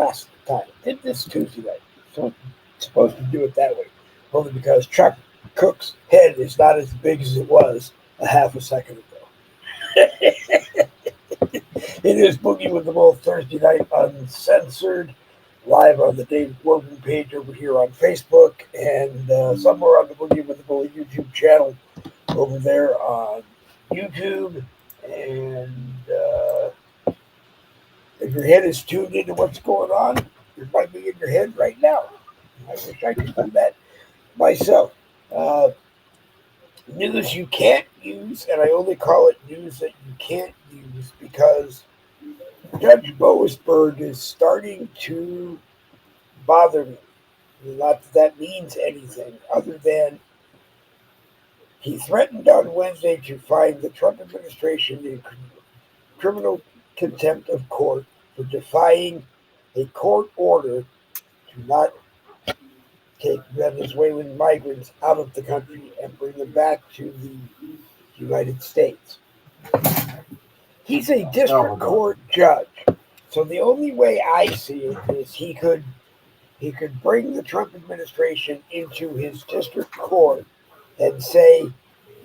class at the time. Did this Tuesday night. So it's supposed to do it that way. Only because Chuck Cook's head is not as big as it was a half a second ago. It is Boogie with the Bull Thursday night Uncensored, live on the Dave Glovin page over here on Facebook, and somewhere on the Boogie with the Bull YouTube channel over there on YouTube. And if your head is tuned into what's going on, it might be in your head right now. I wish I could do that myself. News you can't use, and I only call it news that you can't use because Judge Boasberg is starting to bother me. Not that means anything other than he threatened on Wednesday to fine the Trump administration in criminal contempt of court for defying a court order to not take Venezuelan migrants out of the country and bring them back to the United States. He's a district court judge, so the only way I see it is he could bring the Trump administration into his district court and say,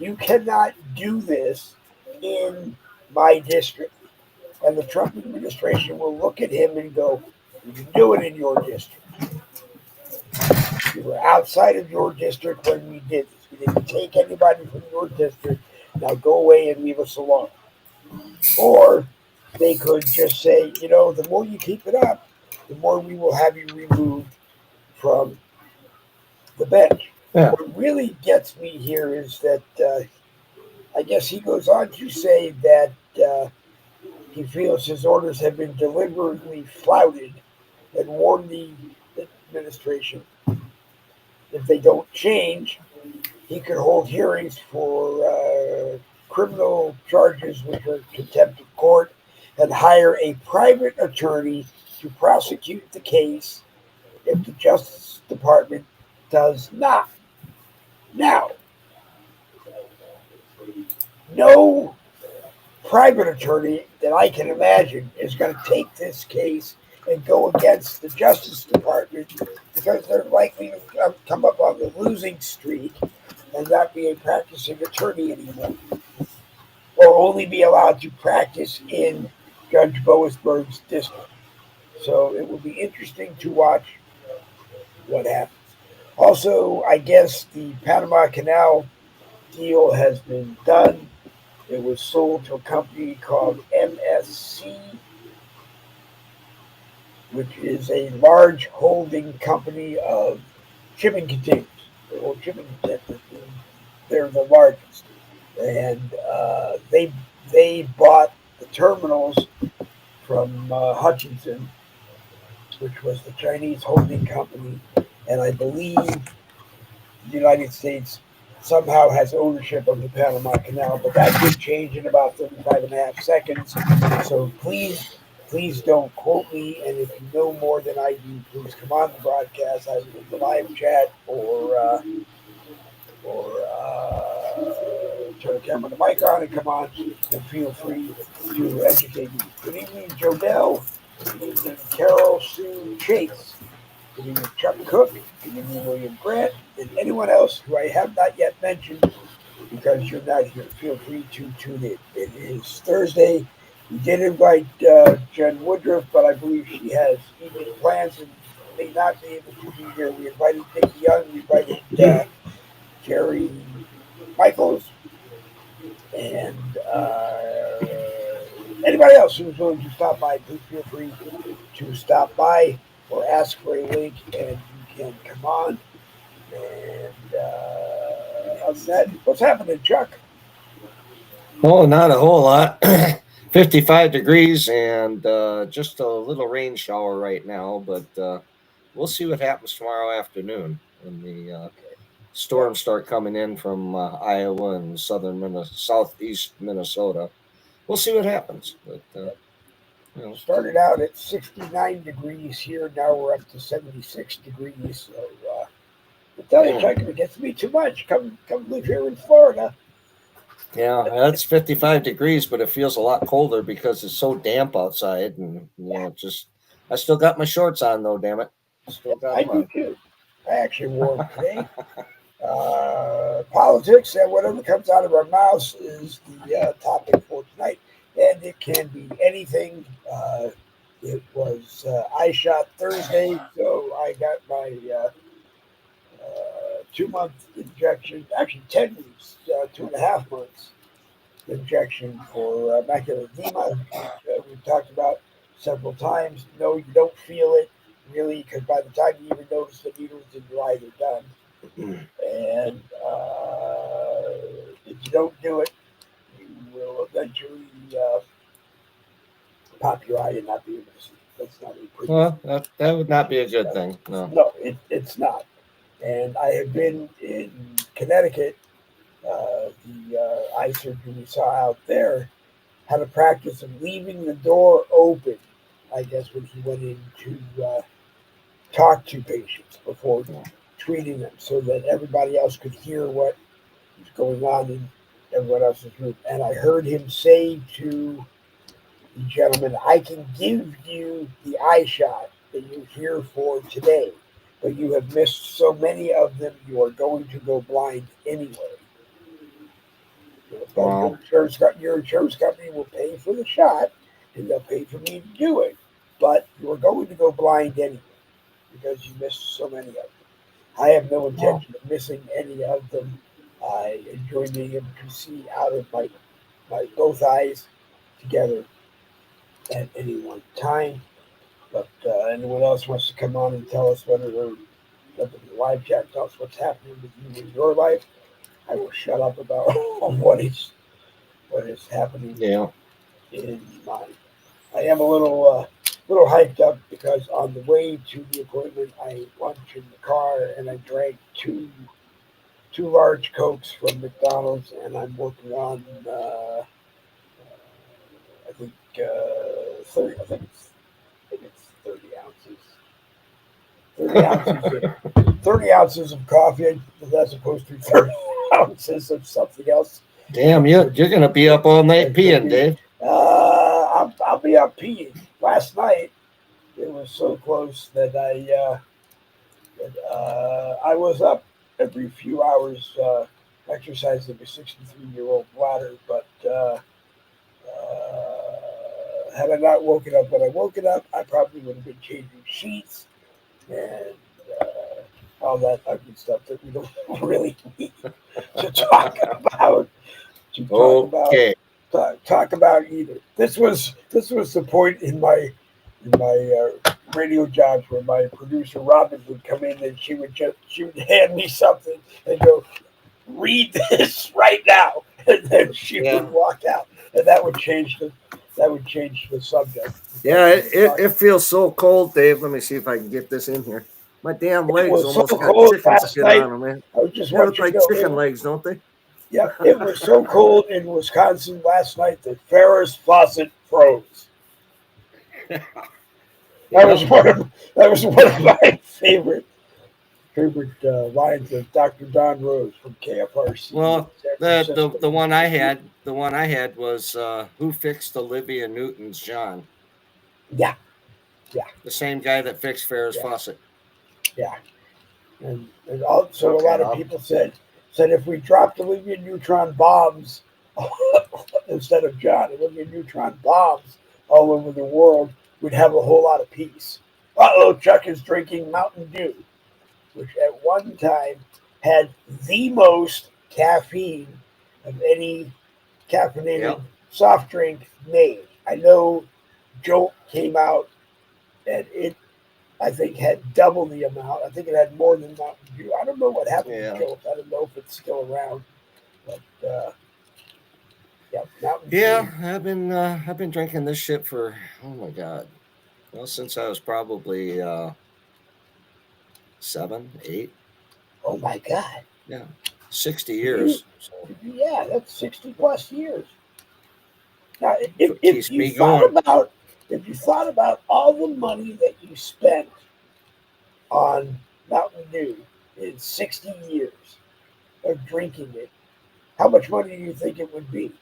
you cannot do this in my district. And the Trump administration will look at him and go, you can do it in your district. We were outside of your district when we did this. We didn't take anybody from your district. Now go away and leave us alone. Or they could just say, the more you keep it up, the more we will have you removed from the bench. Yeah. What really gets me here is that I guess he goes on to say that he feels his orders have been deliberately flouted and warned the administration if they don't change, he could hold hearings for criminal charges, which are contempt of court, and hire a private attorney to prosecute the case if the Justice Department does not. Now, no private attorney that I can imagine is going to take this case and go against the Justice Department because they're likely to come up on the losing streak and not be a practicing attorney anymore, or only be allowed to practice in Judge Boasberg's district. So it will be interesting to watch what happens. Also, I guess the Panama Canal deal has been done. It was sold to a company called MSC, which is a large holding company of shipping containers. Or shipping containers. They're the largest. And they bought the terminals from Hutchinson, which was the Chinese holding company. And I believe the United States somehow has ownership of the Panama Canal, but that could change in about 35 and a half seconds. So please don't quote me, and if you know more than I do, please come on the broadcast, either in the live chat or turn the camera and the mic on and come on, and feel free to educate me. Good evening, Jodell. Good evening, Carol Sue Chase. Good evening, Chuck Cook. Good evening, William Grant, and anyone else who I have not yet mentioned because you're not here. Feel free to tune in. It is Thursday. We did invite Jen Woodruff, but I believe she has evening plans and may not be able to be here. We invited Nick Young, we invited Jerry Michaels, and anybody else who's willing to stop by, please feel free to stop by or ask for a link, and you can come on. And how's that? What's happening, Chuck? Oh, not a whole lot. 55 degrees and just a little rain shower right now, but we'll see what happens tomorrow afternoon when the storms start coming in from Iowa and southeast Minnesota. We'll see what happens. But started out at 69 degrees here. Now we're up to 76 degrees. So I tell you, Chuck, if it gets to be too much, come live here in Florida. Yeah, that's 55 degrees, but it feels a lot colder because it's so damp outside, and just I still got my shorts on though. Damn it, still got I them do on. too. I actually wore them today. Politics and whatever comes out of our mouths is the topic for tonight, and it can be anything. It was I shot Thursday, so I got my 2 month injection, actually 10 weeks, 2.5 months injection for macular edema, which we've talked about several times. No, you don't feel it really because by the time you even notice the needles in your eye, they're done. And if you don't do it, you will eventually pop your eye and not be able to see. That's not a pretty thing. Well, that would not be a good thing. No. No, it's not. And I have been in Connecticut. The eye surgeon we saw out there had a practice of leaving the door open, I guess, when he went in to talk to patients before treating them so that everybody else could hear what was going on in everyone else's room. And I heard him say to the gentleman, I can give you the eye shot that you're here for today, but you have missed so many of them, you are going to go blind anyway. But Wow. your insurance company will pay for the shot, and they'll pay for me to do it. But you are going to go blind anyway because you missed so many of them. I have no Wow. intention of missing any of them. I enjoy being able to see out of my both eyes together at any one time. But anyone else wants to come on and tell us whether they're up in the live chat, tell us what's happening with you in your life. I will shut up about what is happening Yeah. in mine. I am a little hyped up because on the way to the appointment, I ate lunch in the car and I drank two large cokes from McDonald's, and I'm working on I think 30. I think it's 30 ounces. 30 ounces. 30 ounces of coffee as opposed to 30 ounces of something else. Damn, you're gonna be up all night That could peeing, be. Dave. I'll be up peeing. Last night it was so close that I was up every few hours exercising a 63-year-old bladder, but had I not woken up when I woke it up, I probably would have been changing sheets and all that ugly stuff that we don't really need to talk about. To Okay. talk about either. This was the point in my radio jobs where my producer Robin would come in and she would hand me something and go, read this right now, and then she would Yeah. walk out, and that would change the subject. Yeah. It feels so cold, Dave. Let me see if I can get this in here. My damn It legs was so almost got cold chicken last skin night. on them, man. I was just They look want you to like know chicken legs, don't they? yeah, it was so cold in Wisconsin last night that Ferris faucet froze. That was Yep. one of my favorite lines of Dr. Don Rose from KFRC in Well, San the Francisco. the one I had was who fixed Olivia Newton's John? Yeah, yeah, The same guy that fixed Ferris yeah, faucet. yeah. And also a Okay. lot of people said if we dropped Olivia neutron bombs instead of John, Olivia neutron bombs all over the world, we'd have a whole lot of peace. Uh-oh, Chuck is drinking Mountain Dew, which at one time had the most caffeine of any caffeinated Yep. soft drink made. I know Jolt came out and it, I think, had double the amount. I think it had more than Mountain Dew. I don't know what happened to Yeah. Jolt. I don't know if it's still around, but yeah, Mountain Dew. Yeah. I've been drinking this shit for oh my god. Well, since I was probably 7, 8. Oh my God! Yeah. 60 You, years. So yeah, that's 60 plus years. Now, that's what keeps me going. if you thought about all the money that you spent on Mountain Dew in 60 years of drinking it, how much money do you think it would be?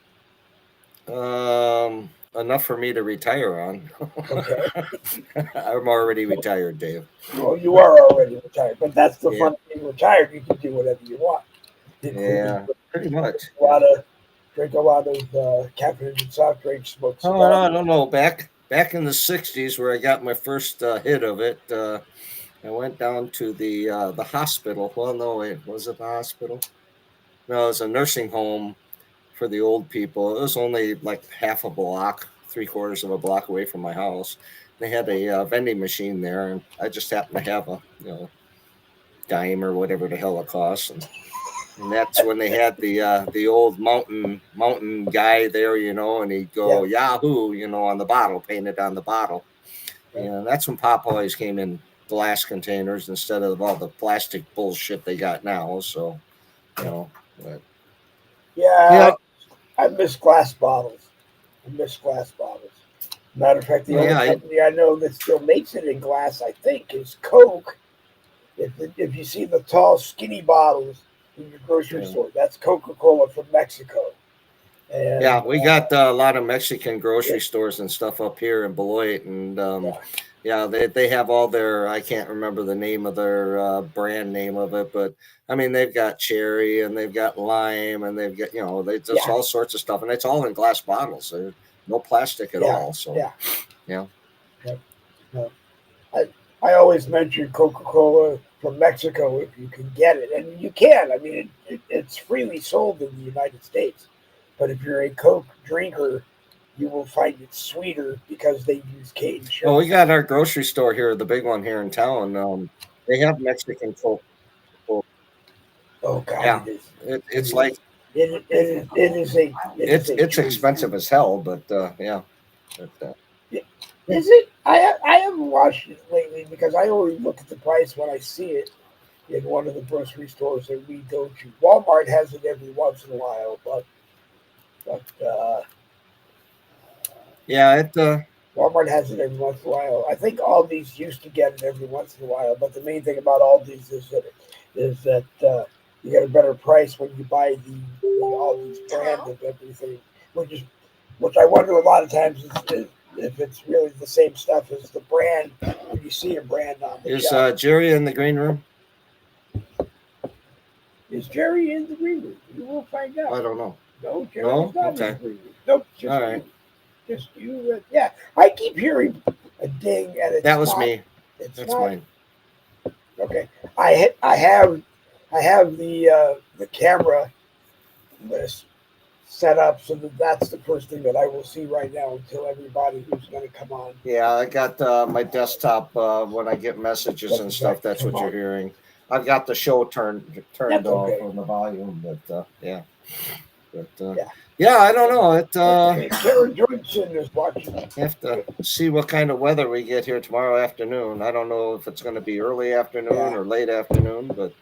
enough for me to retire on. Okay. I'm already retired, Dave. Well, you are already retired, but that's the Yeah, fun of being retired. You can do whatever you want, including yeah, pretty much. a lot of drink a lot of caffeinated soft drinks, smoke Oh, cigars. I don't know. Back in the '60s, where I got my first hit of it, I went down to the hospital. Well, no, wait, was it the hospital? No, it was a nursing home for the old people. It was only like half a block, three quarters of a block away from my house. They had a vending machine there, and I just happened to have a dime or whatever the hell it costs, and that's when they had the old mountain guy there, and he'd Yeah, go Yahoo, on the bottle, painted on the bottle. yeah, And that's when Pop always came in glass containers instead of all the plastic bullshit they got now. So, you know, but yeah. yeah, I miss glass bottles. I miss glass bottles. Matter of fact, the only yeah, company I know that still makes it in glass, I think, is Coke. If you see the tall, skinny bottles in your grocery yeah. store, that's Coca Cola from Mexico. And Yeah, we got a lot of Mexican yeah, grocery stores and stuff up here in Beloit, and yeah, yeah, they have all their. I can't remember the name of their brand name of it, but I mean they've got cherry and they've got lime and they've got they just yeah, all sorts of stuff, and it's all in glass bottles. There's no plastic at yeah, all. So yeah. yeah, Yeah. No. I I always mention Coca Cola from Mexico if you can get it, and you can. I mean, it's freely sold in the United States, but if you're a Coke drinker, you will find it sweeter because they use cane well, sugar. we got our grocery store here, the big one here in town. They have Mexican Coke. Oh God, Yeah, it is. It it's is. like It is a it's treat. expensive as hell, but yeah. But, yeah. Is it? I haven't watched it lately because I only look at the price when I see it in one of the grocery stores that we go to. Walmart has it every once in a while, but Yeah, Walmart has it every once in a while. I think Aldi's used to get it every once in a while, but the main thing about Aldi's is that you get a better price when you buy the Aldi's brand of everything, which is which I wonder a lot of times is if it's really the same stuff as the brand when you see a brand on the is shelf. Jerry in the green room? Is Jerry in the green room? You will find out. I don't know. No, Jerry's No? not in the Okay. green room. Nope, All just you. right. Just you. Yeah, I keep hearing a ding, and That it's was not. me. It's That's not mine. okay. I have the camera list set up so that that's the first thing that I will see right now until everybody who's going to come on Yeah, I got my desktop when I get messages and doesn't have stuff. to That's come what you're on. hearing. I've got the show turned That's off okay. on the volume, but yeah. But Yeah, yeah, I don't know. that's okay. Karen Johnson is watching. Have to see what kind of weather we get here tomorrow afternoon. I don't know if it's going to be early afternoon Yeah, or late afternoon, but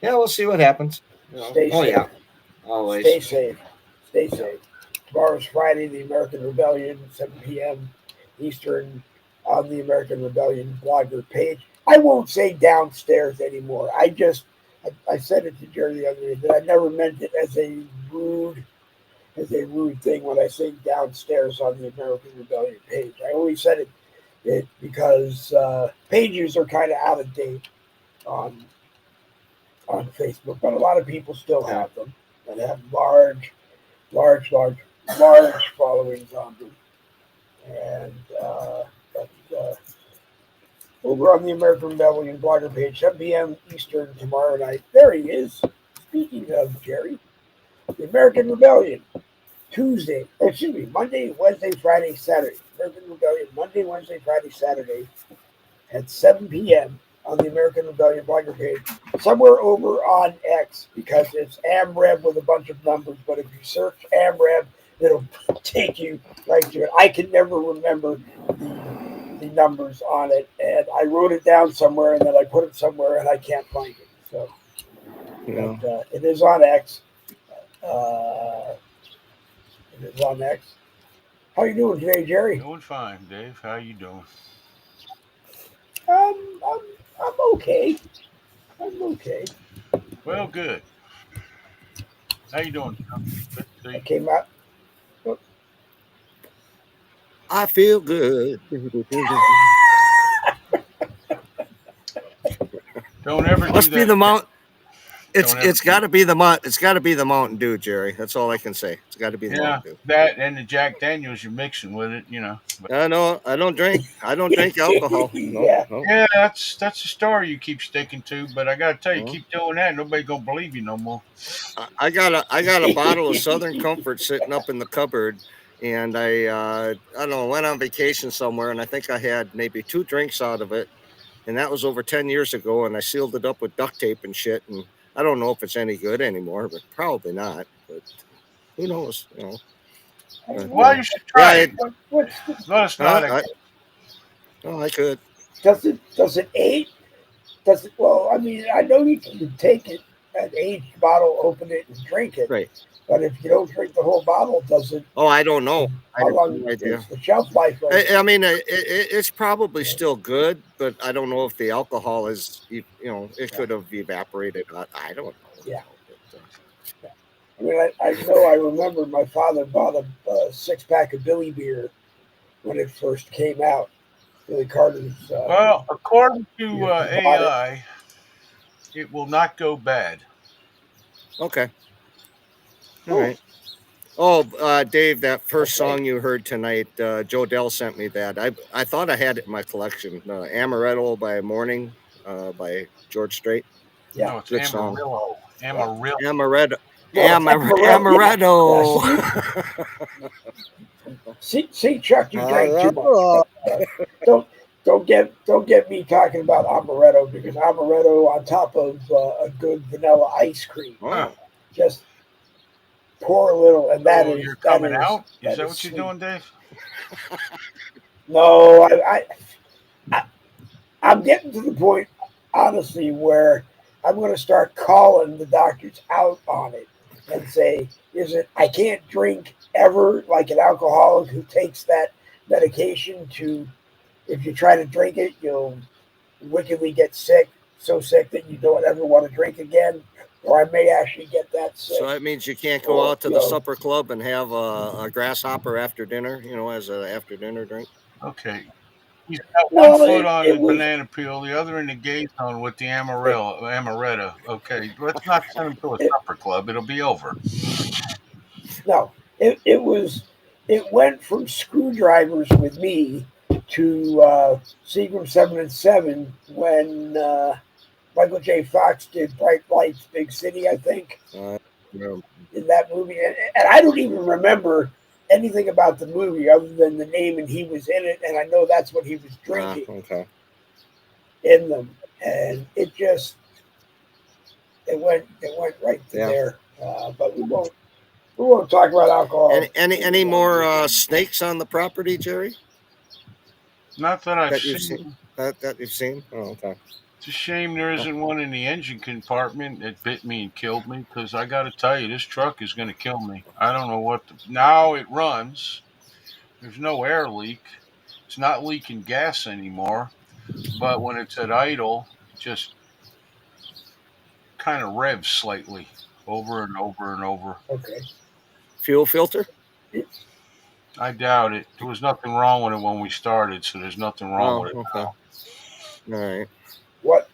yeah, we'll see what happens. stay Oh safe. yeah, always. Stay safe. Stay Yeah. safe. Tomorrow's Friday, the American Rebellion, 7 p.m. Eastern, on the American Rebellion blogger page. I won't say downstairs anymore. I said it to Jerry the other day that I never meant it as a rude thing when I say downstairs on the American Rebellion page. I always said it because pages are kind of out of date on on Facebook, but a lot of people still Yeah. have them and have large, large, large followings on them. And but over on the American Rebellion blogger page, 7 p.m. Eastern tomorrow night. There he is. Speaking of Jerry, the American Rebellion Tuesday, excuse me, Monday, Wednesday, Friday, Saturday. American Rebellion Monday, Wednesday, Friday, Saturday at 7 p.m. on the American Rebellion blogger page. Somewhere over on X because it's AmRev with a bunch of numbers. But if you search AmRev, it'll take you right to it. I can never remember the numbers on it, and I wrote it down somewhere, and then I put it somewhere, and I can't find it. So, but Yeah. it is on X. Uh, it is on X. How you doing today, Jerry? Doing fine, Dave. How you doing? I'm okay. I'm okay. Well, good. How you doing, Chuck? Let's I see. came out. I feel good. Don't ever do Must be that. the mount. Don't ever It's do got to be the mount. It's got to be the Mountain Dew, Jerry. That's all I can say. It's got to be the Yeah, Mountain Dew. that and the Jack Daniels you're mixing with it, But I know. I don't drink. I don't drink alcohol. No. Yeah. No. yeah, that's the story you keep sticking to. But I gotta tell you, No. keep doing that, nobody gonna believe you no more. I got a bottle of Southern Comfort sitting up in the cupboard, and I don't know, went on vacation somewhere, and I think I had maybe 2 drinks out of it, and that was over 10 years ago, and I sealed it up with duct tape and shit, and I don't know if it's any good anymore, but probably not. But who knows? But Well, you should yeah, try it. What's the, Let us know how huh? that I could. does it age? Does it? Well, I mean, I know you can take it, an aged bottle, open it, and drink it. Right. But if you don't drink the whole bottle, does it? Oh, I don't know. I How have long no idea. is the shelf life of it? I mean, it's probably still good, but I don't know if the alcohol is, it Yeah, could have evaporated. I don't know. yeah. But, Yeah. I mean, I know. I remember my father bought a 6 pack of Billy beer when it first came out. Billy Carter's. Well, according He to bought it. AI, it will not go bad. okay. All Oh, right. Oh, Dave, that first okay. song you heard tonight, Joe Dell sent me that. I thought I had it in my collection. Amaretto by Morning, by George Strait. Yeah, No, it's Good song. Amarillo. yeah. Amarillo. Amaretto. Well, it's Amaretto. Yeah, yeah. Amaretto. See, Chuck, you drank too much. Amaretto. Don't don't get me talking about amaretto because amaretto on top of a good vanilla ice cream. Huh. Oh, Just pour a little, and that So is you're that coming is out? Is that that is what you're sweet. doing, Dave? No, I I'm getting to the point, honestly, where I'm going to start calling the doctors out on it and say, "Is it? I can't drink ever like an alcoholic who takes that medication to. If you try to drink it, you'll wickedly get sick, so sick that you don't ever want to drink again, or I may actually get that so sick, that means you can't go or out to the supper club and have a grasshopper after dinner, as an after dinner drink. Okay. He's got one no, foot it, on it the was banana peel, the other in the gay zone with the it, amaretto. Okay, let's not send him to a it supper club. It'll be over. no, it went from screwdrivers with me to Seagram 7 and 7 when Michael J. Fox did Bright Lights, Big City, I think, Yeah. in that movie, and I don't even remember anything about the movie other than the name and he was in it, and I know that's what he was drinking Okay. in them, and it went right to Yeah. there. But we won't talk about alcohol Any any more longer. snakes on the property, Jerry? Not that I've That you've seen? seen. That you've seen? Oh, okay. It's a shame there Oh, isn't one in the engine compartment that bit me and killed me because I got to tell you, this truck is going to kill me. I don't know what. Now it runs. There's no air leak. It's not leaking gas anymore. But when it's at idle, it just kind of revs slightly over and over and over. Okay. fuel filter? I doubt it. There was nothing wrong with it when we started, so there's nothing wrong Oh, with it okay. now. All right. What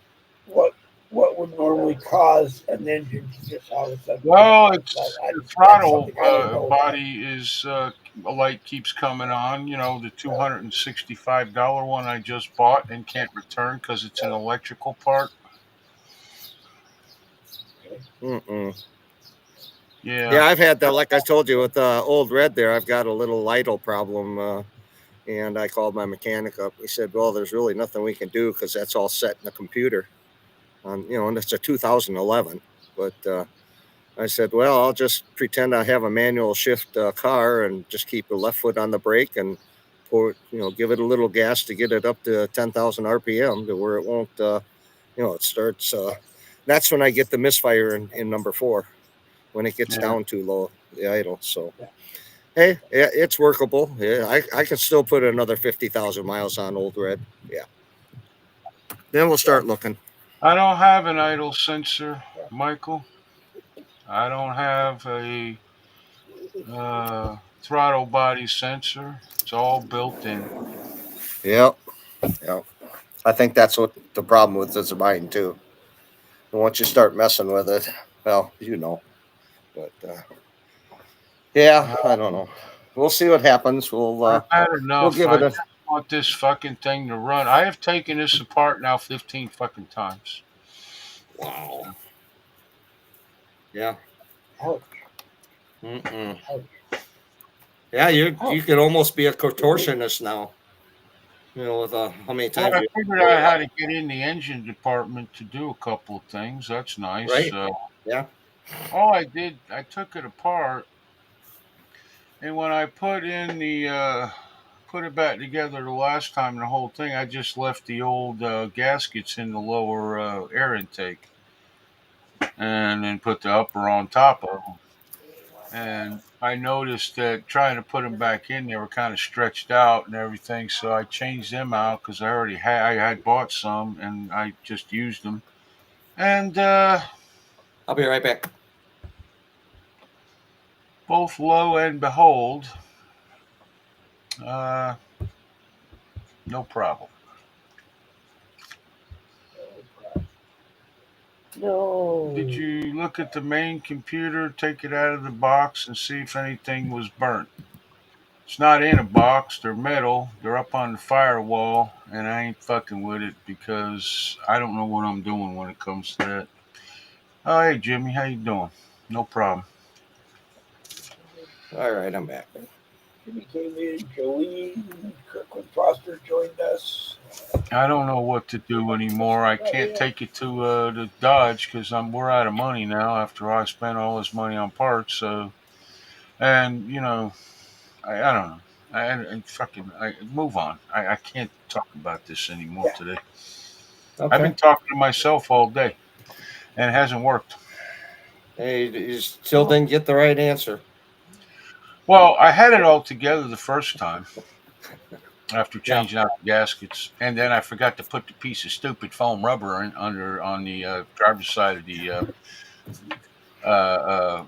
what what would normally cause an engine to just all of a sudden kick Well, on? it's the That's throttle something I don't know about. body is a light keeps coming on. The $265 one I just bought and can't return because it's an electrical part. Mm-mm. Yeah, Yeah, I've had that. Like I told you with Old Red there, I've got a little idle problem. And I called my mechanic up. He said, "Well, there's really nothing we can do because that's all set in the computer." And it's a 2011. But I said, "Well, I'll just pretend I have a manual shift car and just keep the left foot on the brake and give it a little gas to get it up to 10,000 RPM to where it won't, it starts. That's when I get the misfire in number 4 when it gets yeah. down too low, the idle. So." Yeah. Hey, yeah, it's workable. Yeah, I can still put another 50,000 miles on Old Red. Yeah. Then we'll Yeah. start looking. I don't have an idle sensor, Michael. I don't have a throttle body sensor. It's all built in. Yep. Yep. I think that's what the problem with this mine too. And once you start messing with it, well, you know. But yeah, Uh, I don't know. We'll see what happens. I've had We'll enough. give I it a just want this fucking thing to run. I have taken this apart now 15 fucking times. wow. Yeah. Ouch. Mm-mm. Ouch. Yeah, you Ouch. could almost be a contortionist now. You know, with how many Well, times I you figured blow out it how up, to get in the engine department to do a couple of things. That's nice. right? Yeah. All I did, I took it apart, and when I put it back together the last time, the whole thing, I just left the old gaskets in the lower air intake, and then put the upper on top of them. And I noticed that trying to put them back in, they were kind of stretched out and everything. So I changed them out because I had bought some and I just used them. And I'll be right back. both lo and behold, uh, no problem. Did No. you look at the main computer, take it out of the box, and see if anything was burnt? It's not in a box. They're metal. They're up on the firewall, and I ain't fucking with it because I don't know what I'm doing when it comes to that. Oh, hey Jimmy, how you doing? No problem. All right, I'm back. Jimmy came in, Jolene, Kirkland Foster joined us. I don't know what to do anymore. I can't take it to the Dodge because we're out of money now after I spent all this money on parts. So, and I don't know. I move on. I can't talk about this anymore Yeah. today. I've been Okay. talking to myself all day, and it hasn't worked. Hey, you still Well, didn't get the right answer. Well, I had it all together the first time after Yeah. changing out the gaskets, and then I forgot to put the piece of stupid foam rubber in under on the driver's side of the uh,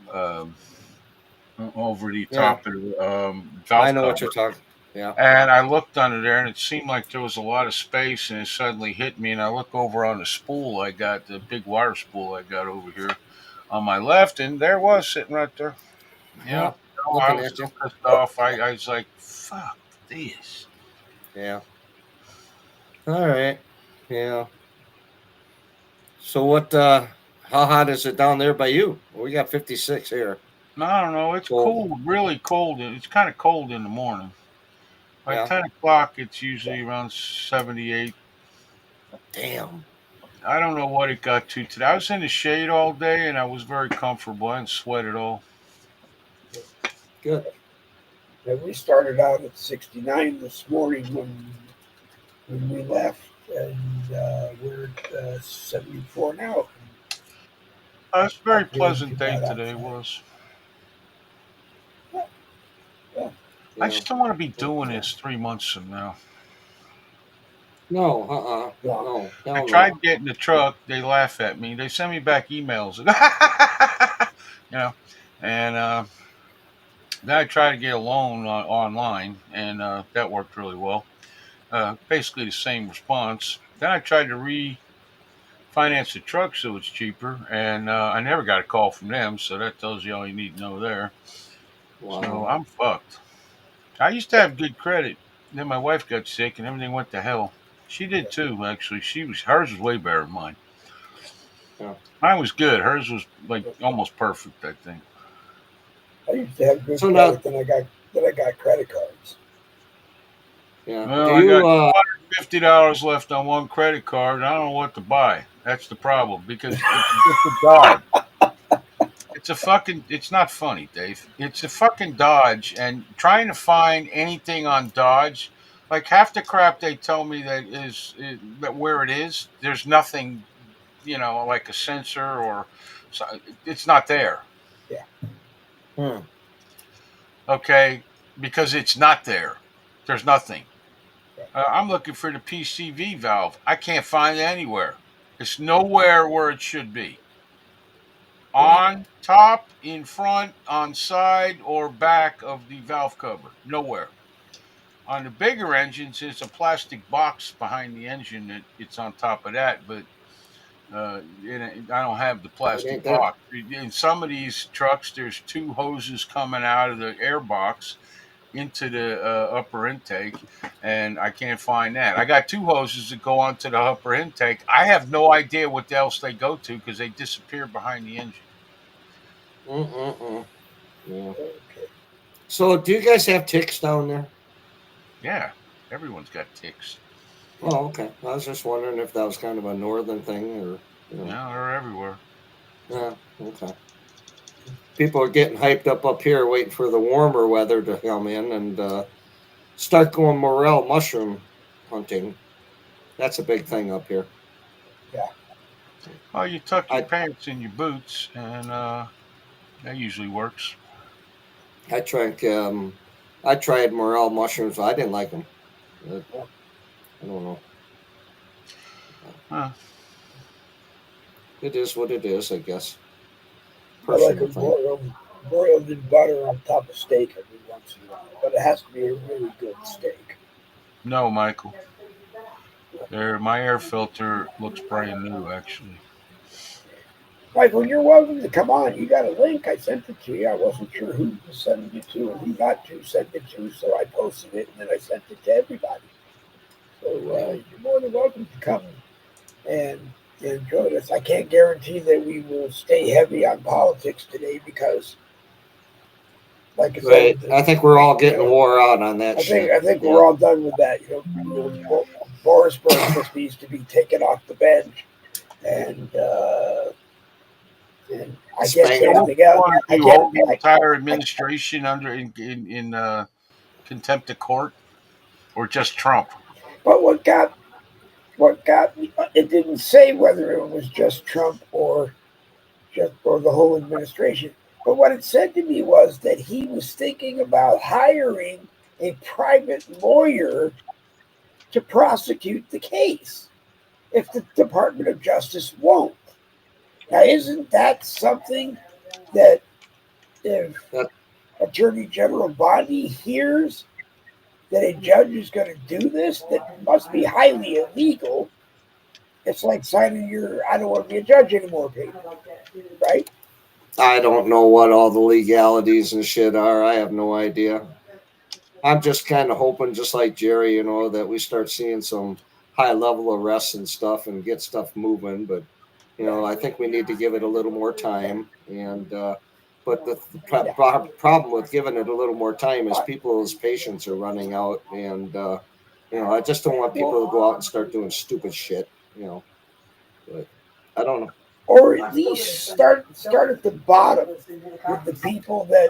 over the Yeah. top of the I valve know what you're cover. talking. Yeah. And I looked under there, and it seemed like there was a lot of space, and it suddenly hit me. And I look over on the spool I got, the big wire spool I got over here on my left, and there it was sitting right there. Yeah. Yep. I Looking was at so you. pissed off. I was like, "Fuck this." Yeah. All right. Yeah. So what? How hot is it down there by you? We got 56 here. No, I don't know. It's Cold. cold, really cold. It's kind of cold in the morning. By Yeah. 10 o'clock, it's usually around 78. Damn. I don't know what it got to today. I was in the shade all day, and I was very comfortable. I didn't sweat at all. Good. and we started out at 69 this morning when we left, and we're at 74 now. It's a very Not feeling too pleasant day bad today. outside. Was Yeah, yeah. I Yeah. just don't want to be But, doing this 3 months from now. no. No. No. I Hell no. tried getting the truck. They laugh at me. They send me back emails. you know, and then I tried to get a loan online, and that worked really well. Basically the same response. Then I tried to refinance the truck so it's cheaper, and I never got a call from them. So that tells you all you need to know there. So Wow. I'm fucked. I used to have good credit. Then my wife got sick, and everything went to hell. She did too, actually. Hers was way better than mine. Yeah. Mine was good. Hers was like almost perfect, I think. I used to have good So now, credit, then I got credit cards. yeah. Do Well, I got you? $250 left on one credit card. And I don't know what to buy. That's the problem because it's a Dodge. It's not funny, Dave. It's a fucking Dodge, and trying to find anything on Dodge, like half the crap they tell me that where it is, there's nothing, like a sensor or it's not there. Yeah, Hmm. Okay, because it's not there. There's nothing. right. I'm looking for the PCV valve. I can't find it anywhere. It's nowhere where it should be on top, in front, on side, or back of the valve cover. Nowhere. On the bigger engines, it's a plastic box behind the engine that it's on top of that, but I don't have the It plastic ain't there. box. In some of these trucks, there's two hoses coming out of the air box into the upper intake, and I can't find that. I got two hoses that go onto the upper intake. I have no idea what else they go to because they disappear behind the engine. Yeah. Okay. So, do you guys have ticks down there? Yeah, everyone's got ticks. Oh, okay. I was just wondering if that was kind of a northern thing, or Yeah, they're everywhere. Yeah. Okay. People are getting hyped up here, waiting for the warmer weather to come in and start going morel mushroom hunting. That's a big thing up here. Yeah. Well, you tuck your I pants in your boots, and that usually works. I tried morel mushrooms. I didn't like them. I don't know. Huh. It is what it is, I guess. I like Personal them thing. broiled in butter on top of steak every once in a while, but it has to be a really good steak. No, Michael. My air filter looks brand new, actually. Michael, you're welcome to come on. You got a link. I sent it to you. I wasn't sure who to send it to and who not to send it to, so I posted it and then I sent it to everybody. So you're more than welcome to come and join us. I can't guarantee that we will stay heavy on politics today because, like I Right. said, I think we're all you getting know, wore out on that I think shit. I think Yeah. we're all done with that. Borisburg just needs to be taken off the bench, and I can't say Spangled. So what anything do you else. want to I do? can't. Hold the I, entire I, administration under in contempt of court, or just Trump? but what got me? It didn't say whether it was just Trump or the whole administration. But what it said to me was that he was thinking about hiring a private lawyer to prosecute the case if the Department of Justice won't. Now, isn't that something that if That Attorney General Bondi hears that a judge is going to do this, that must be highly illegal? It's like signing your "I don't want to be a judge anymore" paper, right? I don't know what all the legalities and shit are. I have no idea. I'm just kind of hoping, just like Jerry, that we start seeing some high level arrests and stuff and get stuff moving. But Yeah, I think we need to give it a little more time. And but the yeah. problem with giving it a little more time is people's patience are running out, and I just don't want Well, people to go out and start doing stupid shit. But I don't know. or at least start at the bottom with the people that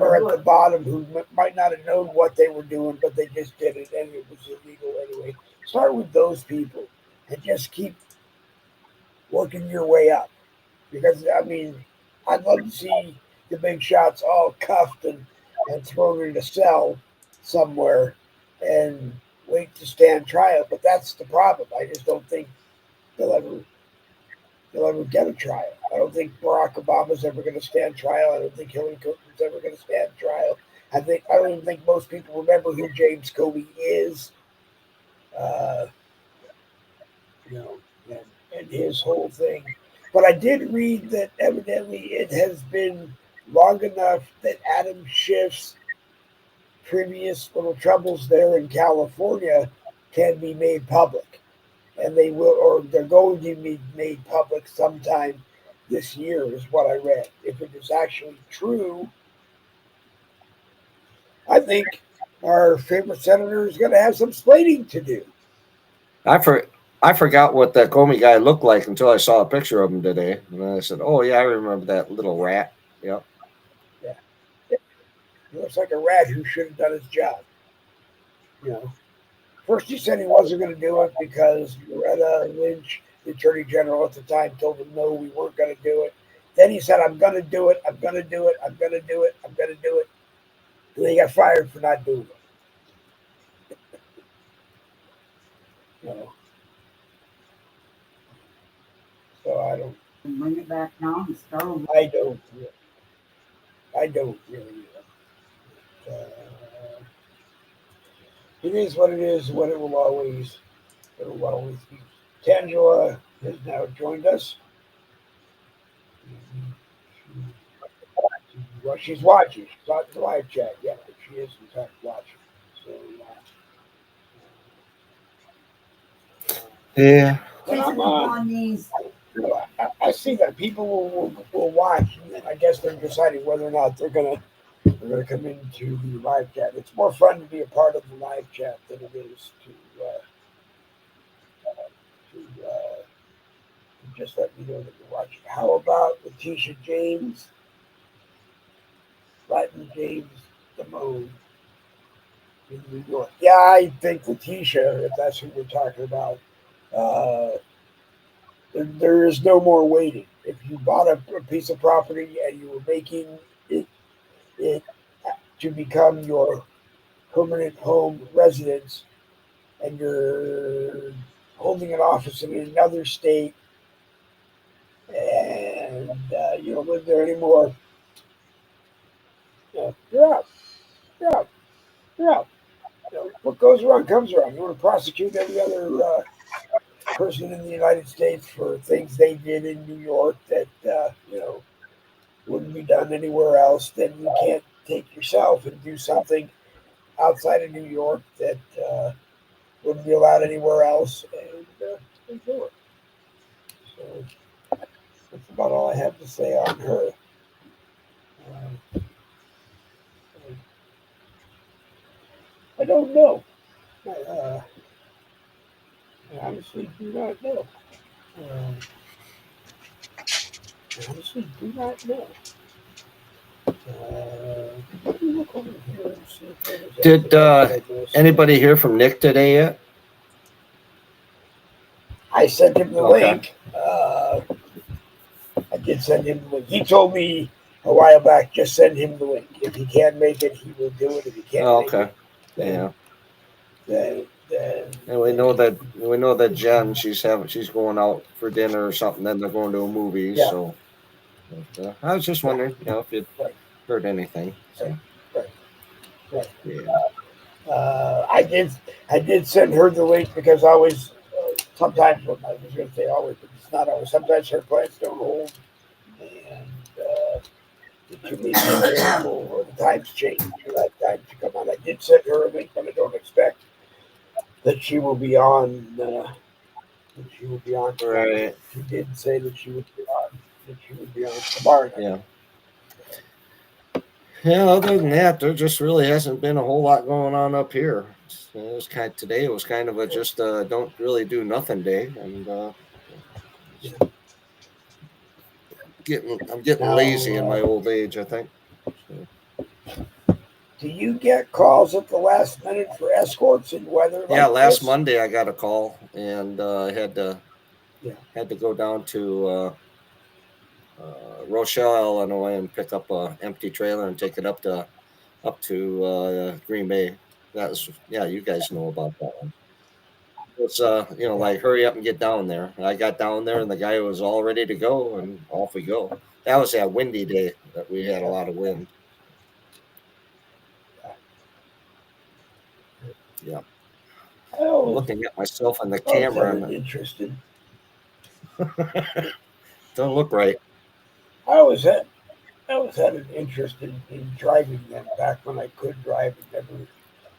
are at the bottom who might not have known what they were doing, but they just did it and it was illegal anyway. Start with those people and just keep working your way up. Because I mean, I'd love to see the big shots all cuffed and thrown in a cell somewhere and wait to stand trial. But that's the problem. I just don't think they'll ever they'll ever get a trial. I don't think Barack Obama's ever going to stand trial. I don't think Hillary Clinton's ever going to stand trial. I don't even think most people remember who James Comey is. Uh, you know, and his whole thing. But I did read that evidently it has been long enough that Adam Schiff's previous little troubles there in California can be made public, and they will, or they're going to be made public sometime this year, is what I read. If it is actually true, I think our favorite senator is going to have some splaining to do. I for I forgot what that Comey guy looked like until I saw a picture of him today, and then I said, "Oh yeah, I remember that little rat." Yep. Yeah, he looks like a rat who should have done his job. You know, first he said he wasn't going to do it because Loretta Lynch, the Attorney General at the time, told him no, we weren't going to do it. Then he said, "I'm going to do it. I'm going to do it. I'm going to do it. I'm going to do it." And then he got fired for not doing it. You know, so I don't. bring it back down and start over. I don't. I don't really. Uh, it is what it is. What it will always. It will always be. Tangela has now joined us. Well, she's watching. She's not in the live chat yet, but she is in fact watching. So, Yeah. when Kiss I'm it on these. I see that people will watch, and then I guess they're deciding whether or not they're gonna come into the live chat. It's more fun to be a part of the live chat than it is to just let me know that you're watching. How about Letitia James, Latin James Damone in New York? Yeah, I think Letitia, if that's who we're talking about, uh, there is no more waiting. If you bought a piece of property and you were making it to become your permanent home residence, and you're holding an office in another state, and you don't live there anymore, you're out. You're out. You're out. What goes around comes around. You want to prosecute every other person in the United States for things they did in New York that wouldn't be done anywhere else. Then you can't take yourself and do something outside of New York that wouldn't be allowed anywhere else, and do it. So that's about all I have to say on her. Uh, I don't know. Uh, I honestly do not know. Uh, I honestly do not know. Let me look over here and see if there was Did anything else that I missed. anybody hear from Nick today yet? I sent him the Okay. link. I did send him the link. He told me a while back, just send him the link. If he can make it, he will do it. If he can't make Okay. it, then, Yeah. then And we know that Jen, she's going out for dinner or something. Then they're going to a movie. yeah, So I was just wondering, if you'd right, heard anything. So right, right. yeah. I did send her the link because I always sometimes, well, I was going to say always, but it's not always. Sometimes her plans don't hold, and she may be available, or the times change for that time to come on. I did send her a link, but I don't expect that she will be on. That she will be on tonight. Right. She did say that she would be on. That she would be on tomorrow night. Yeah. Yeah. Other than that, there just really hasn't been a whole lot going on up here. Today. It was kind of a just don't really do nothing day, and I'm getting Now, lazy in my old age, I think. So. do you get calls at the last minute for escorts in weather like Yeah, last this? Monday I got a call, and I had to go down to Rochelle, Illinois, and pick up a empty trailer and take it up to Green Bay. You guys know about that one. It's like hurry up and get down there. I got down there, and the guy was all ready to go, and off we go. That was that windy day that we had a lot of wind. Yeah, I always, looking at myself on the always had camera, an and interest in. don't look right. I always had. I always had an interest in driving them back when I could drive and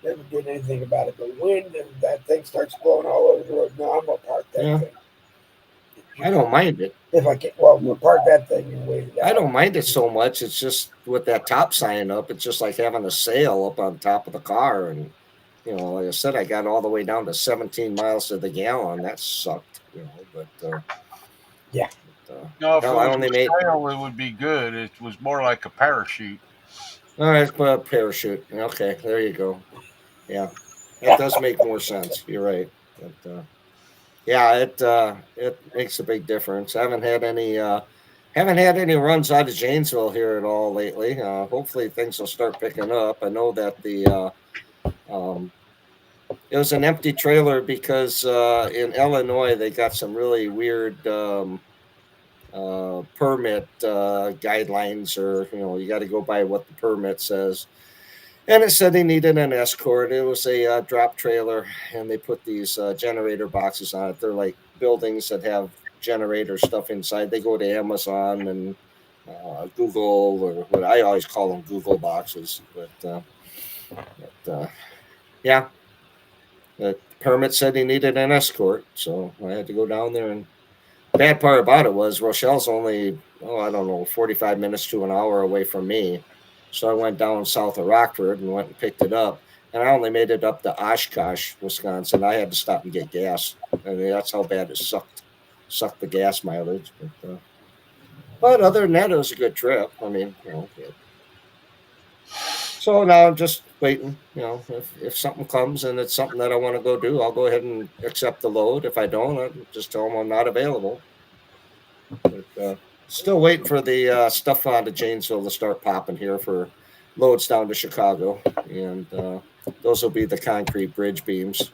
never did anything about it. The wind and that thing starts blowing all over the road. No, I'm gonna park that Yeah, thing. I don't mind it. If I can, well, we'll park that thing and wait it I out. don't mind it so much. It's just with that top sign up, it's just like having a sail up on top of the car. And, like I said, I got all the way down to 17 miles to the gallon. That sucked, but, Yeah. No, if it I was only a made, sail, it would be good. It was more like a parachute. all right, put a parachute. Okay, there you go. Yeah, that does make more sense. You're right. But, yeah, it makes a big difference. I haven't had any runs out of Janesville here at all lately. Hopefully things will start picking up. I know that it was an empty trailer because in Illinois they got some really weird permit guidelines, or you got to go by what the permit says. And it said he needed an escort. It was a drop trailer, and they put these generator boxes on it. They're like buildings that have generator stuff inside. They go to Amazon and Google, or what I always call them Google boxes. But yeah, the permit said he needed an escort, so I had to go down there. And bad part about it was Rochelle's only, I don't know, 45 minutes to an hour away from me. So I went down south of Rockford and went and picked it up. And I only made it up to Oshkosh, Wisconsin. I had to stop and get gas. I mean, that's how bad it sucked the gas mileage. But other than that, it was a good trip. I mean, so now I'm just waiting. If something comes and it's something that I want to go do, I'll go ahead and accept the load. If I don't, I'll just tell them I'm not available. But still waiting for the stuff on to Janesville to start popping here for loads down to Chicago, and those will be the concrete bridge beams.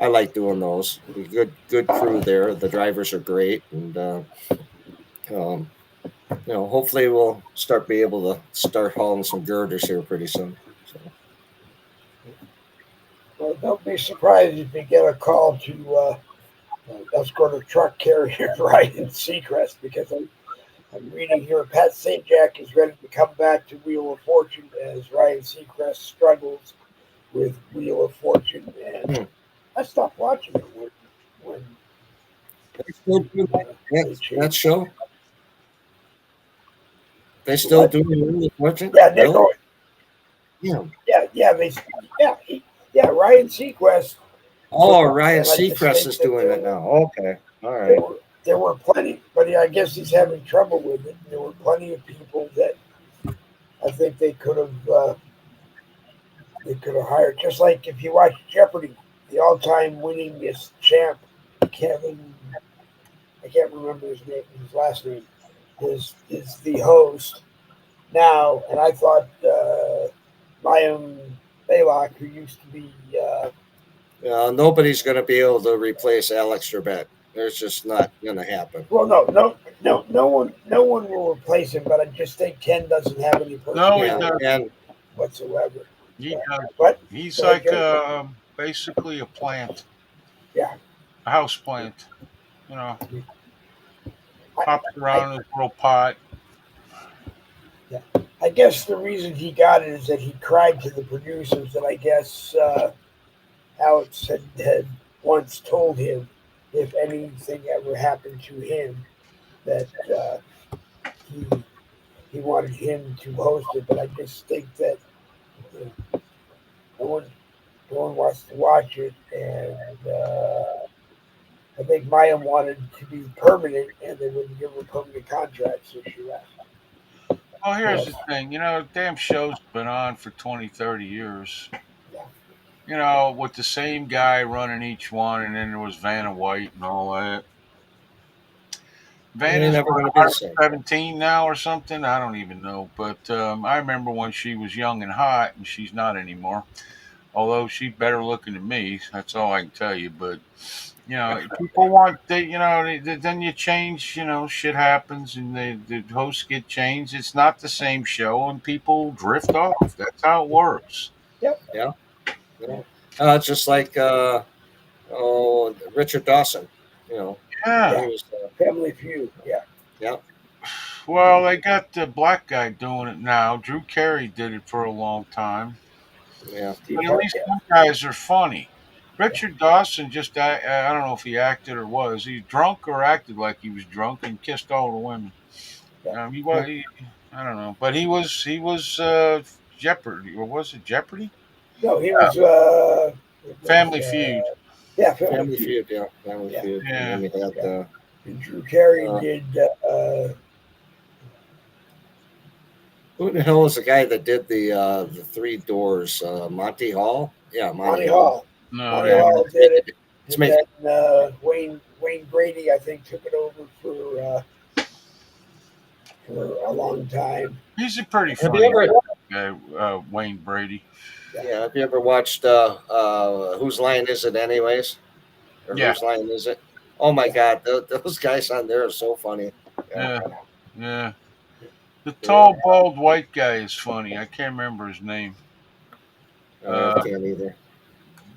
I like doing those. Good crew there. The drivers are great, and hopefully we'll be able to start hauling some girders here pretty soon. So. Well, don't be surprised if you get a call to escort a truck carrier right in Seacrest, because I'm reading here Pat St. Jack is ready to come back to Wheel of Fortune as Ryan Seacrest struggles with Wheel of Fortune. And I stopped watching it when they still do that show. They still do Wheel of Fortune? Yeah, they're going. Yeah. Ryan Seacrest. Oh, Ryan Seacrest is doing it now. Okay, all right. There were plenty, but I guess he's having trouble with it. There were plenty of people that I think they could have hired. Just like if you watch Jeopardy, the all-time winningest champ, Kevin, I can't remember his last name, is the host now. And I thought Mayim Balak, who used to be. Nobody's going to be able to replace Alex Trebek. There's just not going to happen. Well, no one will replace him. But I just think Ken doesn't have any personality whatsoever. He does. But he's like basically a plant. Yeah, a house plant. Pops around in his little pot. Yeah, I guess the reason he got it is that he cried to the producers that I guess Alex had once told him if anything ever happened to him that he wanted him to host it. But I just think that no one wants to watch it, and I think Mayim wanted to be permanent, and they wouldn't give him permanent contracts, so she left. Well, here's the thing. Damn show's been on for 20, 30 years. With the same guy running each one, and then there was Vanna White and all that. Vanna's 17 now or something. I don't even know. But I remember when she was young and hot, and she's not anymore. Although she's better looking than me. That's all I can tell you. But, people want, then you change, shit happens, and the hosts get changed. It's not the same show, and people drift off. That's how it works. Yep. Yeah. It's just like Richard Dawson, Yeah. Was, Family Feud. Yeah. Well, they got the black guy doing it now. Drew Carey did it for a long time. Yeah. But at least some guys are funny. Richard Dawson just, I don't know if he acted or was. He drunk or acted like he was drunk and kissed all the women. I don't know. But he was Jeopardy. Or was it Jeopardy? No, he was Family Feud. Yeah, Family Feud. Yeah, Family Feud. Yeah. And then we had Drew Carey did. Who the hell was the guy that did the Three Doors? Monty Hall? Yeah, Monty Hall. No, Monty Hall did it. And then Wayne Brady, I think, took it over for a long time. He's a pretty funny guy, Wayne Brady. Yeah. Have you ever watched Whose Line Is It Anyways? Or Whose Line Is It? Oh my God, those guys on there are so funny. Yeah, yeah. The Yeah. tall, bald, white guy is funny. I can't remember his name. I Uh, can't either.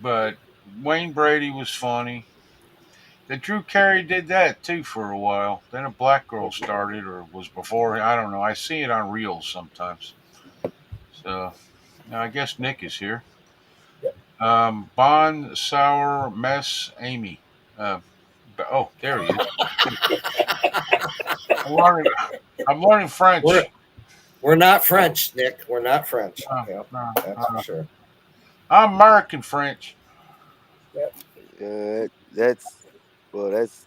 but Wayne Brady was funny. The Drew Carey did that too for a while. Then a black girl started, or was before. I don't know. I see it on reels sometimes. So I guess Nick is here. Yep. Bond, Sour, Mess, Amy. Uh, there he is. I'm learning. I'm learning We're French. we're not French, Nick. We're not French. Uh, Yeah, uh, that's for uh, sure. I'm American French. Yep. That's well, that's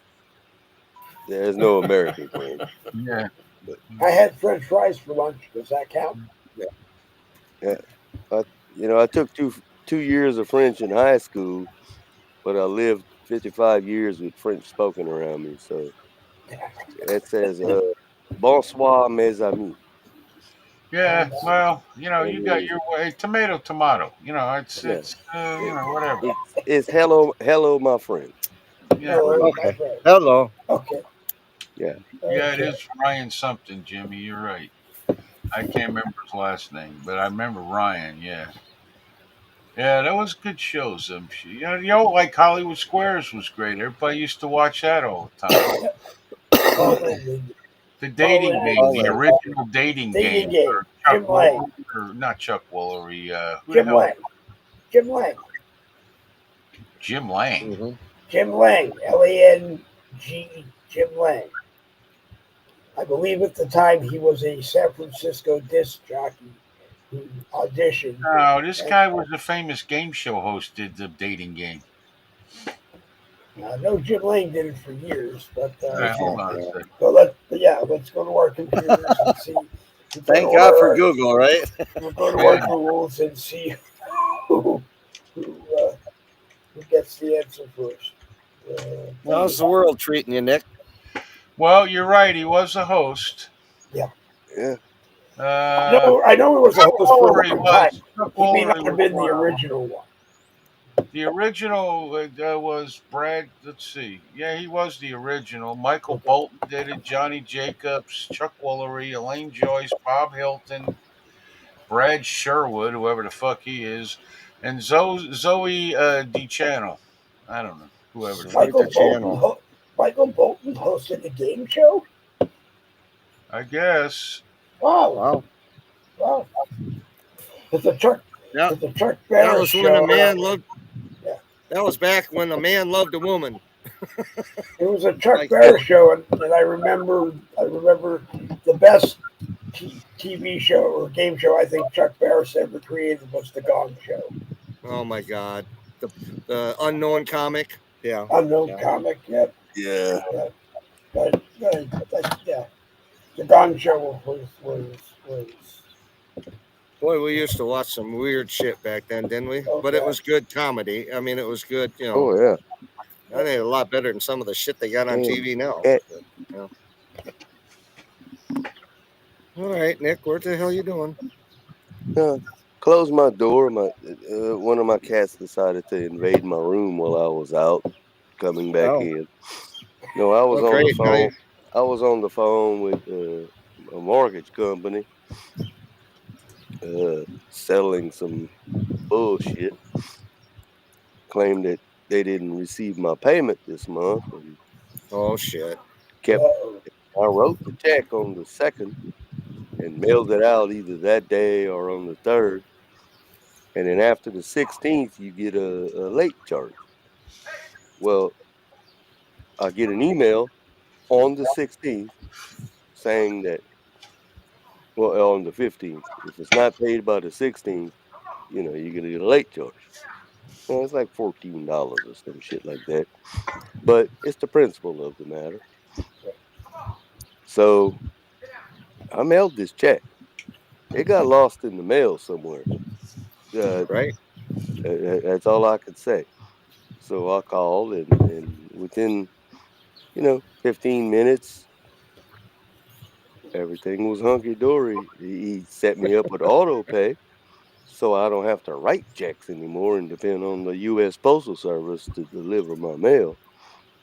there's no American French, Yeah. but I had French fries for lunch. Does that count? yeah, I, I took 2 years of French in high school, but I lived 55 years with French spoken around me. So it says, "Bonsoir, mes amis," Yeah. Nice. Well, you and got means your way. Tomato, tomato. It's yeah, it's it, whatever. it's hello, my friend. Yeah. So Hello, my Okay. friend. Hello. Okay. yeah, Yeah. It Okay. is Ryan something, Jimmy. You're right. I can't remember his last name, but I remember Ryan. Yeah. Yeah, that was good shows. Like Hollywood Squares was great. Everybody used to watch that all the time. Yep. Paul Linden. The Paul dating game, Linden. the original dating Dating game, game. or Chuck Jim Lang. Woolery, or not Chuck Woolery. Who the Jim hell? Lang. Jim Lang. Jim Lang. Hmm. Jim Lang. Lange. Jim Lang. I believe at the time he was a San Francisco disc jockey who auditioned. No, this And guy was a famous game show host. Did the dating game. I know Jim Lang did it for years, but All right, hold Yeah, on a yeah. second. let's go to our computers and see. Thank God for Google, right? We'll go to our Yeah. Googles and see who uh, who gets the answer first. How's the world treating you, Nick? Well, you're right. He was a host. Yeah. yeah. I know it was a Chuck host for a Woolery long time. was. Chuck He may not Woolery have was been the one of them. original one. The original was Brad. Let's see. Yeah, he was the original. Michael Okay. Bolton did it. Johnny Jacobs, Chuck Woolery, Elaine Joyce, Bob Hilton, Brad Sherwood, whoever the fuck he is, and Zoe DeChannel. I don't know. Whoever the fuck Zoe Michael that is. Bolton. DeChannel. Michael Bolton hosted a game show. I guess. Wow, Wow. wow! It's a Chuck. Yeah, It's a Chuck that Barris was when a show. man loved. Yeah. That was back when a man loved a woman. It was a Chuck Like Barris show, and I remember the best TV show or game show I think Chuck Barris ever created was the Gong Show. Oh my God, the unknown comic. Yeah, Unknown Yeah. comic, yep. Yeah. Yeah, the Gong Show was boy, we used to watch some weird shit back then, didn't we? But it okay. was good comedy. I mean, it was good. Oh yeah. I think a lot better than some of the shit they got on And, TV now. and But, yeah. All right, Nick, what the hell you doing? closed my door. One of my cats decided to invade my room while I was out. Coming back Oh, in. No, I was well, on the great. Now phone. I was on the phone with a mortgage company, settling some bullshit. Claimed that they didn't receive my payment this month, and oh shit. kept. I wrote the check on the 2nd and mailed it out either that day or on the 3rd. And then after the 16th, you get a late charge. Well, I get an email on the 16th saying that, well, on the 15th, if it's not paid by the 16th, you're going to get a late charge. Well, it's like $14 or some shit like that. But it's the principle of the matter. So I mailed this check. It got lost in the mail somewhere. Right. That's all I could say. So I called, and within 15 minutes, everything was hunky dory. He set me up with auto pay, so I don't have to write checks anymore and depend on the U.S. Postal Service to deliver my mail.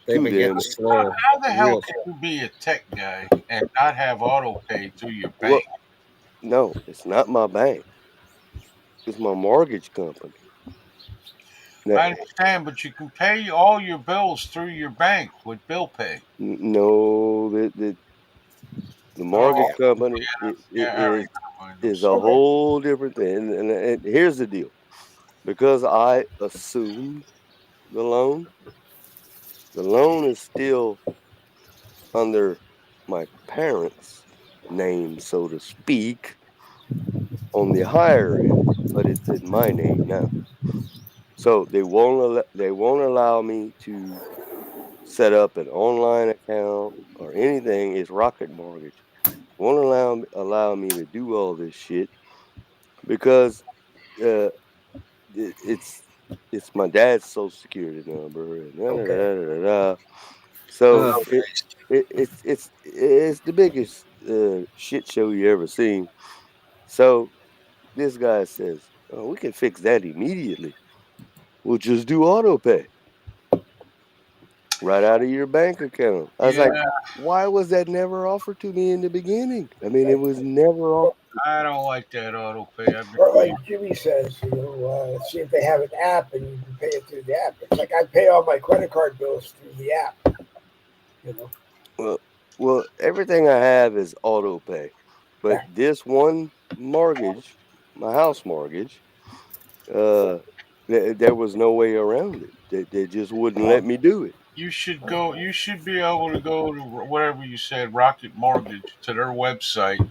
They've to been getting them. slow. How the hell Real can slow. you be a tech guy and not have auto pay through your Well, bank? no, it's not my bank. It's my mortgage company. Now, I understand, but you can pay all your bills through your bank with bill pay. no, the Oh, mortgage company yeah, all right, never mind. I'm is a sorry. Okay. whole different thing. And here's the deal: because I assumed the loan is still under my parents' name, so to speak, on the higher end, but it's in my name now. So they won't allow me to set up an online account or anything. It's Rocket Mortgage. Won't allow me to do all this shit because uh, it's my dad's social security number and da, da, Okay. da, da, da, da. So Oh, it's the biggest shit show you ever seen. So this guy says, "Oh, we can fix that immediately. We'll just do auto pay right out of your bank account." I was Yeah, like, "Why was that never offered to me in the beginning? I mean, it Right. was never Or, offered." I don't like that auto pay. I've been or paying. like Jimmy says, see if they have an app and you can pay it through the app. It's like I pay all my credit card bills through the app. You know. Well, everything I have is auto pay, but Yeah. this one mortgage, my house mortgage, uh, there was no way around it. They just wouldn't let Oh, me do it. You should go. You should be able to go to whatever you said, Rocket Mortgage, to their website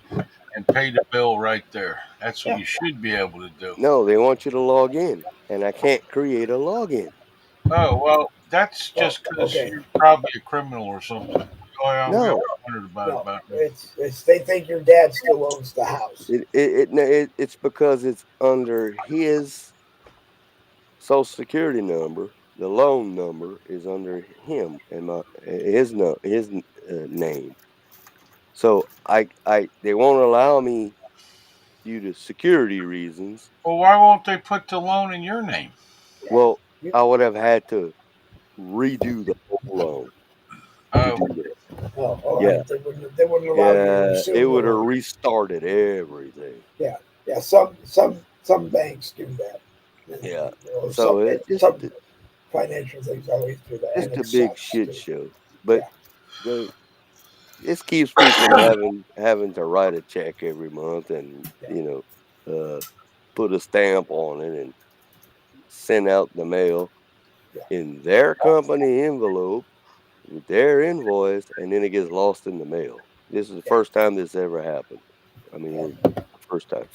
and pay the bill right there. That's what yeah. you should be able to do. No, they want you to log in, and I can't create a login. Oh well, that's Oh, just because okay. you're probably a criminal or something. Oh yeah, we got No, wondered No, about you. it's they think your dad still owns the house. it's because it's under his social security number. The loan number is under him and his name. So they won't allow me due to security reasons. Well, why won't they put the loan in your name? Yeah. Well, You, I would have had to redo the whole loan to Oh, do that. oh, all Yeah, right. They wouldn't allow you to it resume the would have loan. restarted everything. Yeah. Yeah. Some banks do that. And, Yeah, some so some financial things always do that, and just a it big sucks shit too. show. But Yeah. the this keeps me from having to write a check every month and Yeah. put a stamp on it and send out the mail Yeah. in their company envelope with their invoice, and then it gets lost in the mail. This is the Yeah. first time this ever happened. I mean, it's the first time.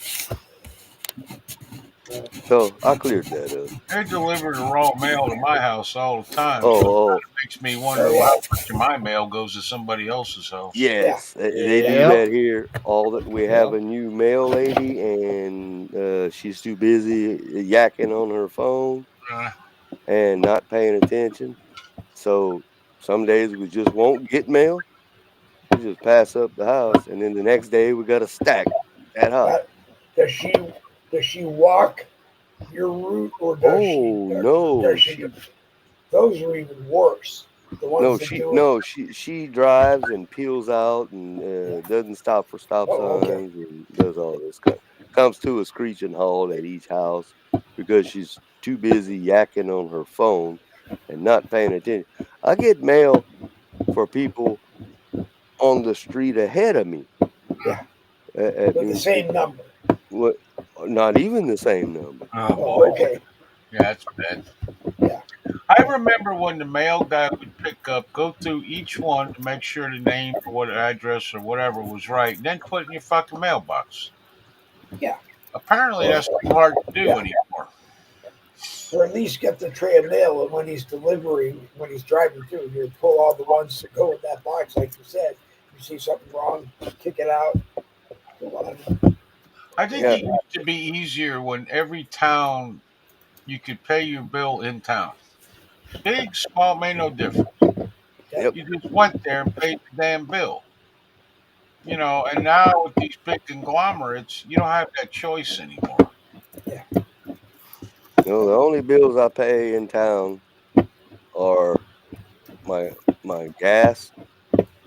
Uh, So I cleared that up. they deliver the raw mail to my house all the time, so it Oh, makes me oh wonder how yeah. much of my mail goes to somebody else's house. Yeah. yes, they do Yeah. yep. that here. All that we have Yep. a new mail lady, and she's too busy yakking on her phone Uh, and not paying attention. So some days we just won't get mail. We just pass up the house, and then the next day we got a stack that high. Now, does she does she walk your route, or Oh no, does she? Those are even worse. The ones that do it. she drives and peels out and Yeah. doesn't stop for stop Oh, okay. signs and does all this. Comes to a screeching halt at each house because she's too busy yakking on her phone and not paying attention. I get mail for people on the street ahead of me. Yeah. I With the mean, same number. what? Not even the same number. oh boy, Oh, okay. yeah, that's bad. Yeah. I remember when the mail guy would pick up, go through each one to make sure the name or what address or whatever was right, then put it in your fucking mailbox. Yeah. Apparently, Or that's too hard to do yeah. anymore. Or at least get the tray of mail, and when he's driving through, you pull all the ones that go in that box, like you said. You see something wrong, kick it out. Go on. I think Yeah. it used to be easier when every town you could pay your bill in town. Big, small, made no difference. Yeah. Yep. You just went there and paid the damn bill. And now with these big conglomerates, you don't have that choice anymore. Yeah. No, the only bills I pay in town are my gas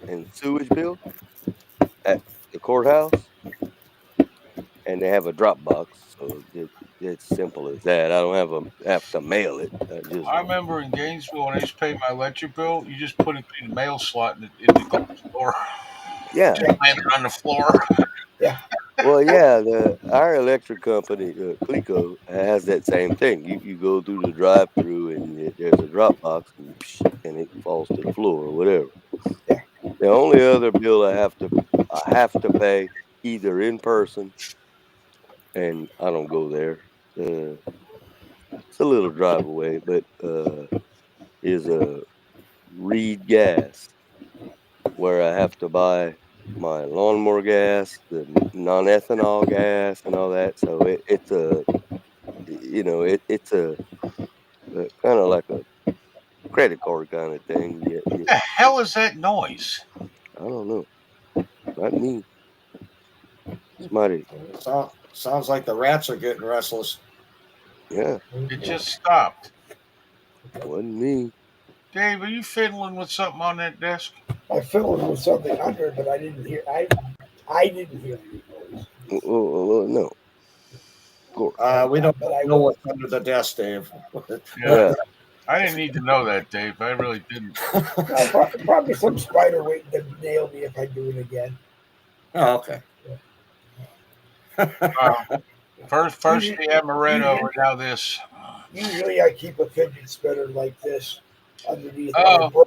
and sewage bill at the courthouse, and they have a drop box, so it's simple as that. I don't have to mail it. I just I remember in Gainesville when I used to pay my electric bill, you just put it through the mail slot in the glass door. yeah. Just land it on the floor. Well, yeah, our electric company, Clico, has that same thing. You go through the drive-through, and there's a drop box, and, and it falls to the floor or whatever. Yeah. The only other bill I have to pay either in person, and I don't go there. It's a little drive away, but is a Reed Gas, where I have to buy my lawnmower gas, the non-ethanol gas, and all that. So it's a it's a kind of like a credit card kind of thing. What the hell is that noise? I don't know, not me. Somebody, Sounds like the rats are getting restless. yeah, It just stopped. wasn't me. Dave, are you fiddling with something on that desk? I filled with something under, but I didn't hear. I didn't hear any noise. No, of course. We don't But I know will. what's under the desk, Dave. Yeah, I didn't need to know that, Dave. I really didn't. Probably some spider waiting to nail me if I do it again. Oh, okay. First the amaretto, and now this. Usually, I keep a fidget spinner like this underneath. Oh,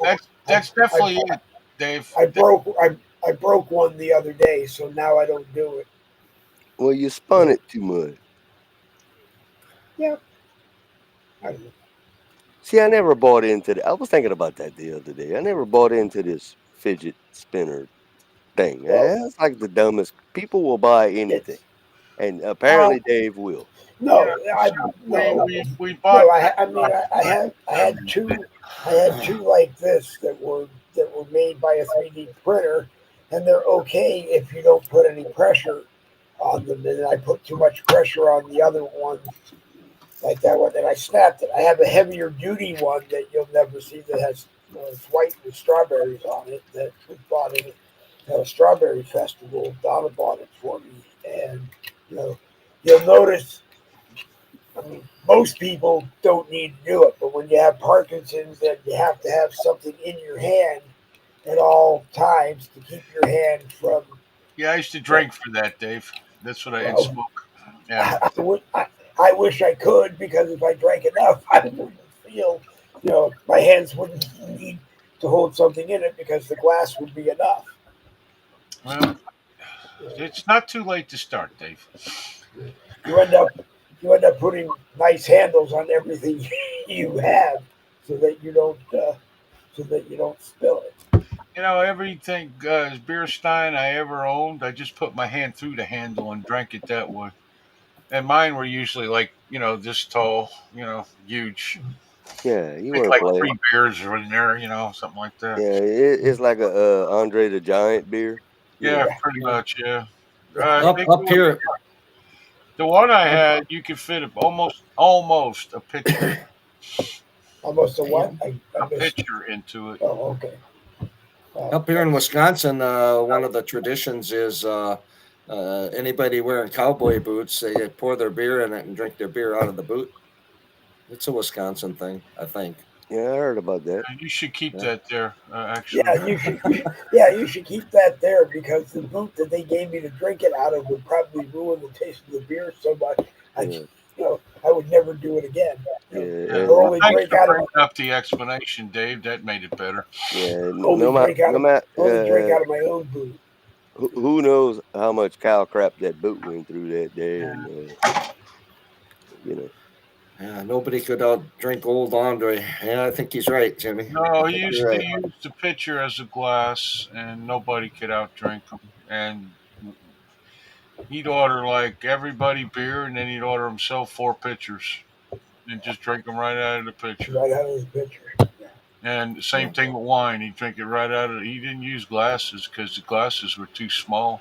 that's definitely it, Dave. I broke one the other day, so now I don't do it. well, you spun it too much. Yeah. I don't know. See, I never bought into that. I was thinking about that the other day. I never bought into this fidget spinner thing. Well, That's like the dumbest. People will buy anything, it's and apparently Dave will. Yeah, no. I no. we bought. No, I had two like this that were made by a 3D printer, and they're okay if you don't put any pressure on them. And I put too much pressure on the other one, like that one, and I snapped it. I have a heavier duty one that you'll never see that has it's white with strawberries on it that was bought in at a strawberry festival. Donna bought it for me, and you know you'll notice. I mean, most people don't need to do it, but when you have Parkinson's, then you have to have something in your hand at all times to keep your hand from. Yeah, I used to drink for that, Dave. That's what I had Well, smoke. Yeah. I wish I could because if I drank enough, I wouldn't feel. My hands wouldn't need to hold something in it because the glass would be enough. Well, it's not too late to start, Dave. You end up putting nice handles on everything you have so that you don't spill it. Everything beer stein I ever owned, I just put my hand through the handle and drank it that way. And mine were usually like, this tall, huge. Yeah, you Like weren't playing. 3 beers are in there, something like that. Yeah, it's like a Andre the Giant beer. Yeah, Yeah. pretty much. Yeah. Up here, The one I had, you could fit almost a pitcher, Almost a what? I a missed. pitcher into it. Oh, okay. up here in Wisconsin, one of the traditions is anybody wearing cowboy boots, they pour their beer in it and drink their beer out of the boot. It's a Wisconsin thing, I think. Yeah, I heard about that. You should keep that there. Actually, Yeah, you should. Yeah, you should keep that there because the boot that they gave me to drink it out of would probably ruin the taste of the beer so much. I would never do it again. Yeah, Or only thanks drink for out of bringing up the explanation, Dave. That made it better. yeah. only drink out No of my own boot. who knows how much cow crap that boot went through that day, and Yeah, nobody could outdrink old Andre. Yeah, I think he's right, Jimmy. No, I he think used you're to right. use the pitcher as a glass, and nobody could outdrink him. And he'd order like everybody beer, and then he'd order himself 4 pitchers, and just drink them right out of the pitcher. Right out of the picture. And same thing with wine. He'd drink it right out of. He didn't use glasses because the glasses were too small.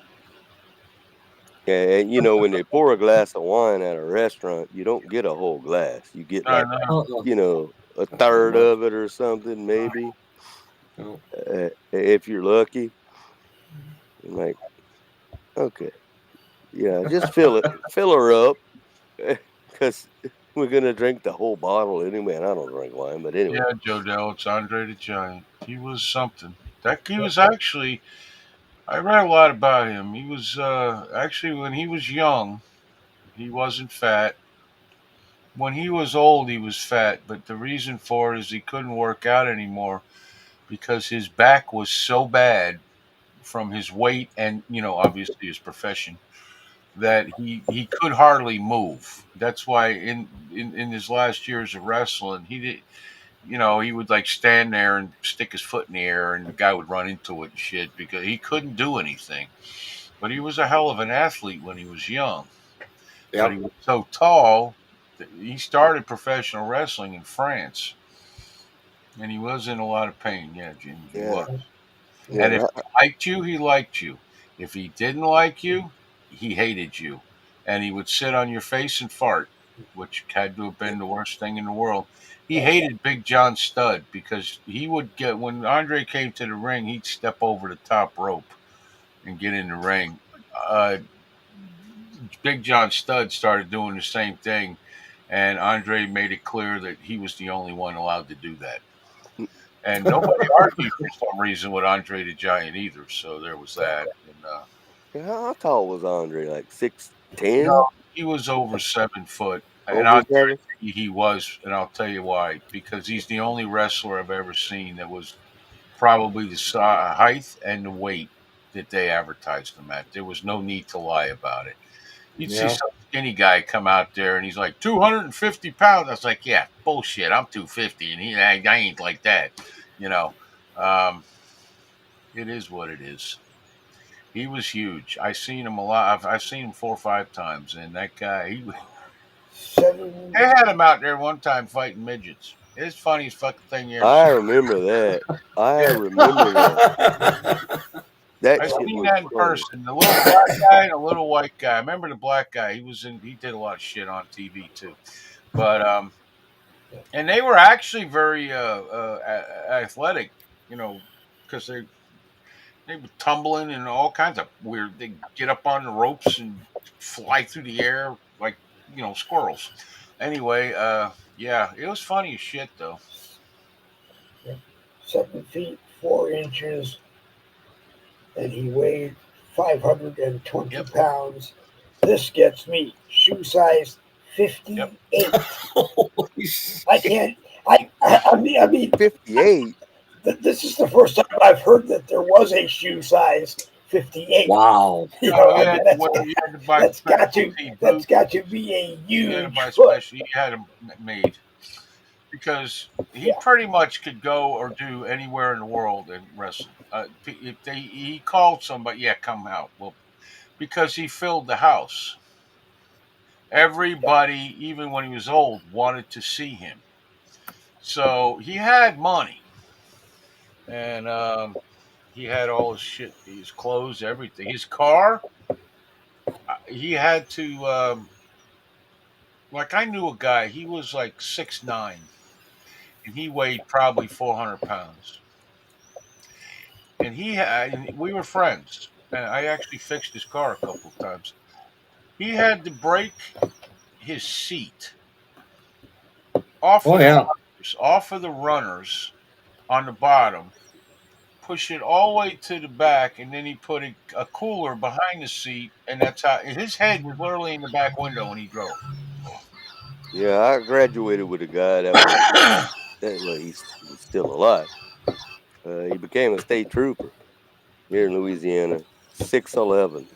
yeah, and when they pour a glass of wine at a restaurant, you don't get a whole glass. You get I like know. Uh-uh. a third of it or something, maybe. Oh, if you're lucky. I'm like, okay, yeah, just fill her up, because we're gonna drink the whole bottle anyway. And I don't drink wine, but anyway. Yeah, Joe Dell, it's Andre the Giant. He was something. That he was actually. I read a lot about him. He was actually when he was young, he wasn't fat. When he was old, he was fat. But the reason for it is he couldn't work out anymore because his back was so bad from his weight and obviously his profession that he could hardly move. That's why in his last years of wrestling, he did. He would like stand there and stick his foot in the air, and the guy would run into it and shit because he couldn't do anything. But he was a hell of an athlete when he was young. But yep. he was so tall that he started professional wrestling in France, and he was in a lot of pain. Yeah, Jim, he Yeah, was. yeah. And if he liked you, he liked you. If he didn't like you, he hated you. And he would sit on your face and fart, which had to have been the worst thing in the world. He hated Big John Studd because he would get, when Andre came to the ring, he'd step over the top rope and get in the ring. Uh, Big John Studd started doing the same thing, and Andre made it clear that he was the only one allowed to do that. And nobody argued for some reason with Andre the Giant either. So there was that. And How tall was Andre? Like no, 6'10"? he was over 7 foot, and Over I 7? he was, and I'll tell you why. Because he's the only wrestler I've ever seen that was probably the height and the weight that they advertised him at. There was no need to lie about it. You'd see Yeah. some skinny guy come out there and he's like 250 pounds. I was like, yeah, bullshit. I'm 250, and I ain't like that. You know, um, it is what it is. He was huge. I seen him a lot. I've seen him 4 or 5 times, and that guy, Seven. they had him out there one time fighting midgets. It's the funniest fucking thing you ever I see. remember that. I Yeah, remember that. That I shit seen was that in funny. person. The little black guy and the little white guy. I remember the black guy. He was in. He did a lot of shit on TV too. But and they were actually very athletic. You know, because they were tumbling and all kinds of weird. They get up on the ropes and fly through the air like squirrels. Anyway, yeah, it was funny as shit though. 7 feet 4 inches, and he weighed 520 Yep, pounds. This gets me shoe size yep. 58. Holy I shit. can't. I mean, 58? this is the first time I've heard that there was a shoe size 58. Wow. No, I mean, you had to buy that's got to specialty that's boots. got to be a You had to huge buy foot. special. He had them made because he Yeah, pretty much could go or do anywhere in the world and wrestle. If he called somebody, yeah, come out. Well, because he filled the house. yeah, Everybody, even when he was old, wanted to see him. So he had money, and he had all his shit, his clothes, everything. His car, he had to. Like I knew a guy. He was like 6'9", and he weighed probably 400 pounds. And and we were friends. And I actually fixed his car a couple of times. He had to break his seat off Oh of the yeah. runners on the bottom, push it all the way to the back, and then he put a cooler behind the seat, and that's how his head was literally in the back window when he drove. Yeah, I graduated with a guy that was, well, he's still alive. He became a state trooper here in Louisiana, 6'11".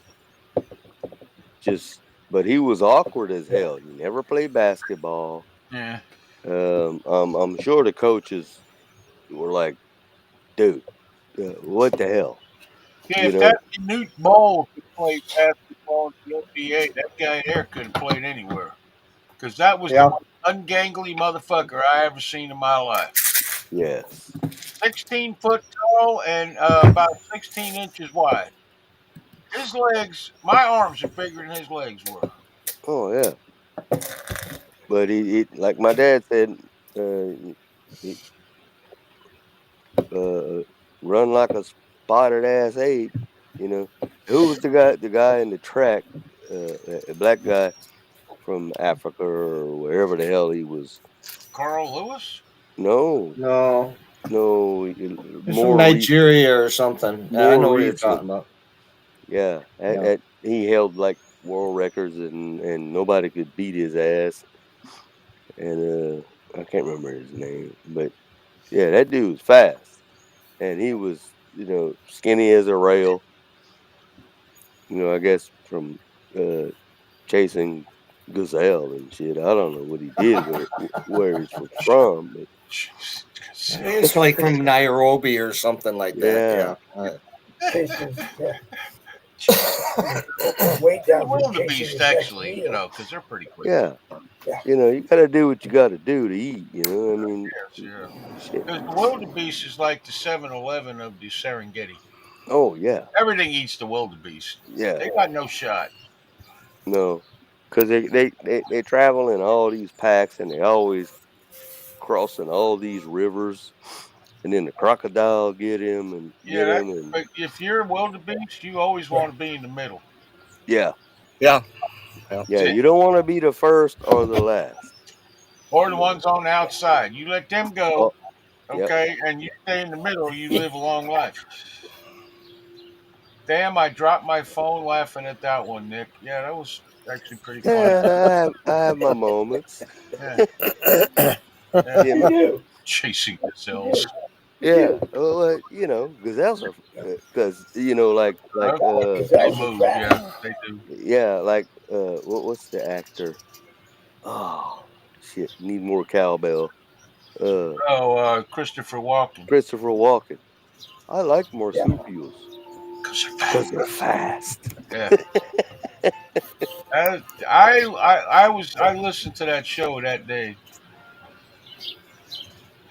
Just, but he was awkward as yeah. hell. He never played basketball. Yeah. I'm sure the coaches were like, dude, what the hell? Yeah, You if that know? Newt Bowles could play basketball in the NBA, that guy there could have played anywhere. Because that was the Yeah. most ungangly motherfucker I ever seen in my life. Yes. 16 foot tall and about 16 inches wide. His legs, my arms are bigger than his legs were. Oh yeah. But he like my dad said, he, run like a spotted ass ape. You know, who was the guy? The guy in the track, a black guy from Africa or wherever the hell he was. Carl Lewis? No, No, no, he's from more recent. Nigeria or something. I More know what you're recent. talking about. Yeah, Yeah. he held like world records and nobody could beat his ass. And I can't remember his name, but yeah, that dude was fast, and he was skinny as a rail. I guess from uh, chasing gazelle and shit. I don't know what he did where he's from, but It's like from Nairobi or something like that. yeah, Chases, way down for chasing Wildebeest, his next actually, meal. because they're pretty quick. yeah. Yeah. You got to do what you got to do to eat. I mean, Yeah. shit. Because the wildebeest is like the 7-Eleven of the Serengeti. Oh yeah, Everything eats the wildebeest. yeah. They got no shot. No, because they travel in all these packs, and they always crossing all these rivers, and then the crocodile get him and Yeah, get him, and but if you're a wildebeest, you always want to be in the middle. yeah, Yeah. yeah. You don't want to be the first or the last. Or the ones on the outside. You let them Oh, go, yep. okay, and you stay in the middle, you live a long life. Damn, I dropped my phone laughing at that one, Nick. Yeah, that was actually pretty funny. Yeah, I have my moments. Yeah, yeah. You You know, do. Chasing You gazelles. do. yeah. Well, gazelles are because They Gazelles are move, yeah, fast. they do. yeah, like what's the actor? Oh shit, need more cowbell. Uh, Oh, Christopher Walken. Christopher Walken. I like Yeah. marsupials Because they're because fast. they're fast. Yeah. I listened to that show that day,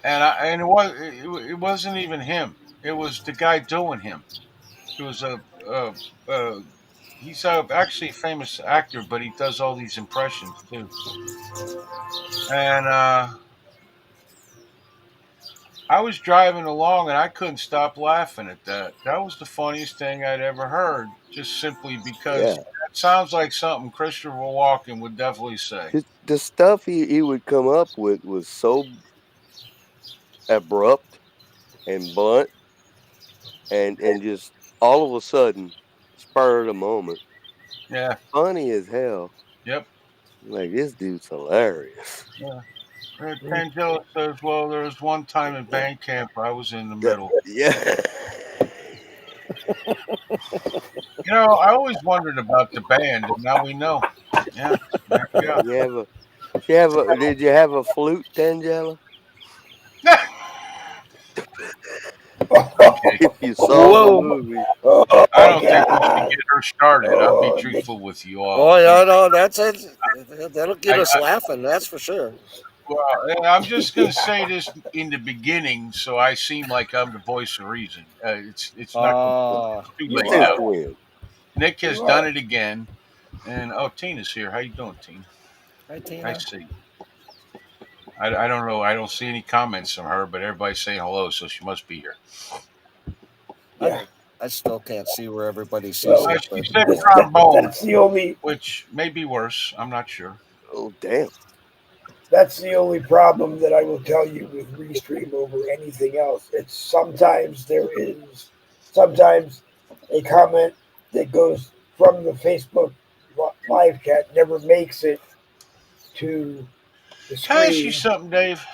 and it wasn't even him. It was the guy doing him. It was uh, uh he's actually a famous actor, but he does all these impressions too. And I was driving along and I couldn't stop laughing at that. That was the funniest thing I'd ever heard, just simply because Yeah, that sounds like something Christopher Walken would definitely say. the stuff he would come up with was so abrupt and blunt, and just all of a sudden, spur of the moment, Yeah. funny as hell. Yep. Like this dude's hilarious. Yeah. Tangela says, "Well, there was one time in band camp I was in the middle." Yeah. I always wondered about the band, and now we know. Yeah, there we go. Did you have a flute, Tangela? Okay, If you saw the Whoa. movie. Oh, I don't think we should God. get her started. I'll be Oh, truthful with you all. Oh yeah, no, that's it. That'll get I, us I, laughing. That's for sure. well, I'm just going to say this in the beginning, so I seem like I'm the voice of reason. It's not too you late Since now. are. when? Nick has You done are. it again, and Tina's here. How you doing, Tina? Hi, I Tina. see. I don't know. I don't see any comments from her, but everybody's saying hello, so she must be here. Yeah. I still can't see where everybody sees Well, it, She but said this, trombone, that's the only which may be worse. I'm not sure. Oh damn. that's the only problem that I will tell you with Restream over anything else. It's sometimes sometimes a comment that goes from the Facebook live chat never makes it to the Can I ask you screen. something, Dave?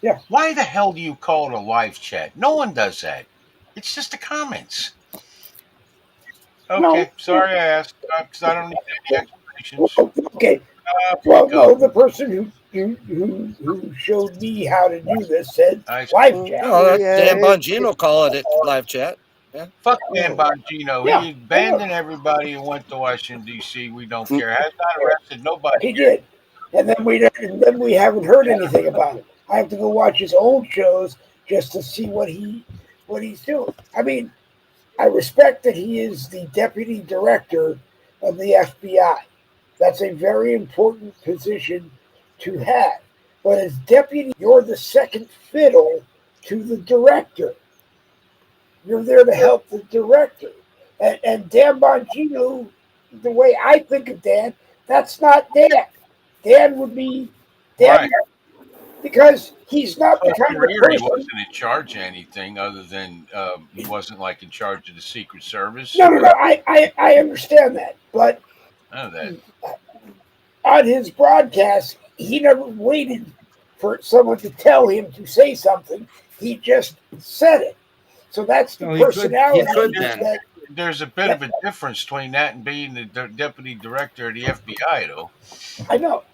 Yeah. Why the hell do you call it a live chat? No one does that. It's just the comments. No. Okay, sorry I asked because I don't need any explanations. Okay. Here you Well, go. no, the person who showed me how to do this said I live chat. no, that Yeah, Dan Bongino called it live chat. Yeah. fuck Dan Bongino. Yeah, He I know. abandoned everybody and went to Washington D.C. We don't care. Has not arrested nobody He yet. did, and then we haven't heard anything about it. I have to go watch his old shows just to see what he's doing. I mean, I respect that he is the deputy director of the FBI. That's a very important position to have. But as deputy, you're the second fiddle to the director. You're there to help the director. And Dan Bongino, the way I think of Dan, that's not Dan. Dan would be Dan Right. because he's not the Well, kind of career, he person. wasn't in charge of anything other than he wasn't like in charge of the Secret Service. No. I understand that, but None of that. on his broadcast, he never waited for someone to tell him to say something. He just said it. So that's the No, he could- personality he could that, then. There's a bit of a difference between that and being the deputy director of the FBI, though. I know.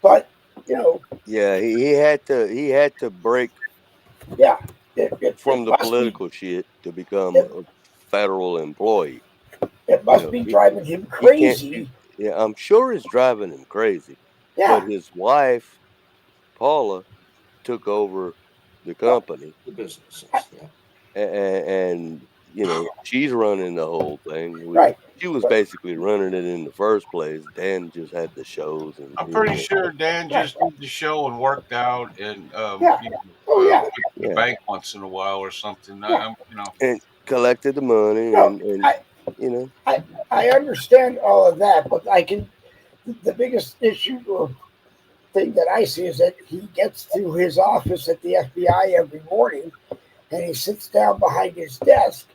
But you know, Yeah, he had to break yeah, it from the must political shit to become it- a federal employee. it must You know, be driving him he can't. crazy. Yeah, I'm sure it's driving him crazy. Yeah, But his wife, Paula, took over the company, The businesses. Yeah. and you know she's running the whole thing. right. She was But- basically running it in the first place. Dan just had the shows, and I'm pretty sure Dan just did the show and worked out and Yeah. Oh yeah. went to the Yeah. bank once in a while or something. Yeah. and collected the money, No, and you know. I understand all of that, but the biggest issue or thing that I see is that he gets to his office at the FBI every morning and he sits down behind his desk,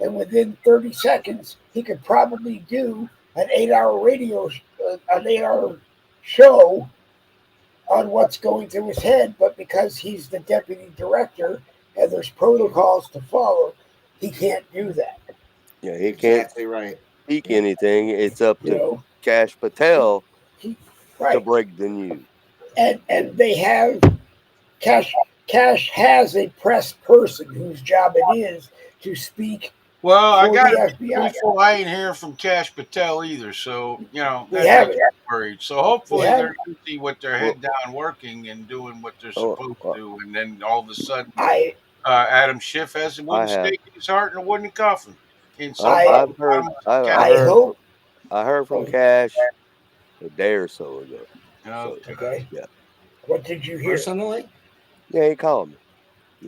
and within 30 seconds, he could probably do an 8-hour show on what's going through his head. But because he's the deputy director and there's protocols to follow, he can't do that. Yeah, he can't Exactly right. speak anything. It's up You to know, Cash Patel he, to right? break the news. And they have Cash. Cash has a press person whose job it is to speak Well, I for got the to be FBI. truthful. I ain't hearing from Cash Patel either, so We that have makes it. me worried. So hopefully We have they're busy with their head down, working and doing what they're supposed to do, and then all of a sudden, I Adam Schiff has a I wooden have. stake in his heart and a wooden coffin. In some I've heard. I hope. I heard from Cash a day or so ago. So Okay. Okay. yeah, What did you hear? Personally? yeah, he called me.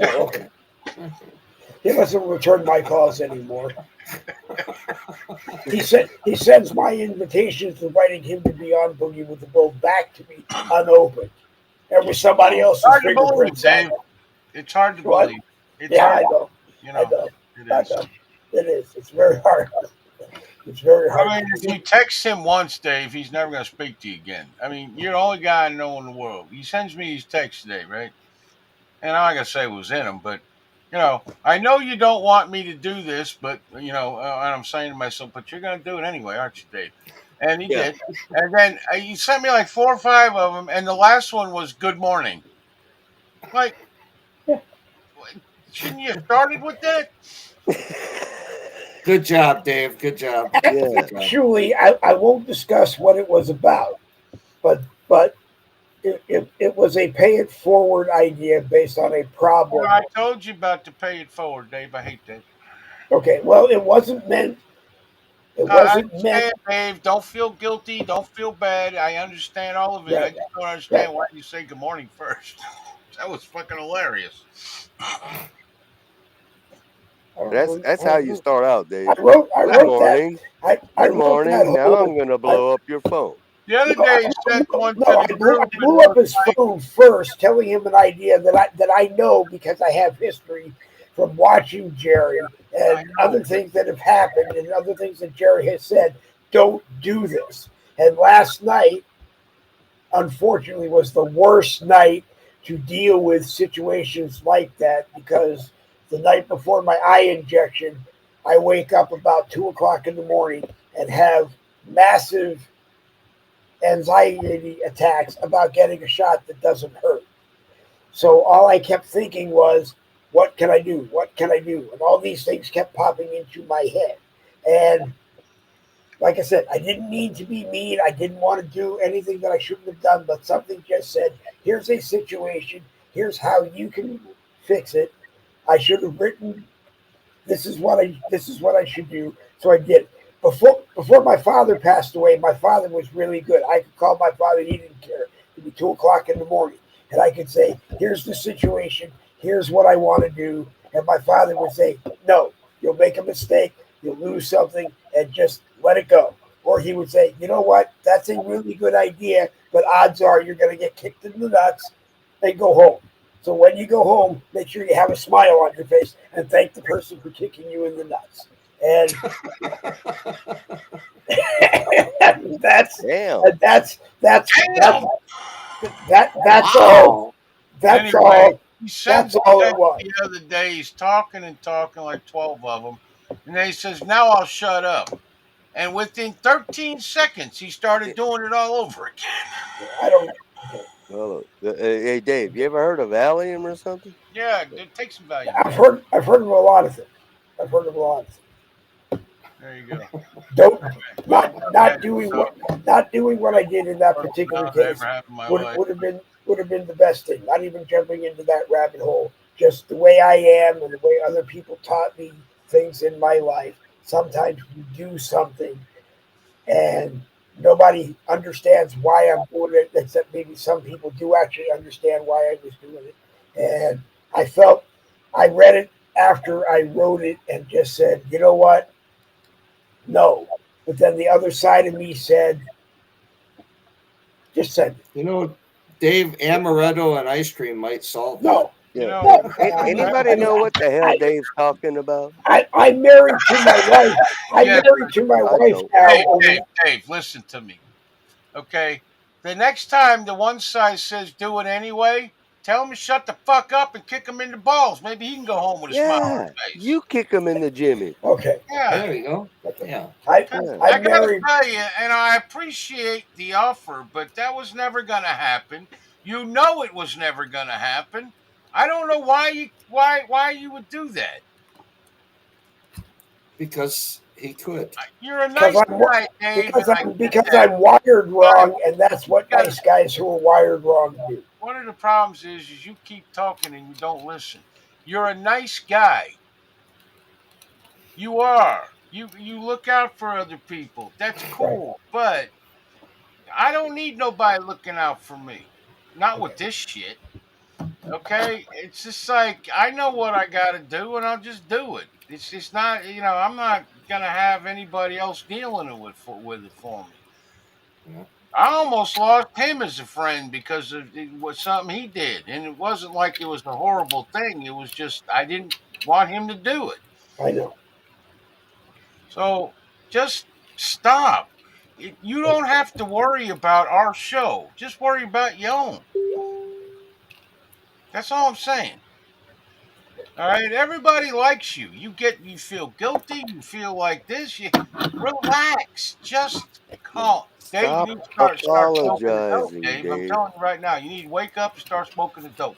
Oh, okay. He doesn't return my calls anymore. He sends my invitations inviting him to be on Boogie with the Bull back to me unopened. There was somebody else's Hard to believe, fingerprints on Dave. it. It's hard to What? believe. It's Yeah, hard. I know. You I know, know. it I is. know. It is. It's very hard. It's very hard. I mean, if you text him once, Dave, he's never going to speak to you again. I mean, you're the only guy I know in the world. He sends me these texts today, right? And I'm not going to say what was in them, but, I know you don't want me to do this, but, and I'm saying to myself, but you're going to do it anyway, aren't you, Dave? And he Yeah. did. And then he sent me like 4 or 5 of them, and the last one was good morning. Like, shouldn't you have started with that? Good job, Dave. Good job. Yeah. Actually, I won't discuss what it was about, but it was a pay it forward idea based on a problem. I told you about to pay it forward, Dave. I hate that. Okay, well, it wasn't meant. It I wasn't understand, meant. Dave. Don't feel guilty. Don't feel bad. I understand all of it. I Right. just don't understand Right. why you say good morning first. That was fucking hilarious. That's how you start out, Dave. I wrote Good that. morning. I Good wrote morning. that Now whole- I'm gonna blow up your phone. The other day, he sent one to I the blew, group. I blew up his phone first, telling him an idea that I know because I have history from watching Jerry and other things that have happened and other things that Jerry has said. Don't do this. And last night, unfortunately, was the worst night to deal with situations like that because the night before my eye injection, I wake up about 2 o'clock in the morning and have massive anxiety attacks about getting a shot that doesn't hurt. So all I kept thinking was, what can I do? What can I do? And all these things kept popping into my head. And like I said, I didn't mean to be mean. I didn't want to do anything that I shouldn't have done, but something just said, here's a situation. Here's how you can fix it. I should have written, this is what I should do. So I did. Before my father passed away, my father was really good. I could call my father, he didn't care. It'd be 2 o'clock in the morning. And I could say, here's the situation, here's what I want to do. And my father would say, no, you'll make a mistake, you'll lose something, and just let it go. Or he would say, you know what, that's a really good idea, but odds are you're going to get kicked in the nuts and go home. So when you go home, make sure you have a smile on your face and thank the person for kicking you in the nuts. And that's Damn. that's all. Wow. That's Anyway, all. he sends That's a all it text was. the other day. He's talking and talking, like 12 of them. And then he says, now I'll shut up. And within 13 seconds, he started doing it all over again. I don't. Well, hey, Dave, you ever heard of Allium or something? Yeah, take some Valium. I've heard of a lot of things. I've heard of a lot of things. There you go. Don't Well, not doing what I did in that particular that case ever happened in my would life. would have been the best thing. Not even jumping into that rabbit hole. Just the way I am and the way other people taught me things in my life. Sometimes you do something and nobody understands why I'm doing it, except maybe some people do actually understand why I was doing it. And I read it after I wrote it and just said, you know what? No. But then the other side of me said, just said, You know, Dave, amaretto and ice cream might solve that. no. Yeah. No. Anybody know what the hell Dave's talking about? I'm married to my wife. I'm Yeah. married to my I wife don't. now. Dave, listen to me. Okay? The next time the one side says do it anyway, tell him to shut the fuck up and kick him in the balls. Maybe he can go home with a smile on Yeah. his face. You kick him in the Jimmy. Okay. Yeah. There you go. Okay. Yeah. I I'm gotta married. tell you, and I appreciate the offer, but that was never gonna happen. You know it was never gonna happen. I don't know why you would do that. Because he could. You're a Because nice guy, Dave, and I get because that. I'm wired But wrong, and that's what gotta, nice guys who are wired wrong do. one of the problems is you keep talking and you don't listen. You're a nice guy. You are. You look out for other people. That's Right. cool. But I don't need nobody looking out for me. Not with Okay. this shit. Okay? It's just like I know what I gotta do and I'll just do it. It's just not, I'm not gonna have anybody else dealing with it for me. Yeah. I almost lost him as a friend because it was something he did, and it wasn't like it was a horrible thing. It was just I didn't want him to do it. I know. So just stop. You don't have to worry about our show. Just worry about your own. That's all I'm saying. All right, everybody likes you. You feel guilty. You feel like this. You relax. Just calm. Dave, you Stop need to start smoking the dope. apologizing, Dave, I'm Dave. telling you right now, you need to wake up and start smoking the dope.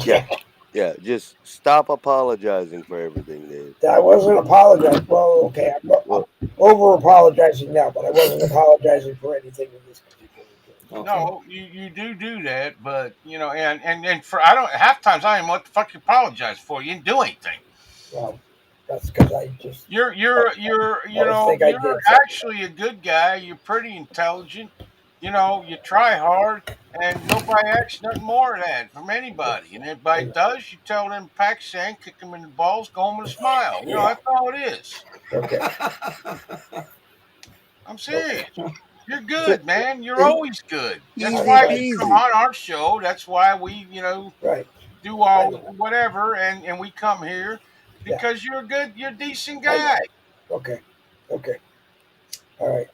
Yeah. Yeah. Just stop apologizing for everything, Dave. I wasn't apologizing. Well, okay, I'm Well, over apologizing now, but I wasn't apologizing for anything in this particular case. Okay. No, you do that, but and for I don't half times I don't even know what the fuck you apologize for. You didn't do anything. Well, that's because I just I think I You're did something. actually a good guy. You're pretty intelligent. You try hard, and nobody asks nothing more of that from anybody. And if anybody does, you tell them pack sand, kick them in the balls, go home with a smile. Yeah. That's all it is. Okay. I'm serious. You're it's good, man. You're a- always good. That's easy why you come peasy. on our show. That's why we, Right. do all whatever, and we come here Yeah. because you're a decent I know. guy. Okay. Okay. All right.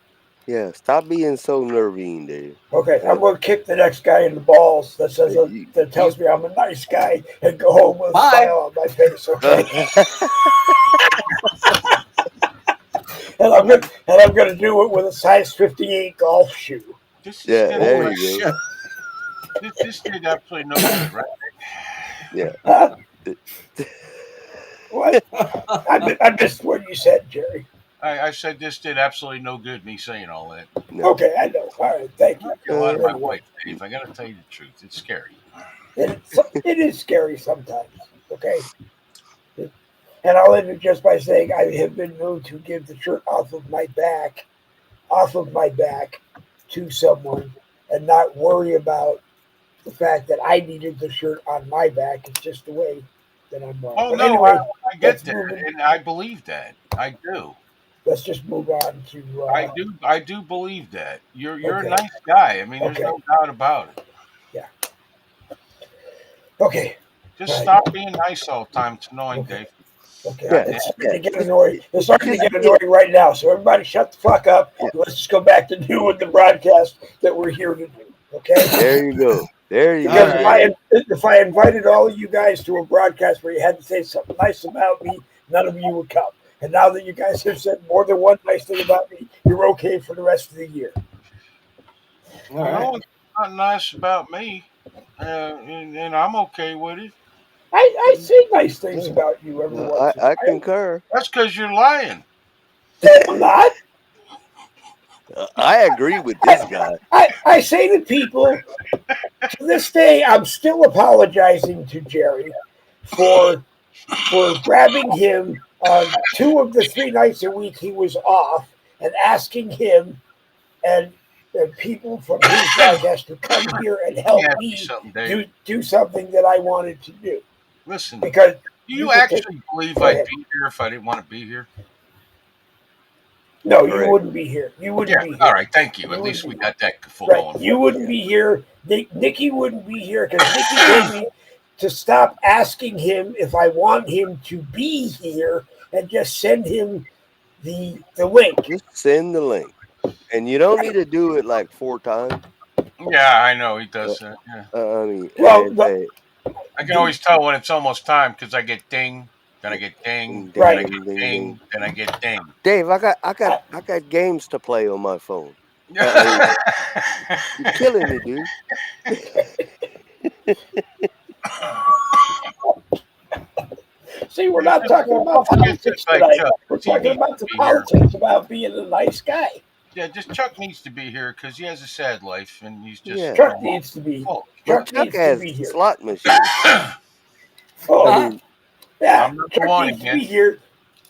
Yeah. Stop being so nervine, Dave. Okay. I'm gonna kick the next guy in the balls that says that tells me I'm a nice guy and go home with a Bye. smile on my face. Okay. And I'm gonna do it with a size 58 golf shoe. This Yeah, did, there you go. this did absolutely no good, right? Yeah. Huh? What? I missed what you said, Jerry. I said this did absolutely no good. Me saying all that. No. Okay, I know. All right, thank you. I feel a lot of my wife, Dave. I got to tell you the truth. It's scary. It is scary sometimes. Okay. And I'll end it just by saying I have been known to give the shirt off of my back to someone and not worry about the fact that I needed the shirt on my back. It's just the way that I'm. Oh But no, anyway, I get let's that, move in. and I believe that. I do. Let's just move on to. I do believe that. You're a Okay. nice guy. I mean, there's Okay. no doubt about it. Yeah. Okay. Just All right. stop being nice all the time. It's annoying, Okay. Dave. Okay. Yeah, It's starting yeah. to get annoying. It's starting to Just get annoying right now. So everybody, shut the fuck up. Yeah. Let's just go back to doing the broadcast that we're here to do. Okay. There you go. There you Because go. All if I invited all of you guys to a broadcast where you had to say something nice about me, none of you would come. And now that you guys have said more than one nice thing about me, you're okay for the rest of the year. All No right. one's not nice about me, and I'm okay with it. I say nice things Yeah. about you every once in a I while. concur. That's because you're lying. I'm not. I agree with this guy. I say to people, to this day, I'm still apologizing to Jerry for grabbing him on 2 of the 3 nights a week he was off and asking him and people from his broadcast to come here and Let help me ask you me something, Dave. do something that I wanted to do. Listen, Because do you you could take. actually believe Go I'd ahead. be here if I didn't want to be here? No, you Correct. wouldn't be here. You wouldn't Yeah. be here. All right. Thank you. You At least we wouldn't be got that full right. going. You wouldn't be here. Nikki wouldn't be here because Nikki told me to stop asking him if I want him to be here and just send him the link. Just send the link. And you don't need to do it like 4 times. Yeah, I know he does that. Yeah. I mean, Well, I can always tell when it's almost time because I get ding, then I get ding, ding, then I Right. get ding, ding, ding, ding. then I get ding. Dave, I I, got games to play on my phone. I mean, you're killing me, dude. see, we're not talking about Don't forget this, politics like tonight. Chuck. We're He talking needs about to the be here. politics about being a nice guy. Yeah, just Chuck needs to be here because he has a sad life and he's just Yeah. Chuck needs to be. full. But Chuck Chuck needs to has be here. slot machines. I Oh, mean, yeah. I'm number Chuck one needs to again. be here.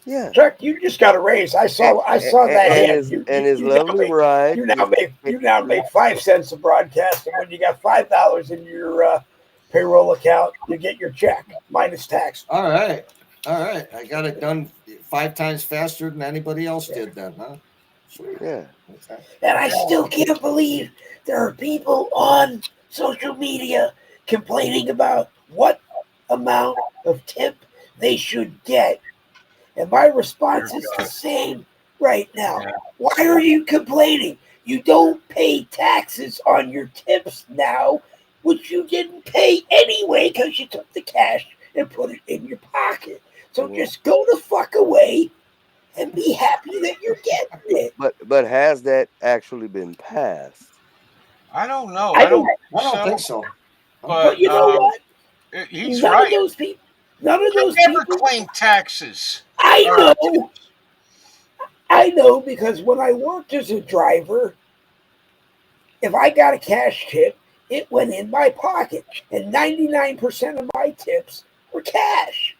yeah. Chuck, you just got a raise. I saw that hand. And his You now lovely make bride. you now make 5 cents a broadcast, and when you got $5 in your payroll account, you get your check minus tax. All right. I got it done 5 times faster than anybody else did then, huh? Sweet. Yeah. Okay. And I still can't believe there are people on social media complaining about what amount of tip they should get. And my response is the same right now. Yeah. Why are you complaining? You don't pay taxes on your tips now, which you didn't pay anyway because you took the cash and put it in your pocket. So just go the fuck away and be happy that you're getting it. But has that actually been passed? I don't know. I I don't I don't think so. think so. But you know what? He's None right. of those people. None of I those never people. claim taxes. I or know. I know because when I worked as a driver, if I got a cash tip, it went in my pocket, and 99% of my tips were cash.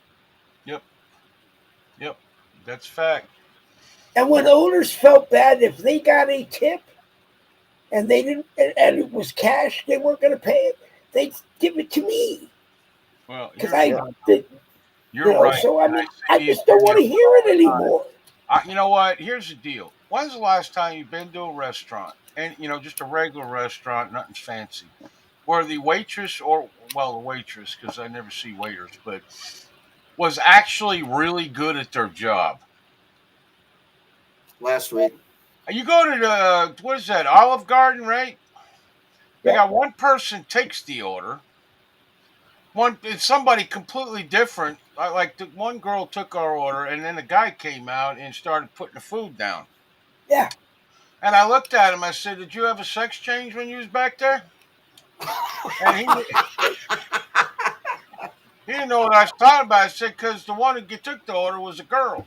Yep, that's fact. And when owners felt bad if they got a tip and they didn't, and it was cash, they weren't going to pay it. They'd give it to me Well, because here's I what- did. you're right. So I And mean, say I these just don't want to videos hear all it the time. anymore. You know what? Here's the deal. When's the last time you've been to a restaurant, and just a regular restaurant, nothing fancy, where the waitress the waitress, because I never see waiters, but was actually really good at their job? Last week. You go to the what is that, Olive Garden, right? They got one person takes the order. It's somebody completely different. Like the one girl took our order, and then the guy came out and started putting the food down. Yeah. And I looked at him. I said, "Did you have a sex change when you was back there?" And he didn't know what I was talking about. I said, "Because the one who took the order was a girl."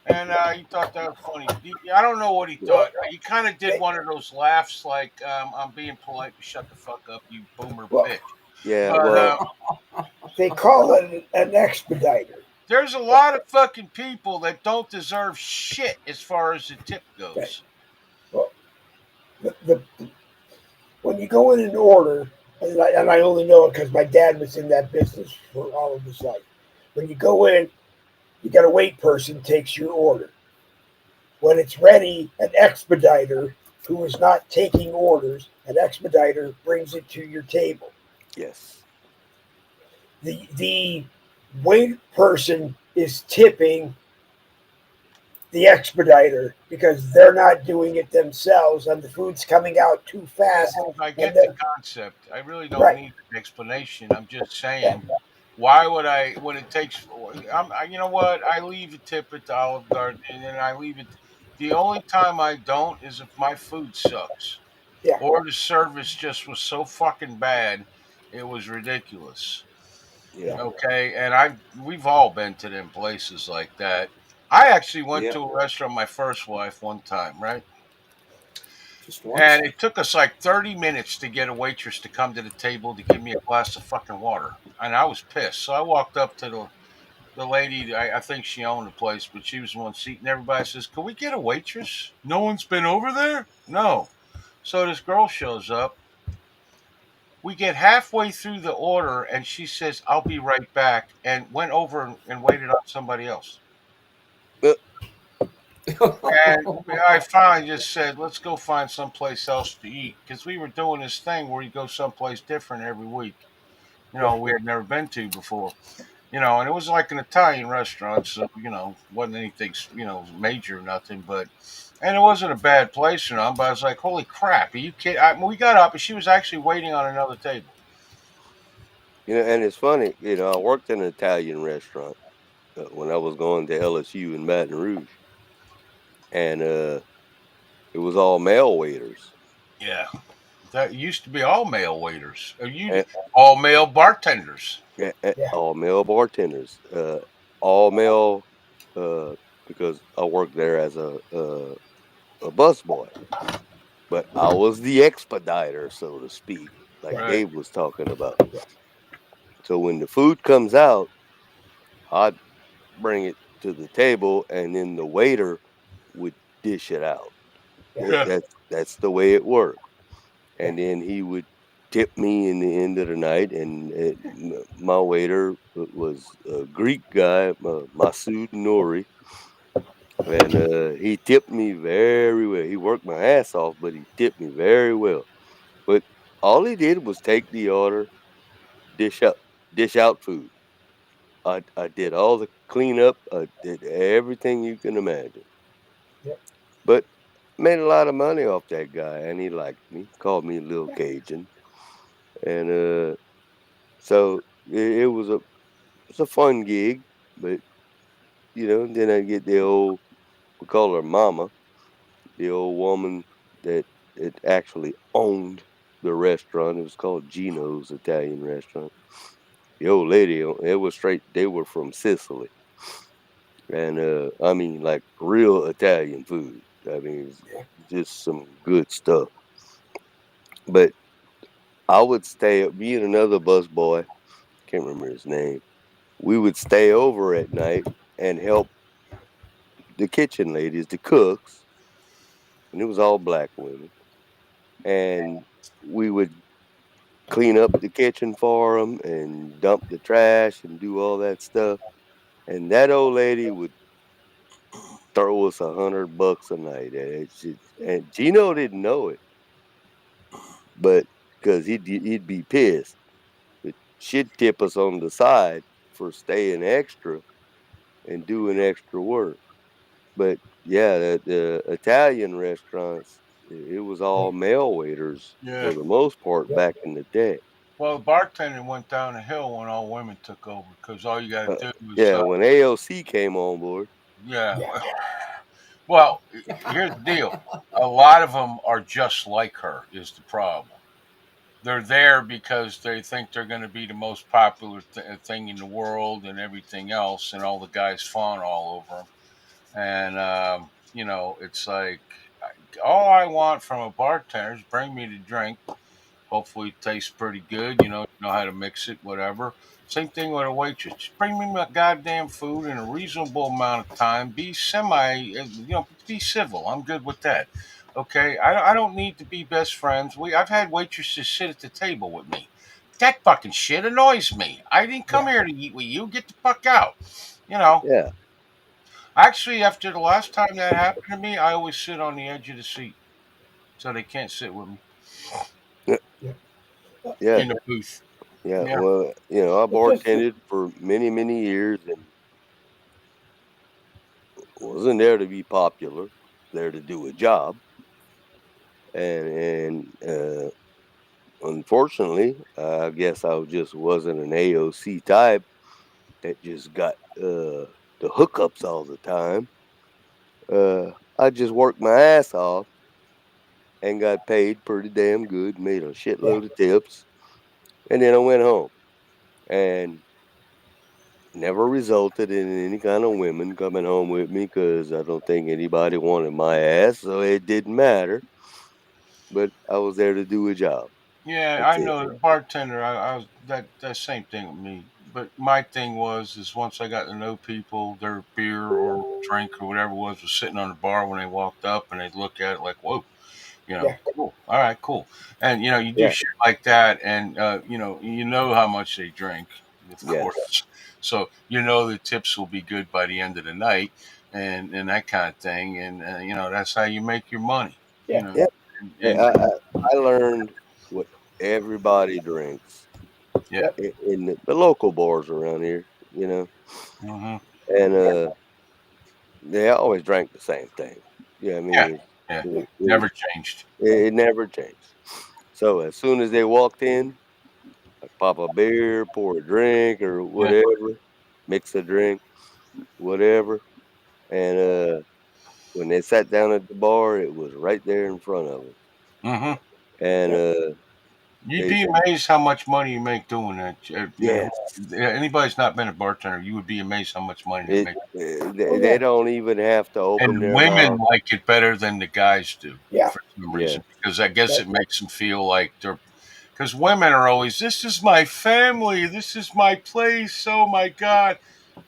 And he thought that was funny. I don't know what he thought. He kind of did one of those laughs, like I'm being polite, but shut the fuck up, you boomer Well, bitch. Yeah. But Well, They call it an expediter. there's a lot of fucking people that don't deserve shit as far as the tip goes. Well, when you go in and order, and I only know it because my dad was in that business for all of his life. When you go in, you got a wait person takes your order. When it's ready, an expediter who is not taking orders, an expediter brings it to your table. Yes. The wait person is tipping the expediter because they're not doing it themselves and the food's coming out too Yeah, fast. Dave, I And get the then, concept. I really don't right, need an explanation. I'm just yeah, saying, why would I, when it takes, you know what? I leave a tip at the Olive Garden and then I leave it. The only time I don't is if my food sucks yeah, or the service just was so fucking bad, it was ridiculous. Yeah. yeah, Okay. And we've all been to them places like that. I actually went Yeah, to a restaurant, my first wife, one time, right? just once. And it took us like 30 minutes to get a waitress to come to the table to give me a glass of fucking water. And I was pissed. So I walked up to the lady, I think she owned the place, but she was the one seating everybody. Says, "Can we get a waitress? No one's been over there?" No. So this girl shows up. We get halfway through the order and she says, "I'll be right back," and went over and waited on somebody else. Uh, And I finally just said, "Let's go find someplace else to eat," because we were doing this thing where you go someplace different every week. yeah, We had never been to before. And it was like an Italian restaurant, so wasn't anything major or nothing, and it wasn't a bad place, but I was like, "Holy crap, are you kidding?" We got up, and she was actually waiting on another table. and it's funny, I worked in an Italian restaurant when I was going to LSU in Baton Rouge, and it was all male waiters, Yeah, that used to be all male waiters. You and, all male bartenders. yeah, all male bartenders, all male, uh, because I worked there as a bus boy, but I was the expediter, so to speak, like yeah, Right. Dave was talking about. So when the food comes out, I'd bring it to the table, and then the waiter would dish it out. yeah, Yeah. That's the way it worked. yeah, And then he would tip me in the end of the night. And my waiter was a Greek guy, Masoud Nouri, and he tipped me very well. He worked my ass off, but he tipped me very well. But all he did was take the order, dish up, dish out food. I did all the cleanup. I did everything you can imagine. yeah, But made a lot of money off that guy, and he liked me. Called me Lil Cajun, and so it was a fun gig. But then I get the old, we call her Mama, the old woman that it actually owned the restaurant. It was called Gino's Italian Restaurant. The old lady, it was straight. They were from Sicily, and I mean, like real Italian food. I mean, it's yeah, just some good stuff. But I would stay. Me and another bus boy, can't remember his name. We would stay over at night and help the kitchen ladies, the cooks, and it was all black women. And we would clean up the kitchen for them and dump the trash and do all that stuff. And that old lady would throw us $100 a night. And Gino didn't know it, but because he'd be pissed, but she'd tip us on the side for staying extra and doing extra work. But yeah, the Italian restaurants, it was yeah, all male waiters Yeah. for the most part yeah, back in the day. Well, the bartending went down the hill when all women took over because all you got Uh, to do was, yeah, when AOC came on board, yeah. yeah, Well, here's the deal. A lot of them are just like her. Is the problem? They're there because they think they're going to be the most popular thing in the world and everything else, and all the guys fawn all over them. And it's like all I want from a bartender is bring me the drink. Hopefully, it tastes pretty good. You know how to mix it, whatever. Same thing with a waitress. Just bring me my goddamn food in a reasonable amount of time. Be be civil. I'm good with that. Okay, I don't need to be best friends. I've had waitresses sit at the table with me. That fucking shit annoys me. I didn't come Yeah. here to eat with you. Get the fuck out. You know. Yeah. Actually, after the last time that happened to me, I always sit on the edge of the seat so they can't sit with me Yeah. Yeah. Yeah. in the booth. Yeah. Yeah. Well, I It's just bartended for many, many years and wasn't there to be popular, there to do a job. And unfortunately, I guess I just wasn't an AOC type that just got the hookups all the time. I just worked my ass off and got paid pretty damn good, made a yeah. shitload of tips, and then I went home and never resulted in any kind of women coming home with me because I don't think anybody wanted my ass, so it didn't matter. But I was there to do a job. Yeah, That's I it. know the bartender. I was that same thing with me. But my thing was once I got to know people, their beer or drink or whatever it was sitting on the bar when they walked up, and they'd look at it like, "Whoa, Yeah. cool, all right, cool." And you do Yeah. shit like that, and you know how much they drink, of Yes. course. So the tips will be good by the end of the night, and that kind of thing, and that's how you make your money. You Yeah. know, Yeah. Hey, and I learned what everybody drinks yeah. Yep. in the local bars around here, Hmm. and they always drank the same thing. Yeah, I Yeah, mean, yeah, it was never changed. it never changed. So as soon as they walked in, I'd pop a beer, pour a drink or Yeah. whatever, mix a drink, whatever, and when they sat down at the bar, it was right there in front of them, Hmm. and Yep. You'd they be amazed how much money you make doing that. yes, Anybody's not been a bartender, you would be amazed how much money they it make. Oh they yeah. don't even have to open And their women mouth. like it better than the guys do Yeah. for some reason Yes, because I guess That, it makes them feel like they're. Because women are always, this is my family, this is my place. Oh my god,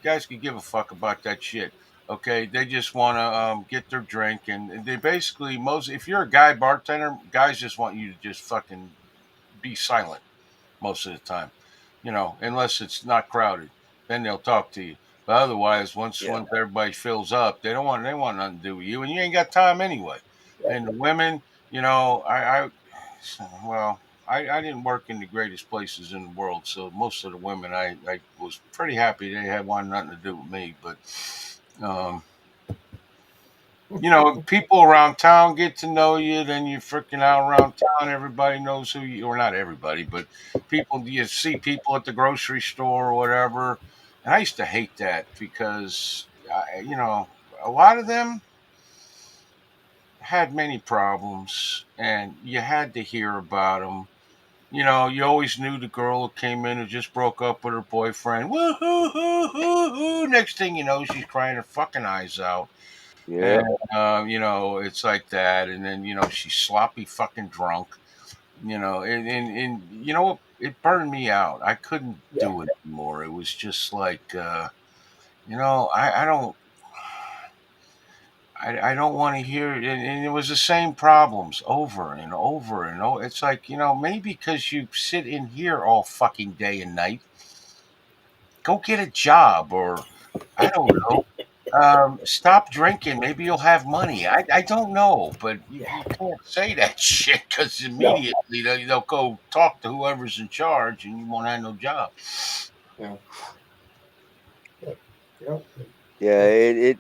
guys can give a fuck about that shit. Okay, they just want to get their drink, and they basically most. If you're a guy bartender, guys just want you to just fucking be silent most of the time, unless it's not crowded. Then they'll talk to you. But otherwise, yeah, once everybody fills up, they want nothing to do with you, and you ain't got time anyway. right. And the women, well, I didn't work in the greatest places in the world, so most of the women I was pretty happy they had wanted nothing to do with me. But um, people around town get to know you. Then you're freaking out around town. Everybody knows who you, or not everybody, but people. You see people at the grocery store or whatever. And I used to hate that because, a lot of them had many problems, and you had to hear about them. You always knew the girl who came in who just broke up with her boyfriend. Woo hoo hoo hoo hoo. Next thing you know, she's crying her fucking eyes out. yeah, And it's like that, and then she's sloppy fucking drunk, and you know what, it burned me out. I couldn't Yeah. do it anymore. It was just like I don't want to hear it, and it was the same problems over and over and over. It's like, maybe because you sit in here all fucking day and night, go get a job, or I don't know. Stop drinking. Maybe you'll have money. I don't know, but you Yeah. can't say that shit because No. immediately they'll go talk to whoever's in charge, and you won't have no job. Yeah. Yep. yeah.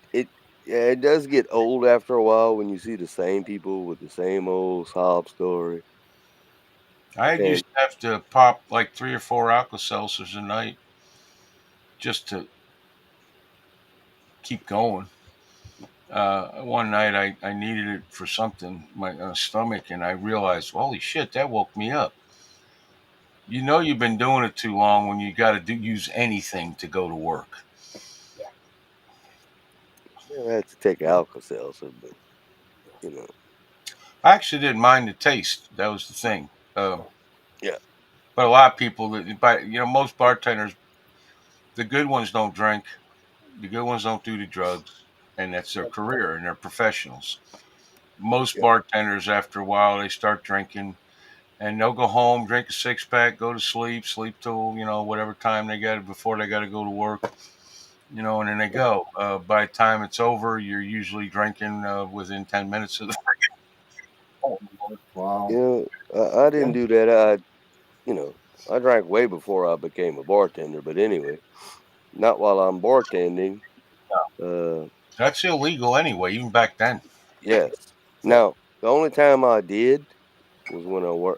It does get old after a while when you see the same people with the same old sob story. I And used to have to pop like 3 or 4 Alka Seltzers a night just to keep going. One night I needed it for something, my stomach, and I realized, holy shit, that woke me up. You've been doing it too long when you got to use anything to go to work. Yeah. I had to take Alka Seltzer, but you know, I actually didn't mind the taste. That was the thing. yeah, But a lot of people, but most bartenders, the good ones don't drink. The good ones don't do the drugs, and that's their career, and they're professionals. most Yeah. bartenders, after a while, they start drinking, and they'll go home, drink a 6 pack, go to sleep, sleep till whatever time they got before they got to go to work. And then they go. By the time it's over, you're usually drinking within 10 minutes of the. Wow. I didn't do that. I drank way before I became a bartender. But anyway, not while I'm bartending. That's illegal anyway, even back then. Yes. Now, the only time I did was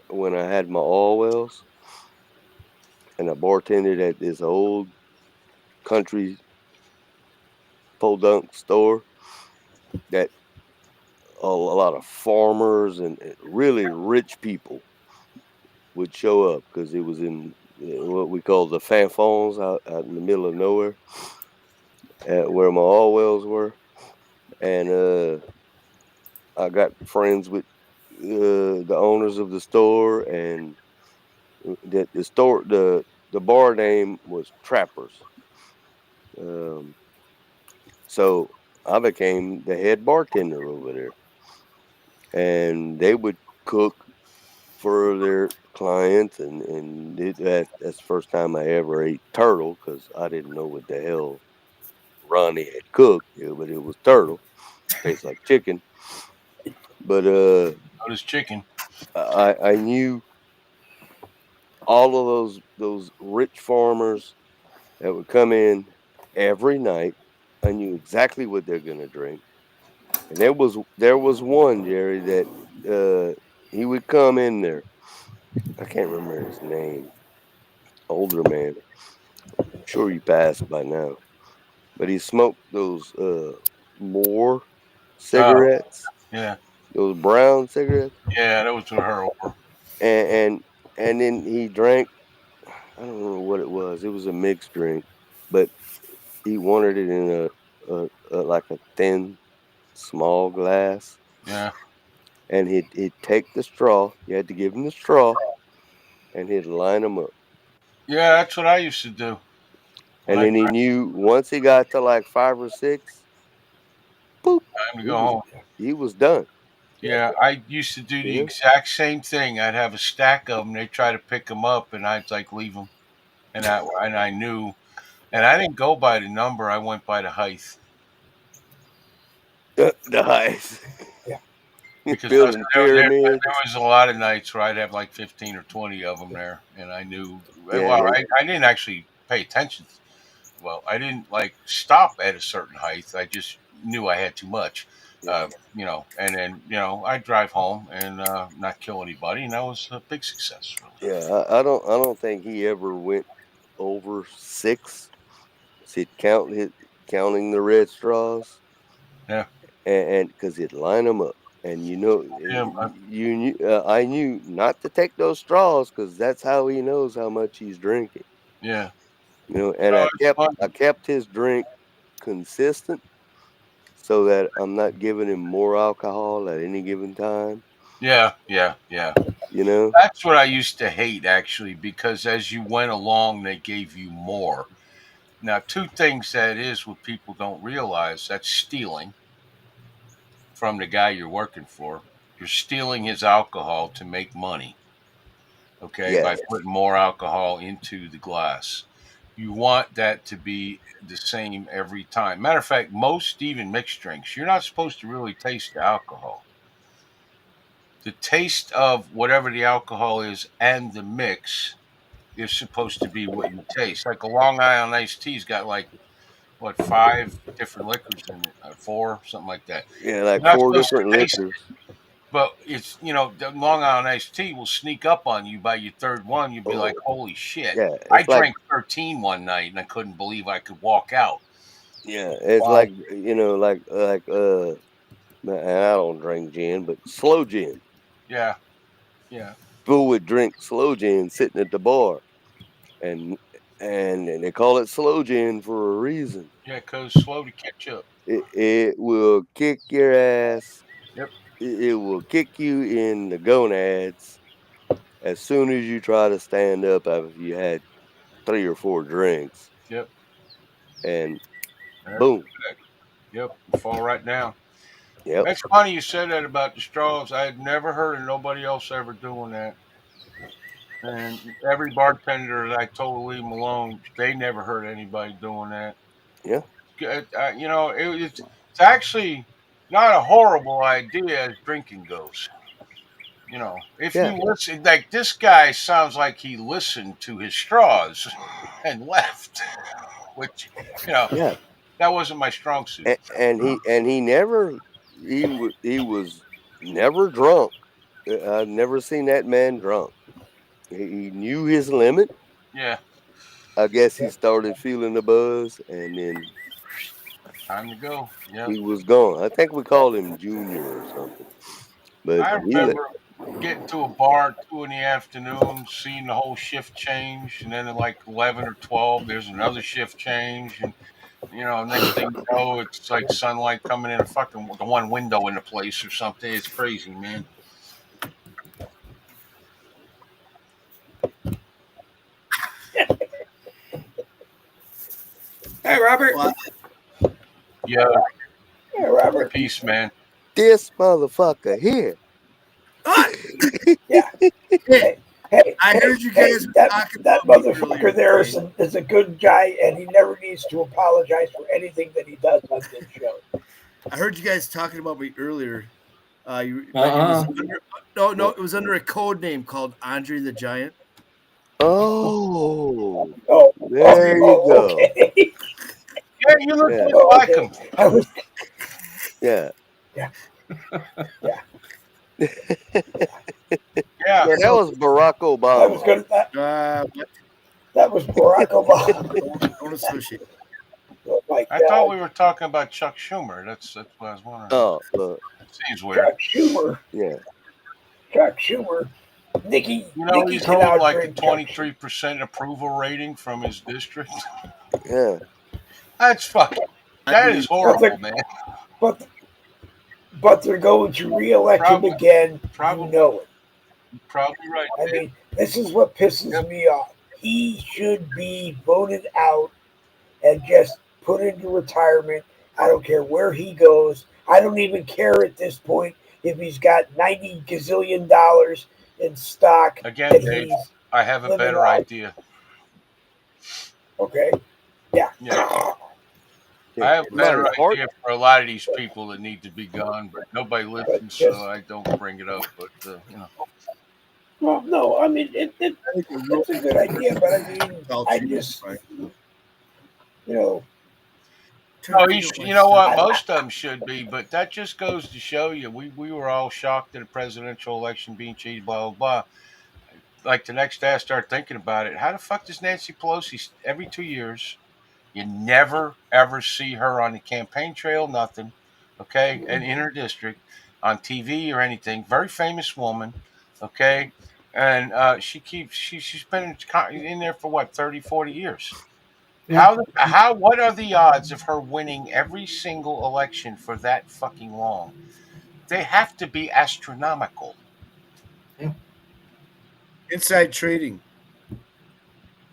when I had my oil wells and I bartended at this old country podunk store that a lot of farmers and really rich people would show up because it was in what we call the fanfons out in the middle of nowhere, where my oil wells were, and I got friends with the owners of the store, and the bar name was Trappers. Um, so I became the head bartender over there, and they would cook for their clients, and that's the first time I ever ate turtle because I didn't know what the hell Ronnie had cooked, but it was turtle, tastes like chicken. But So does chicken. I knew all of those rich farmers that would come in every night. I knew exactly what they're gonna drink, and there was one Jerry that he would come in there. I can't remember his name. Older man, sure he passed by now, but he smoked those more Oh, cigarettes, yeah. those brown cigarettes, Yeah, that was with her over. and and then he drank. I don't remember what it was. It was a mixed drink, but he wanted it in a like a thin, small glass, Yeah. and he'd take the straw. You had to give him the straw, and he'd line them up. Yeah, that's what I used to do when And I then he knew once he got to like 5 or 6, boop, time to he go was home. he was done. Yeah, I used to do You the know. exact same thing. I'd have a stack of them. They'd try to pick them up, and I'd like leave them. And I knew, and I didn't go by the number. I went by the height The highest. Yeah. because Building there pyramids. was a lot of nights where I'd have like 15 or 20 of them there, and I knew. Yeah, Well, I didn't actually pay attention. Well, I didn't like stop at a certain height. I just knew I had too much. yeah, And then I drive home and not kill anybody, and that was a big success, really. yeah. I don't think he ever went over 6. He'd counting the red straws, Yeah, and because he'd line them up, and yeah, you knew I knew not to take those straws because that's how he knows how much he's drinking. yeah. And Oh, I it's kept fun. I kept his drink consistent so that I'm not giving him more alcohol at any given time. Yeah, yeah, yeah. You know. That's what I used to hate actually, because as you went along, they gave you more. Now, two things that is what people don't realize: that's stealing from the guy you're working for. You're stealing his alcohol to make money. Okay, by Yes. putting more alcohol into the glass. You want that to be the same every time. Matter of fact, most even mixed drinks, you're not supposed to really taste the alcohol. The taste of whatever the alcohol is and the mix is supposed to be what you taste. Like a Long Island iced tea's got like what 5 different liquors in it, 4, something like that. Yeah, like You're not 4 supposed different to taste liquors. it, but it's the Long Island iced tea will sneak up on you by your third one. You'll be like, Oh, "Holy shit!" yeah. I It's like drank 13 one night and I couldn't believe I could walk out. yeah, it's Wow. like and I don't drink gin, but slow gin. Yeah, yeah, People would drink slow gin sitting at the bar, and and they call it slow gin for a reason. yeah. Cause slow to catch up. It will kick your ass. Yep, It will kick you in the gonads as soon as you try to stand up after you had 3 or 4 drinks, yep. and That's boom. correct. Yep. You fall right down. Yep. That's funny you said that about the straws. I had never heard of nobody else ever doing that. And every bartender that I told to leave them alone, they never heard anybody doing that. Yeah. It's actually not a horrible idea as drinking goes. If Yeah. you listen, like this guy sounds like he listened to his straws and left, which, you know, Yeah. that wasn't my strong suit. And he never he was never drunk. I've never seen that man drunk. He knew his limit. Yeah, I guess he started feeling the buzz, and then time to go. Yeah. he was gone. I think we called him Junior or something. But I he let remember getting to a bar at 2 in the afternoon, seeing the whole shift change, and then at like 11 or 12, there's another shift change, and next thing you know, it's like sunlight coming in a fucking the one window in the place or something. It's crazy, man. Hey, Robert. Well, Yeah, Yeah, Robert. peace, man. this motherfucker here. Yeah. Hey, I heard you guys were talking that about me motherfucker earlier there today. is a good guy, and he never needs to apologize for anything that he does on this show. I heard you guys talking about me earlier. But it Uh-uh. was it was under a code name called Andre the Giant. Oh, Oh, there you go. Okay. Yeah, you look Yeah. just like him. I was, Yeah. yeah. Yeah. Yeah, that was Barack I was Obama. gonna. That was Barack Obama. Don't associate. Oh my I God. thought we were talking about Chuck Schumer. That's what I was wondering. Oh, look. Seems weird. Chuck Schumer. Yeah. Chuck Schumer. Nikki He's can holding like a outdrink Chuck 23% approval rating from his district. Yeah. That's fucking. That is horrible, man. But they're going to reelect him again. Probably. You know it. You're probably right. I mean, this is what pisses me off. He should be voted out and just put into retirement. I don't care where he goes. I don't even care at this point if he's got $90 gazillion in stock. Again, Dave, I have a better idea. Okay. Yeah. I have a better idea for a lot of these people that need to be gone, but nobody listens, so I don't bring it up. But Well, no, I mean it's a good idea, but I mean, I just No, you know what? Most of them should be, but that just goes to show you we were all shocked at a presidential election being cheated, blah, blah, blah. Like the next day I started thinking about it. How the fuck does Nancy Pelosi, every 2 years, you never, ever see her on the campaign trail, nothing, okay, and in her district, on TV or anything. Very famous woman, okay, and she's been in there for what, 30, 40 years. Yeah. What are the odds of her winning every single election for that fucking long? They have to be astronomical. Inside trading.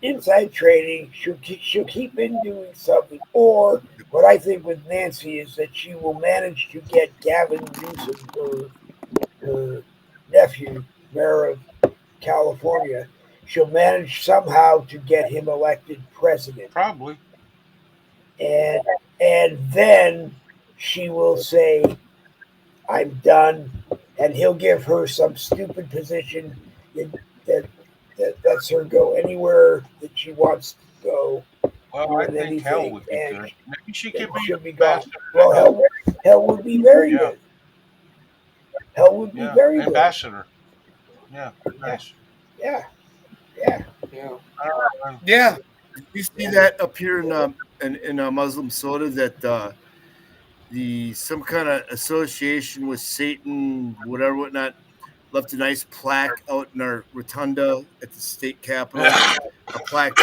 Inside trading, she'll keep in doing something. Or what I think with Nancy is that she will manage to get Gavin Newsom, her nephew, mayor of California. She'll manage somehow to get him elected president. Probably. And then she will say, "I'm done," and he'll give her some stupid position that lets her go anywhere that she wants to go. Well, I think hell would be good. Maybe she could be gone. Well, hell would be very good. Hell would be very good. Ambassador. Yeah, nice. Yeah. Yeah. You see that up here in Muslim soda that some kind of association with Satan, whatnot, left a nice plaque out in our rotunda at the state capitol. A plaque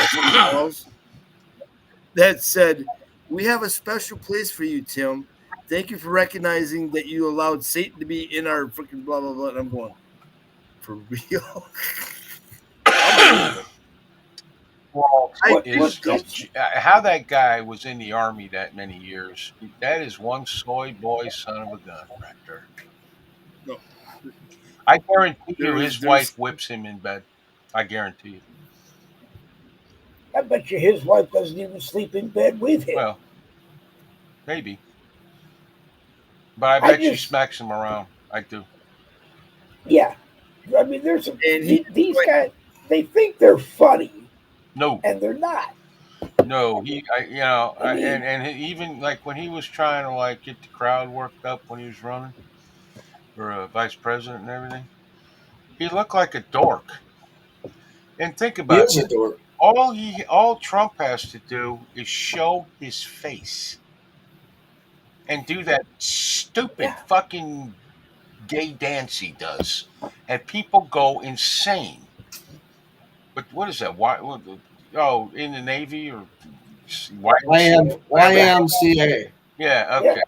that said, "We have a special place for you, Tim. Thank you for recognizing that you allowed Satan to be in our freaking blah blah blah." And I'm going, for real? Walt What is gets how that guy was in the army that many years. That is one soy boy son of a gun right there. No, I guarantee you, there's his wife whips him in bed. I guarantee you. I bet you his wife doesn't even sleep in bed with him. Well, maybe, but I I bet she just smacks him around. I do. yeah. I mean, there's some, and he these guys. They think they're funny, No, and they're not. no, I mean, even like when he was trying to like get the crowd worked up when he was running for vice president and everything, he looked like a dork. And think He about is a this: dork. all Trump has to do is show his face and do that stupid yeah, fucking gay dance he does, and people go insane. But what is that? Oh, in the Navy or YMCA, whatever. yeah, YMCA. Yeah, yeah, okay.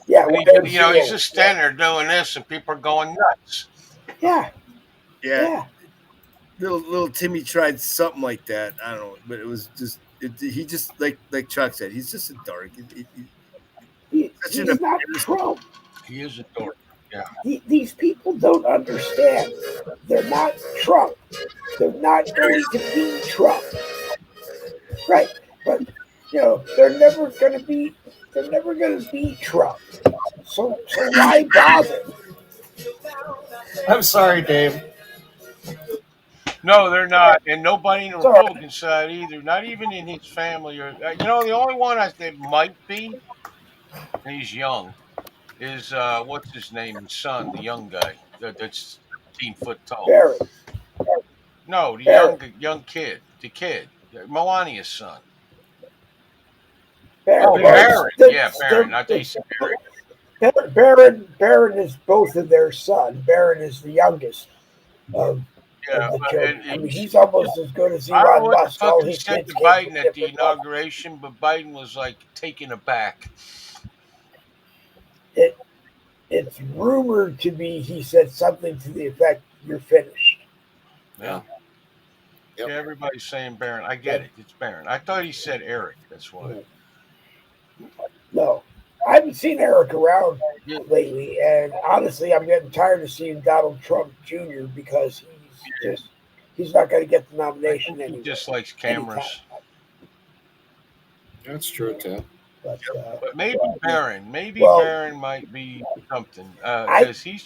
yeah. And he's YMCA. just Yeah, standing there doing this, and people are going nuts. yeah, yeah, yeah. little Timmy tried something like that. I don't know, but it was just he just like Chuck said, he's just a dark. Such an He's not Trump. He is a dork. Yeah. These people don't understand. They're not Trump. They're not going to be Trump. Right. But they're never gonna be Trump. So why bother? I'm sorry, Dave. No, they're not, and nobody in the It's all right. Republican side either. Not even in his family, or the only one I think might be, and he's young, is what's his name? His son, the young guy that's 15 foot tall. Barrett. No, the Barrett. young kid, the kid, Melania's son. Oh, Barrett. Barron. Yeah, Barron. Not Jason Barron. Barron is both of their son. Barron is the youngest of Yeah, the and children. I mean, he's almost as good as I don't know Elon what the Musk. fuck All he his said kids to came from Biden at the different mothers. inauguration, but Biden was like taken aback. It's rumored to be he said something to the effect, "You're finished." Yeah. Yep. Yeah, everybody's saying Barron. I get it. It's Barron. I thought he said Eric. That's why. No, I haven't seen Eric around Yeah. lately, and honestly, I'm getting tired of seeing Donald Trump Jr. because he's not going to get the I nomination think he anyway. just likes cameras. Anytime. That's true too. But maybe Barron. Maybe Well, Barron might be something because he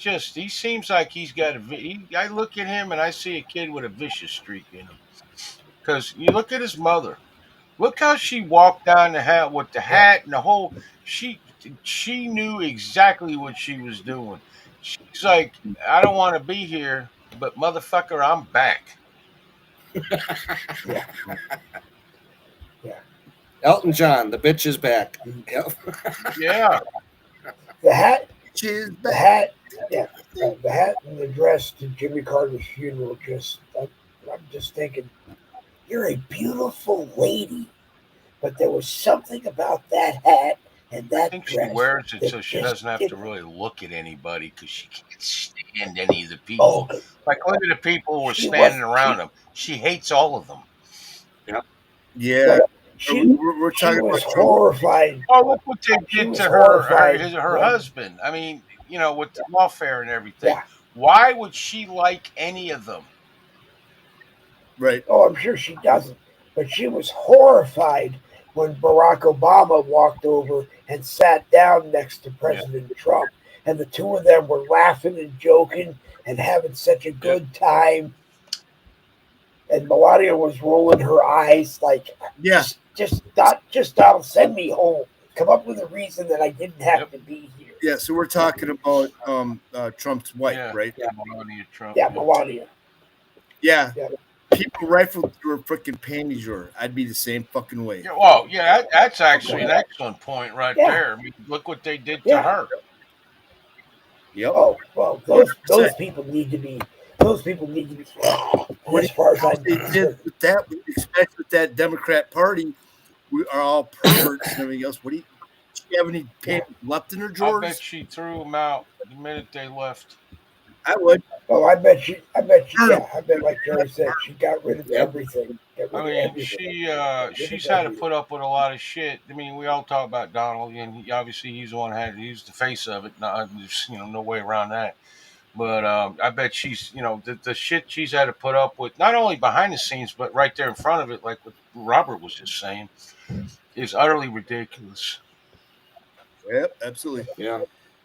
seems like he's got I look at him and I see a kid with a vicious streak in him. Because you look at his mother. Look how she walked down the hat with the hat and the whole. She knew exactly what she was doing. She's like, I don't want to be here, but motherfucker, I'm back. Elton John, the bitch is back. Yep. Yeah. the hat, Cheers, the hat, yeah, the hat and the dress to Jimmy Carter's funeral. I'm just thinking, you're a beautiful lady, but there was something about that hat and I that think she dress wears it that so she just doesn't have to didn't. really look at anybody because she can't stand any of the people. Oh, Like, look at the people who were she standing was around him. She hates all of them. yeah. she We're she talking was about Trump. horrified. Oh, look what they She did was to horrified her when husband. I mean, with the lawfare and everything. yeah. Why would she like any of them? Right. Oh, I'm sure she doesn't. But she was horrified when Barack Obama walked over and sat down next to President Trump. And the two of them were laughing and joking and having such a good time. And Melania was rolling her eyes like, Yeah. just Donald, send me home. Come up with a reason that I didn't have to be here. Yeah. So we're talking about Trump's wife, Yeah. right? Yeah, Melania Trump. Yeah, Melania. Yeah. Yeah. People rifled through her freaking panty drawer. I'd be the same fucking way. Yeah, well, yeah, that's actually an excellent point right Yeah. there. I mean, look what they did to Yeah. her. Yep. Oh, well, those people need to be. Those people need to be. As far as I'm They did with that, we expect with that Democrat Party, we are all perverts and everything else. What do you have any panties left in her I drawers? bet she threw them out the minute they left. I would. Oh, I bet she. Yeah, I bet, like Jerry said, she got rid of Yep. everything. Got rid I of mean, everything. she's had to put up with a lot of shit. I mean, we all talk about Donald, and obviously he's the one he's the face of it. There's no way around that. But I bet she's the shit she's had to put up with, not only behind the scenes but right there in front of it, like what Robert was just saying, is utterly ridiculous. Yep, absolutely. Yeah.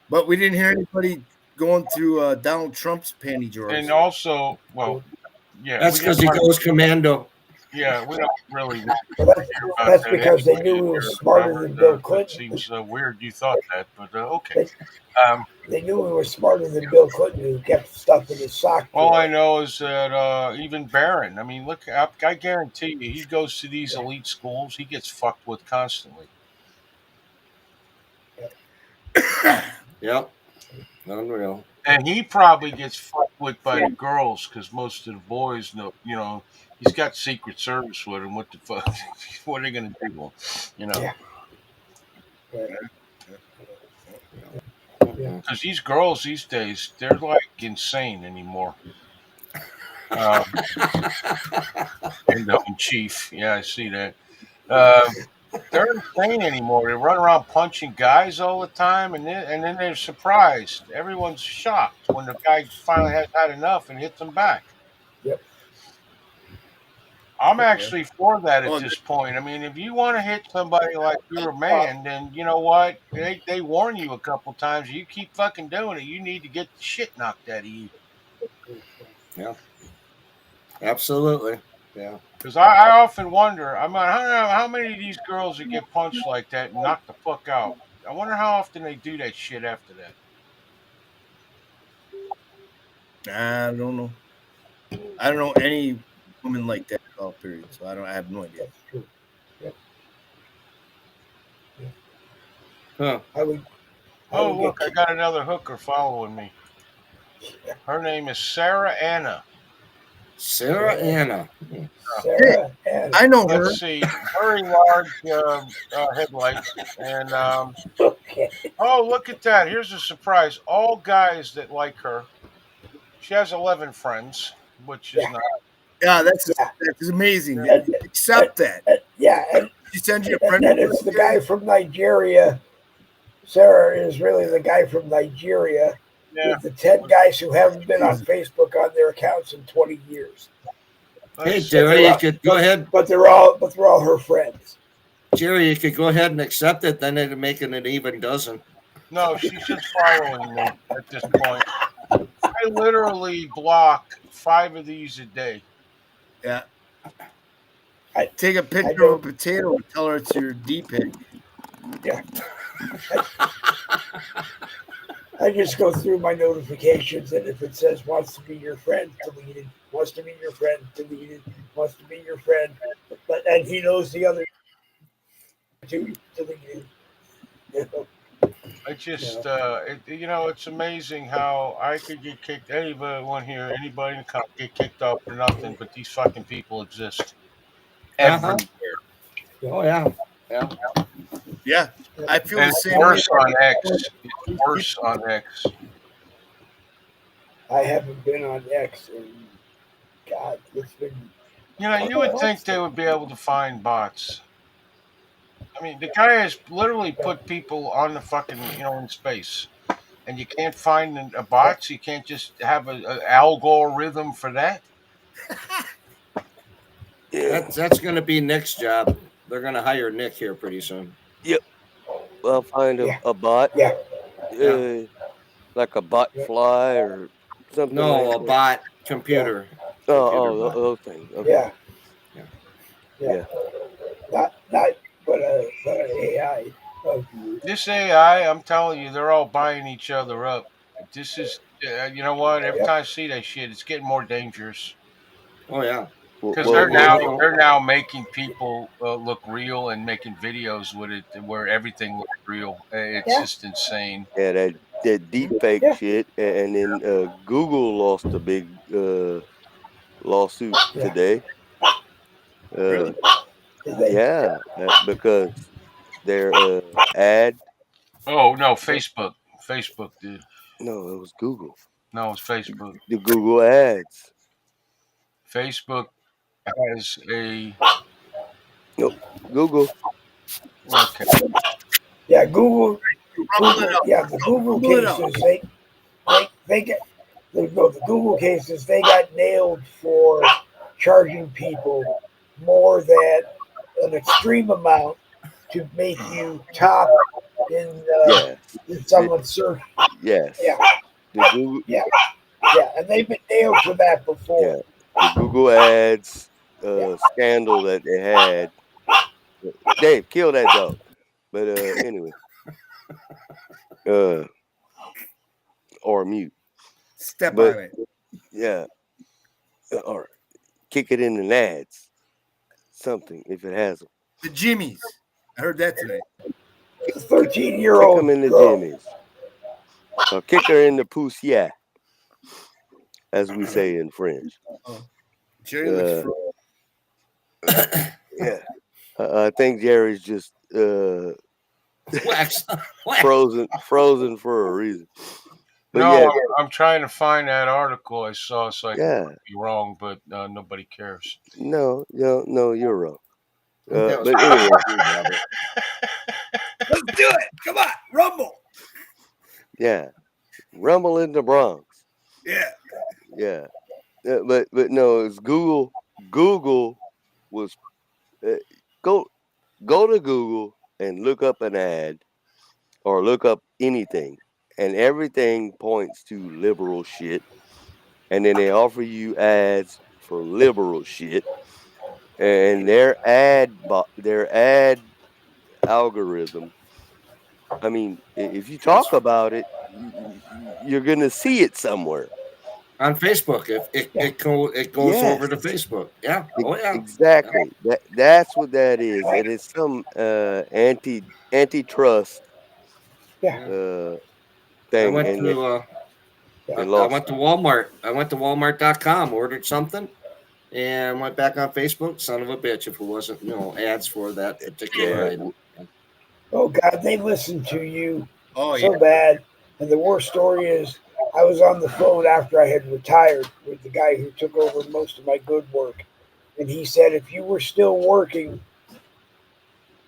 But we didn't hear anybody going through Donald Trump's panty drawers. And also, well, yeah, That's we because didn't he want- goes commando. yeah, we don't really Well, hear about that's that because they anyway, knew he was here, smarter Robert. than Bill That Clinton. seems weird you thought that, but okay. They knew he was smarter than Bill Clinton, who kept stuff in his sock All drawer. I know is that even Barron, I mean, look, I guarantee you, he goes to these elite schools, he gets fucked with constantly. Yep. Unreal. And he probably gets fucked with by the girls because most of the boys know, he's got Secret Service with him. What the fuck? What are they going to do? Yeah. Yeah. Because these girls these days, they're like insane anymore. In chief. Yeah, I see that. They're insane anymore. They run around punching guys all the time, and then they're surprised. Everyone's shocked when the guy finally has had enough and hits them back. Yep. I'm actually for that at Oh, this point. I mean, if you want to hit somebody like you're a man, then you know what? They warn you a couple times. You keep fucking doing it, you need to get the shit knocked out of you. Yeah. Absolutely. Yeah. Because I often wonder, I mean, how many of these girls that get punched like that and knocked the fuck out? I wonder how often they do that shit after that. I don't know. I don't know any woman like that at all. Period. So I have no idea. That's true. Yep. Yeah. Huh. I would Look, I get got another hooker following me. Her name is Sarah Anna. Sarah Anna. Sarah and I know her. Let's see, very large headlights, and okay. oh, look at that! Here's a surprise. All guys that like her. She has 11 friends, which is Yeah. not. Yeah, that's amazing. Accept that. Yeah, and She sends you a friend. then it's the guy from Nigeria. Sarah is really the guy from Nigeria Yeah. with the 10 guys who haven't been on Facebook on their accounts in 20 years. Hey, Let's- Jerry, you could go ahead. But they're all her friends. Jerry, you could go ahead and accept it. Then it'd make it an even dozen. No, she's just following me at this point. I literally block 5 of these a day. Yeah. I- Take a I picture don't- of a potato and tell her it's your D-pick. I just go through my notifications, and if it says wants to be your friend, deleted. Wants to be your friend, deleted. Wants to be your friend, and he knows the other two, deleted. You know? I just, it's amazing how I could get kicked. Anyone here, anybody in the company get kicked off for nothing, but these fucking people exist everywhere. Oh yeah. Yeah. Yeah, I feel And the it's same way. worse on X. It's worse on X. I haven't been on X in God. It's been You would think they would be able to find bots. I mean, the guy has literally put people on the fucking, in space. And you can't find a bots? You can't just have an algorithm for that? Yeah. That's going to be Nick's job. They're going to hire Nick here pretty soon. Well, find a bot. Yeah. Like a bot fly or something. No, like a bot computer. Oh, bot. those things. Okay. Yeah. Yeah. Not but an AI. This AI, I'm telling you, they're all buying each other up. This is, you know what? Every time I see that shit, it's getting more dangerous. Oh yeah. Because Well, they're now making people look real and making videos with it where everything looks real. It's just insane. yeah, that deep fake Yeah. shit, and then Google lost a big lawsuit Yeah. today. Really? Yeah, because their ad. Oh no, Facebook, dude. No, it was Google. No, it's Facebook. The Google ads. Facebook has a Nope. Google. okay. Yeah, Google. Rumble it up. Yeah, the Google Rumble it up. cases. They get the Google cases. They got nailed for charging people more than an extreme amount to make you top Yes. in someone's search. Yes. Yeah, The Google. yeah, and they've been nailed for that before. Yeah. The Google ads scandal that they had. Dave, kill that dog. But anyway. Or mute. Step But on it. yeah. Or kick it in the nads. Something if it has them. The Jimmies. I heard that tonight. The Kick 13-year-old them in the girl. jimmies. Or kick her in the poussière, as we say in French. Jerry looks Yeah. I think Jerry's just Wax. frozen for a reason. But No, yeah, I'm trying to find that article I saw, so I yeah. could be wrong, but nobody cares. No, you're wrong. That was But anyway, Let's do it. Come on. Rumble. yeah. Rumble in the Bronx. Yeah. Yeah. But no, it's Google. Google was go to Google and look up an ad or look up anything, and everything points to liberal shit, and then they offer you ads for liberal shit, and their ad algorithm. I mean, if you talk about it, you're gonna see it somewhere. On Facebook, if it goes Yes. over to Facebook. Yeah. Oh yeah. Exactly. That's what that is. It is some antitrust I thing. went And to and I lost. went to Walmart. I went to Walmart.com, ordered something, and went back on Facebook. Son of a bitch! If it wasn't ads for that particular item. Oh God, they listen to you Oh, so yeah. bad. And the worst story is, I was on the phone after I had retired with the guy who took over most of my good work, and he said if you were still working,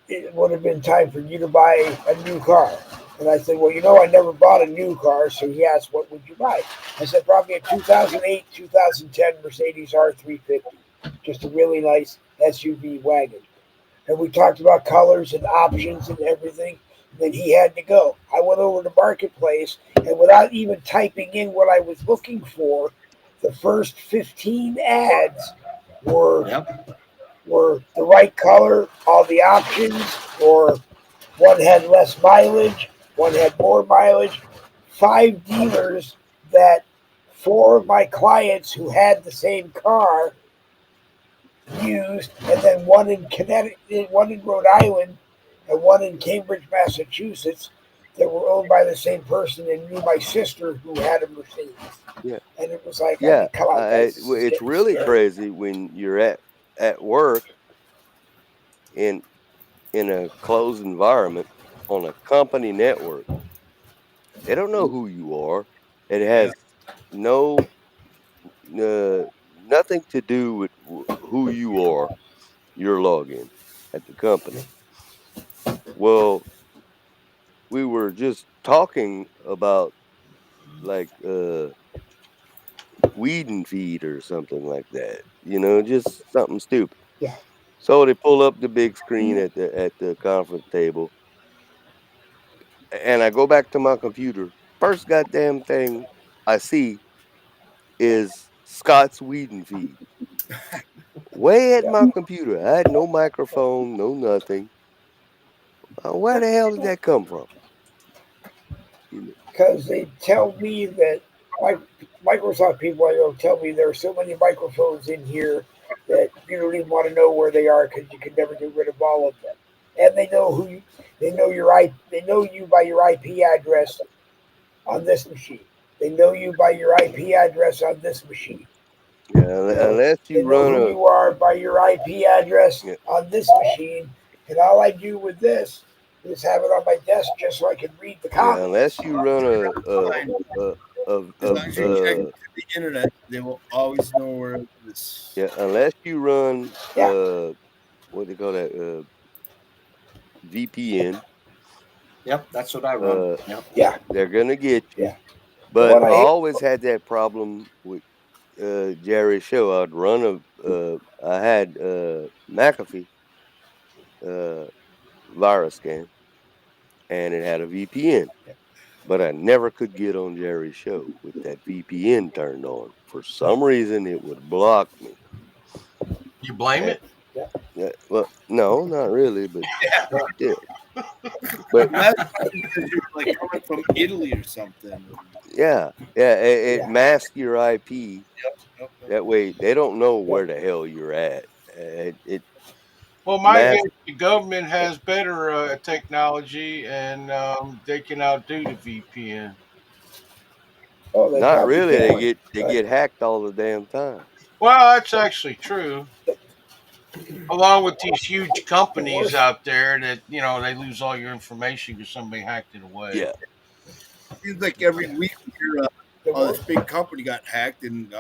it would have been time for you to buy a new car. And I said, well, I never bought a new car. So he asked, what would you buy? I said, probably a 2008, 2010 Mercedes R350, just a really nice SUV wagon. And we talked about colors and options and everything. And then he had to go. I went over to Marketplace, and without even typing in what I was looking for, the first 15 ads were the right color, all the options, or one had less mileage, one had more mileage. 5 dealers that 4 of my clients who had the same car used, and then one in Connecticut, one in Rhode Island, and one in Cambridge, Massachusetts, that were owned by the same person, and knew my sister who had a Mercedes. Yeah. And it was like, Yeah. come on, guys, It's really crazy when you're at work in a closed environment on a company network. They don't know who you are. It has nothing to do with who you are, your login at the company. Well, we were just talking about like weed and feed or something like that. Just something stupid. Yeah. So they pull up the big screen at the conference table, and I go back to my computer. First goddamn thing I see is Scott's weed and feed. Way at my computer. I had no microphone, no nothing. Where the hell did that come from? Because they tell me that Microsoft people I know tell me there are so many microphones in here that you don't even want to know where they are because you can never get rid of all of them. And they know they know they know you by your IP address on this machine. They know you by your IP address on this machine. Yeah, unless you they know run who you are by your IP address on this machine. And all I do with this is have it on my desk just so I can read the comments. Unless you run As long as you're connected to the internet, they will always know where it is. Yeah, unless you run Yeah. what they call that VPN, Yep, that's what I run. Yep. Yeah. they're gonna get you. Yeah. But one I I- always had that problem with Jerry's show. I'd run I had McAfee virus scan, and it had a VPN. But I never could get on Jerry's show with that VPN turned on. For some reason, it would block me. You blame it? Yeah, well, no, not really, but Yeah. still. But Unless because you're like coming from Italy or something. yeah, it Yeah. masks your IP. Yep. That way, they don't know where the hell you're at. It Well, my masks. guess, the government has better technology, and they can outdo the VPN. Oh, they Not probably really. can. They get hacked all the damn time. Well, that's actually true. Along with these huge companies worst- out there that they lose all your information because somebody hacked it away. Yeah, Seems like every week we hear, The oh, this worst- big company got hacked and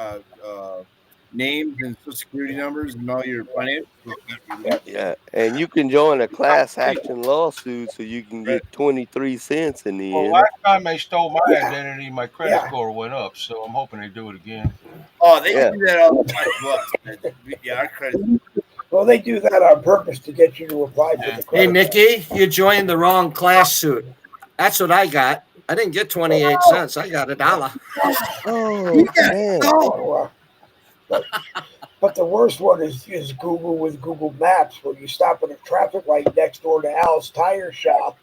names and social security numbers and all your financials got released. yeah. And you can join a class action lawsuit so you can get 23 cents in the Well, end. last time they stole my Yeah. identity, my credit Yeah. score went up. So I'm hoping they do it again. Oh, they Yeah. do that all the time to us. Man. Yeah, our credit. Well, they do that on purpose to get you to apply for Yeah. the Hey, credit. Nikki, you joined the wrong class suit. That's what I got. I didn't get 28 cents. I got $1. Oh man. Oh, but the worst one is Google with Google Maps, where you stop at a traffic light next door to Al's Tire Shop,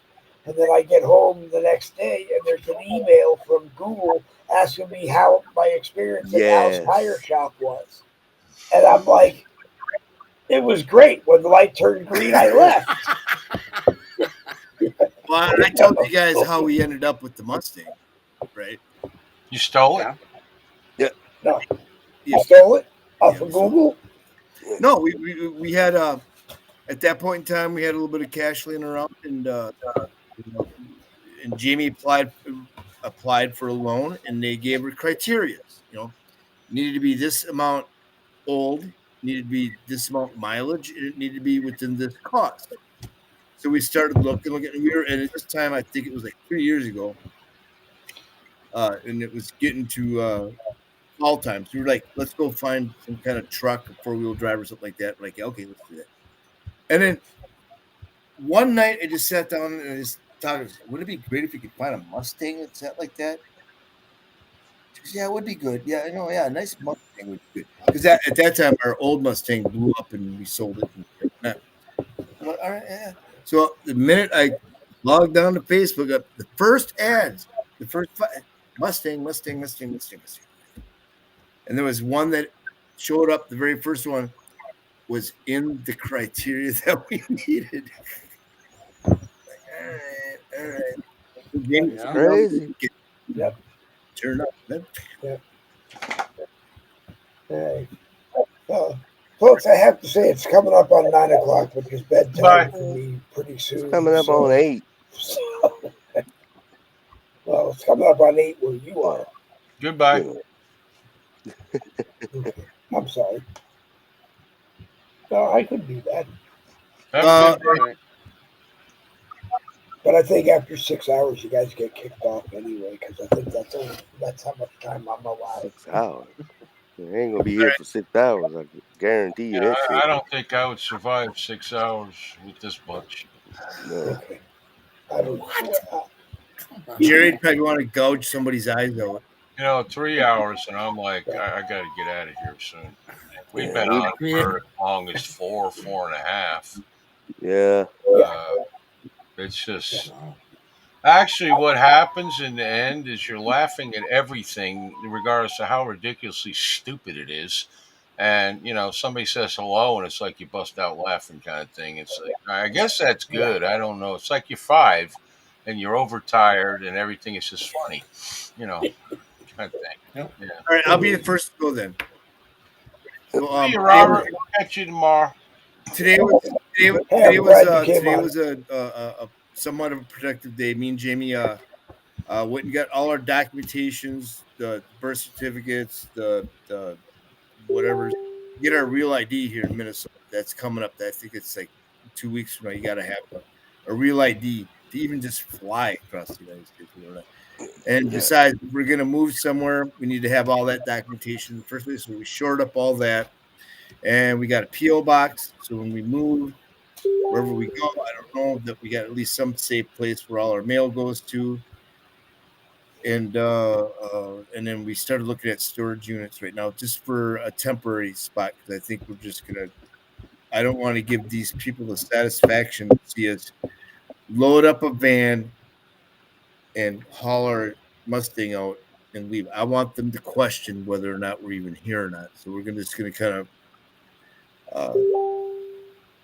and then I get home the next day and there's an email from Google asking me how my experience at Al's Yes. Tire Shop was, and I'm like, it was great. When the light turned green, I left. Well, I told you guys how we ended up with the Mustang, right? You stole it? No, Yeah. you stole it off Yeah, of Google. No, we had at that point in time we had a little bit of cash laying around, and and Jamie applied for a loan, and they gave her criteria. Needed to be this amount old, needed to be this amount mileage, and it needed to be within this cost. So we started looking, and at this time I think it was like 3 years ago, and it was getting to fall time. So we were like, let's go find some kind of truck, 4-wheel drive or something like that. We're like, yeah, okay, let's do that. And then one night I just sat down and I just thought, would it be great if you could find a Mustang that's that like that? She goes, yeah, it would be good. Yeah, I know. Yeah, a nice Mustang would be good. Because at that time our old Mustang blew up and we sold it. I'm like, all right, yeah. So the minute I logged on to Facebook, the first ads, the first Mustang. And there was one that showed up. The very first one was in the criteria that we needed. Like, all right. Yeah. Crazy. Yep. Turn up. Man. Hey. Folks, I have to say it's coming up on 9 o'clock, which is bedtime Bye. for me pretty soon. It's coming up on 8. Well, it's coming up on 8 where you are. Goodbye. You know. I'm sorry. No, I could do that. Have a good day. But I think after 6 hours, you guys get kicked off anyway, because I think that's how much time I'm allowed. 6 hours. I ain't gonna be here for 6 hours. I guarantee you Yeah, that shit. I don't think I would survive 6 hours with this bunch. No. Okay. I don't. Jerry'd probably want to gouge somebody's eyes out. 3 hours, and I'm like, I got to get out of here soon. We've been on for as long as 4.5. Yeah. It's just actually what happens in the end is you're laughing at everything, regardless of how ridiculously stupid it is. And somebody says hello, and it's like you bust out laughing, kind of thing. It's like, I guess that's good. I don't know. It's like you're 5, and you're overtired, and everything is just funny, kind of thing. Yep. Yeah. All right, I'll be the first to go then. So, See you, Robert. We'll catch you tomorrow. Today was glad you came on. a somewhat of a productive day. Me and Jamie Went and got all our documentations, the birth certificates, the whatever. Get our real ID here in Minnesota. That's coming up. I think it's like 2 weeks from now. You got to have a real ID to even just fly across the United States. And besides, if we're going to move somewhere, we need to have all that documentation in the first place. So we shored up all that. And we got a P.O. box. So when we move, wherever we go, I don't know that we got at least some safe place where all our mail goes to. And then we started looking at storage units right now just for a temporary spot because I think we're just going to – I don't want to give these people the satisfaction to see us load up a van and haul our Mustang out and leave. I want them to question whether or not we're even here or not. So we're just going to kind of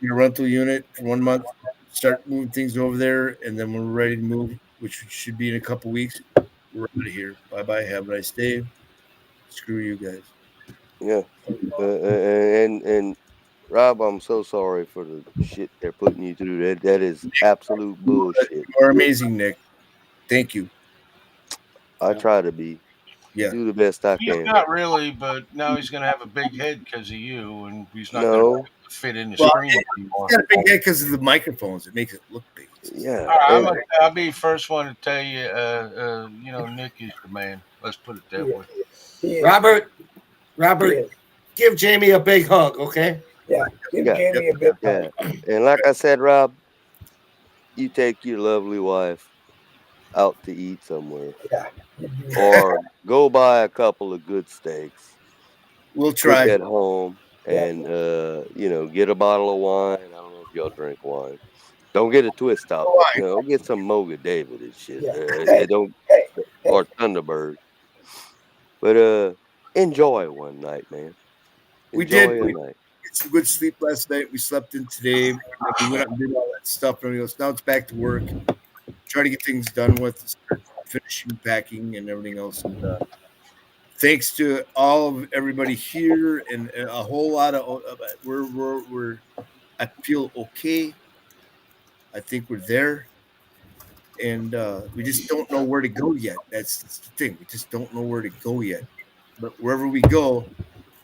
get a rental unit for 1 month, start moving things over there, and then when we're ready to move, which should be in a couple weeks, we're out of here. Bye-bye. Have a nice day. Screw you guys. Yeah. And Rob, I'm so sorry for the shit they're putting you through. That is absolute bullshit. You are amazing, Nick. Thank you. I try to be. Yeah. Do the best I He's can. not really, but now he's going to have a big head because of you, and he's not going No. to fit in the Well, screen He's anymore. got a big head because of the microphones. It makes it look big. Yeah. All right, I'll be the first one to tell you, Nick is the man. Let's put it that way. He is. Robert, He is. give Jamie a big hug, okay? Yeah. Give Yeah. Jamie a big hug. And like I said, Rob, you take your lovely wife out to eat somewhere. Yeah. Or go buy a couple of good steaks. We'll Cook try. at home and get a bottle of wine. I don't know if y'all drink wine. Don't get a twist top. Get some Moga David and shit. Yeah. Don't or Thunderbird. But enjoy one night, man. We Enjoy did. a We night. get some good sleep last night. We slept in today. We went out and did all that stuff. And now it's back to work. Try to get things done with, start finishing packing and everything else. And thanks to all of everybody here and a whole lot of we're I feel okay. I think we're there. And we just don't know where to go yet. That's the thing. We just don't know where to go yet. But wherever we go,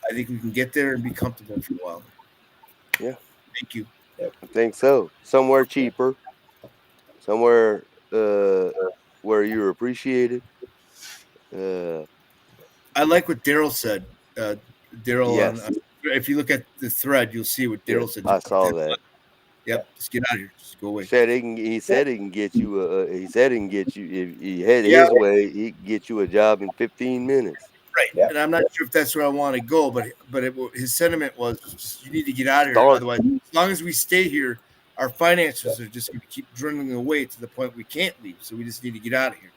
I think we can get there and be comfortable for a while. Yeah. Thank you. I think so. Somewhere cheaper. Somewhere where you're appreciated. I like what Daryl said. Daryl, Yes. If you look at the thread, you'll see what Daryl said. I saw that. Yep, just get out of here. Just go away. He said he can get you. He said he can get you if he had his way. He can get you a job in 15 minutes. Right, Yeah. and I'm not sure if that's where I want to go, but his sentiment was just, you need to get out of here. Start. Otherwise, as long as we stay here, our finances are just going to keep dwindling away to the point we can't leave. So we just need to get out of here.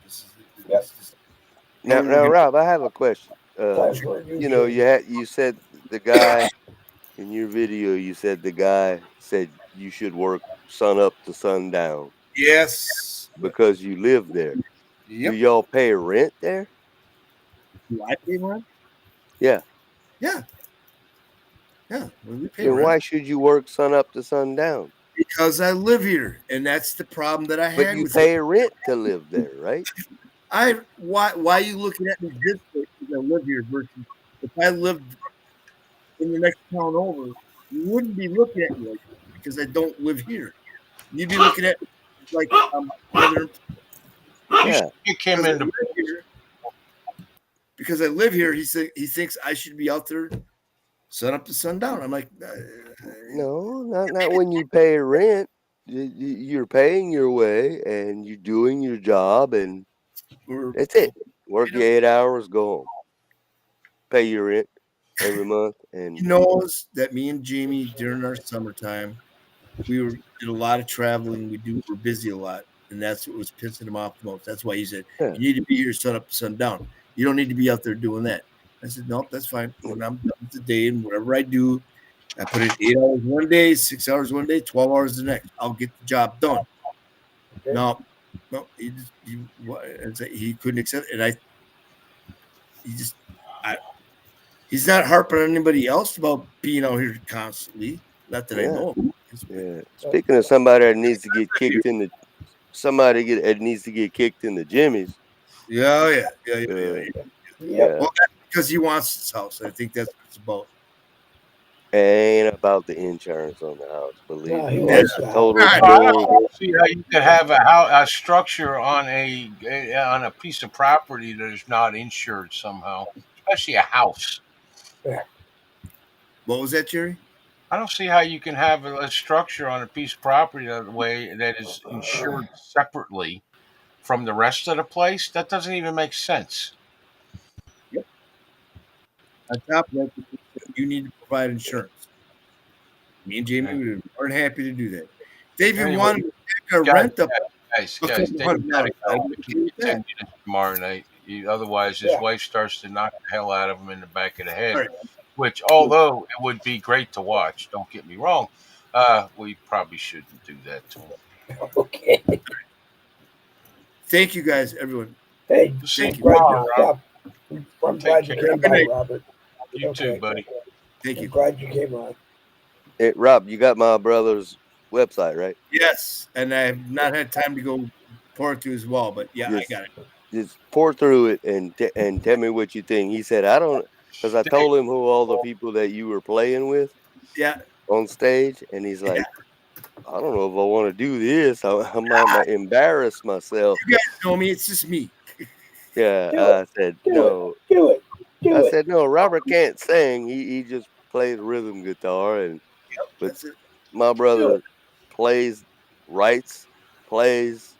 Now, Rob, I have a question. You said the guy in your video. You said the guy said you should work sun up to sundown. Yes, because you live there. Yep. Do y'all pay rent there? Do I pay rent? Yeah. Yeah. Well, we pay Then rent. why should you work sun up to sundown? Because I live here, and that's the problem that I had. But you pay rent to live there, right? Why are you looking at me this way because I live here versus if I lived in the next town over, you wouldn't be looking at me like that because I don't live here. You'd be looking at me like another. Yeah. Because I live here, he thinks I should be out there sun up to sundown. I'm like, no, not when you pay rent. You're paying your way and you're doing your job, and that's it. Work your 8 hours, go home. Pay your rent every month. And he knows that me and Jamie during our summertime, did a lot of traveling. We're busy a lot, and that's what was pissing him off the most. That's why he said, you need to be here sun up to sundown. You don't need to be out there doing that. I said, nope, that's fine. When I'm done with the day and whatever I do, I put in 8 hours one day, 6 hours one day, 12 hours the next. I'll get the job done. Okay. No, he couldn't accept it. And he's not harping on anybody else about being out here constantly. Not that I know of. Yeah. Speaking of somebody that needs to get kicked in the, that needs to get kicked in the jimmies. Yeah. Yep. Well, that's because he wants this house. I think that's what it's about. Ain't about the insurance on the house, believe No, he me. likes That's the house. total Right. Well, I bull. don't see how you could have a structure on a piece of property that is not insured somehow, especially a house. What was that, Jerry? I don't see how you can have a structure on a piece of property that way that is insured separately from the rest of the place. That doesn't even make sense. On top of that, you need to provide insurance. Me and Jamie would be more than happy to do that. Dave even Anyway, wanted to take a guys, rent up guys, a Dave couple gotta $100. go. I'd We be can okay with that. continue this tomorrow night. Otherwise, his Yeah. wife starts to knock the hell out of him in the back of the head. All right. Which, although it would be great to watch, don't get me wrong, we probably shouldn't do that to him. Okay. Thank you guys, everyone. Hey, See I'm you glad tomorrow, you Rob. I'm Take glad you care. came Good by, night. Robert. You too, Okay. buddy. Thank I'm you. glad you came on. Hey, Rob, you got my brother's website, right? Yes, and I have not had time to go pour it to his wall, but yeah, I Just, got it. just pour through it and tell me what you think. He said, I don't, because I told him who all the people that you were playing with Yeah, on stage, and he's like, I don't know if I want to do this. I might embarrass myself. you guys know me. It's just me. Yeah, Do I it. said, Do no. it. Do it. Do I it. said, no, Robert can't sing. He just plays rhythm guitar. But That's it. my Do brother it. plays, writes, plays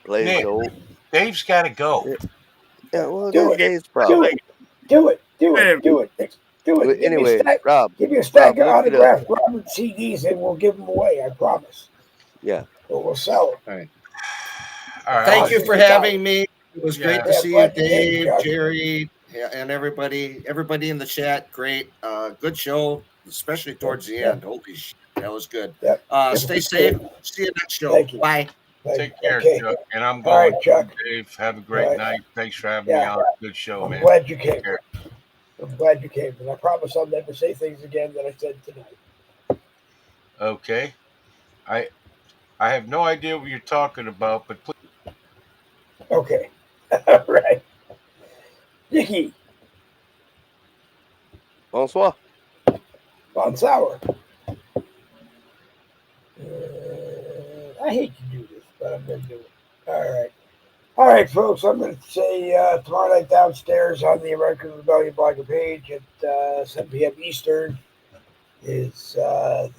Nick, the whole. Dave's got to go. Yeah, well, Do that's it. Dave's Do problem. it. Do it. Do Good it. night, Do it. Do Well, it. anyway, Rob, Give me a stack of look it up. autographed Robert CDs and we'll give them away. I promise. Yeah. But we'll sell them. All right. All right. Thank I'll- you for having me. It was Yeah. great to Yeah, see you, glad you came, Dave, Chuck. Jerry, and everybody in the chat. Great. Good show, especially towards the Yep. end. Holy shit, that was good. Yep. Stay safe. See you next show. Thank you. Bye. Take care, Okay. Chuck. And I'm All going. right, Chuck. Dave, have a great All right. night. Thanks for having me Yeah. on. Good show, I'm man. glad you came. Take care. I'm glad you came. And I promise I'll never say things again that I said tonight. Okay. I have no idea what you're talking about, but please. Okay. All right. Dickie, Bonsoir. Von Sour. I hate to do this, but I'm going to do it. All right. All right, folks. I'm going to say tomorrow night downstairs on the American Rebellion blogger page at 7 p.m. Eastern is the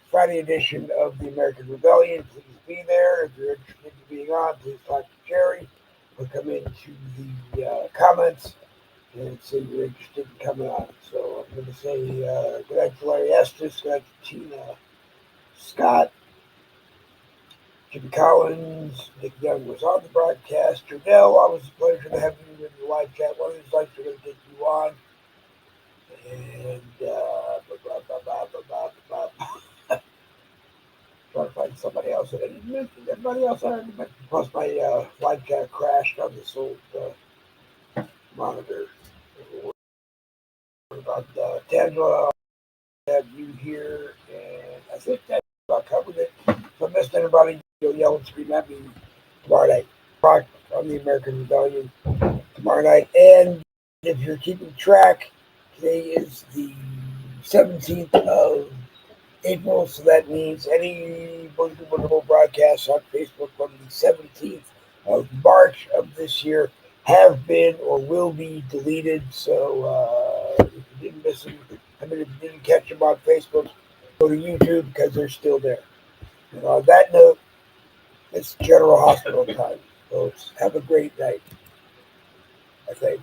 Friday edition of the American Rebellion. Please be there. If you're interested in being on, please talk to Jerry or come into the comments and say you're interested in coming on. So I'm going to say good night to Larry Estes, good night to Tina Scott, Jimmy Collins, Nick Young was on the broadcast. Jordell, always a pleasure to have you in the live chat. One of these nights we're going to get you on. And trying to find somebody else that I didn't mention. Everybody else I already mentioned. Plus my live chat crashed on this old monitor. About Tangela, I have you here, and I think that about covered it. If I missed anybody, you'll yell and scream at me tomorrow night. Rock on the American Rebellion tomorrow night. And if you're keeping track, today is the 17th of April, so that means any wonderful broadcasts on Facebook from the 17th of March of this year have been or will be deleted. So if you didn't miss them, if you didn't catch them on Facebook, go to YouTube because they're still there. And on that note, it's General Hospital time, folks. Have a great night, I think.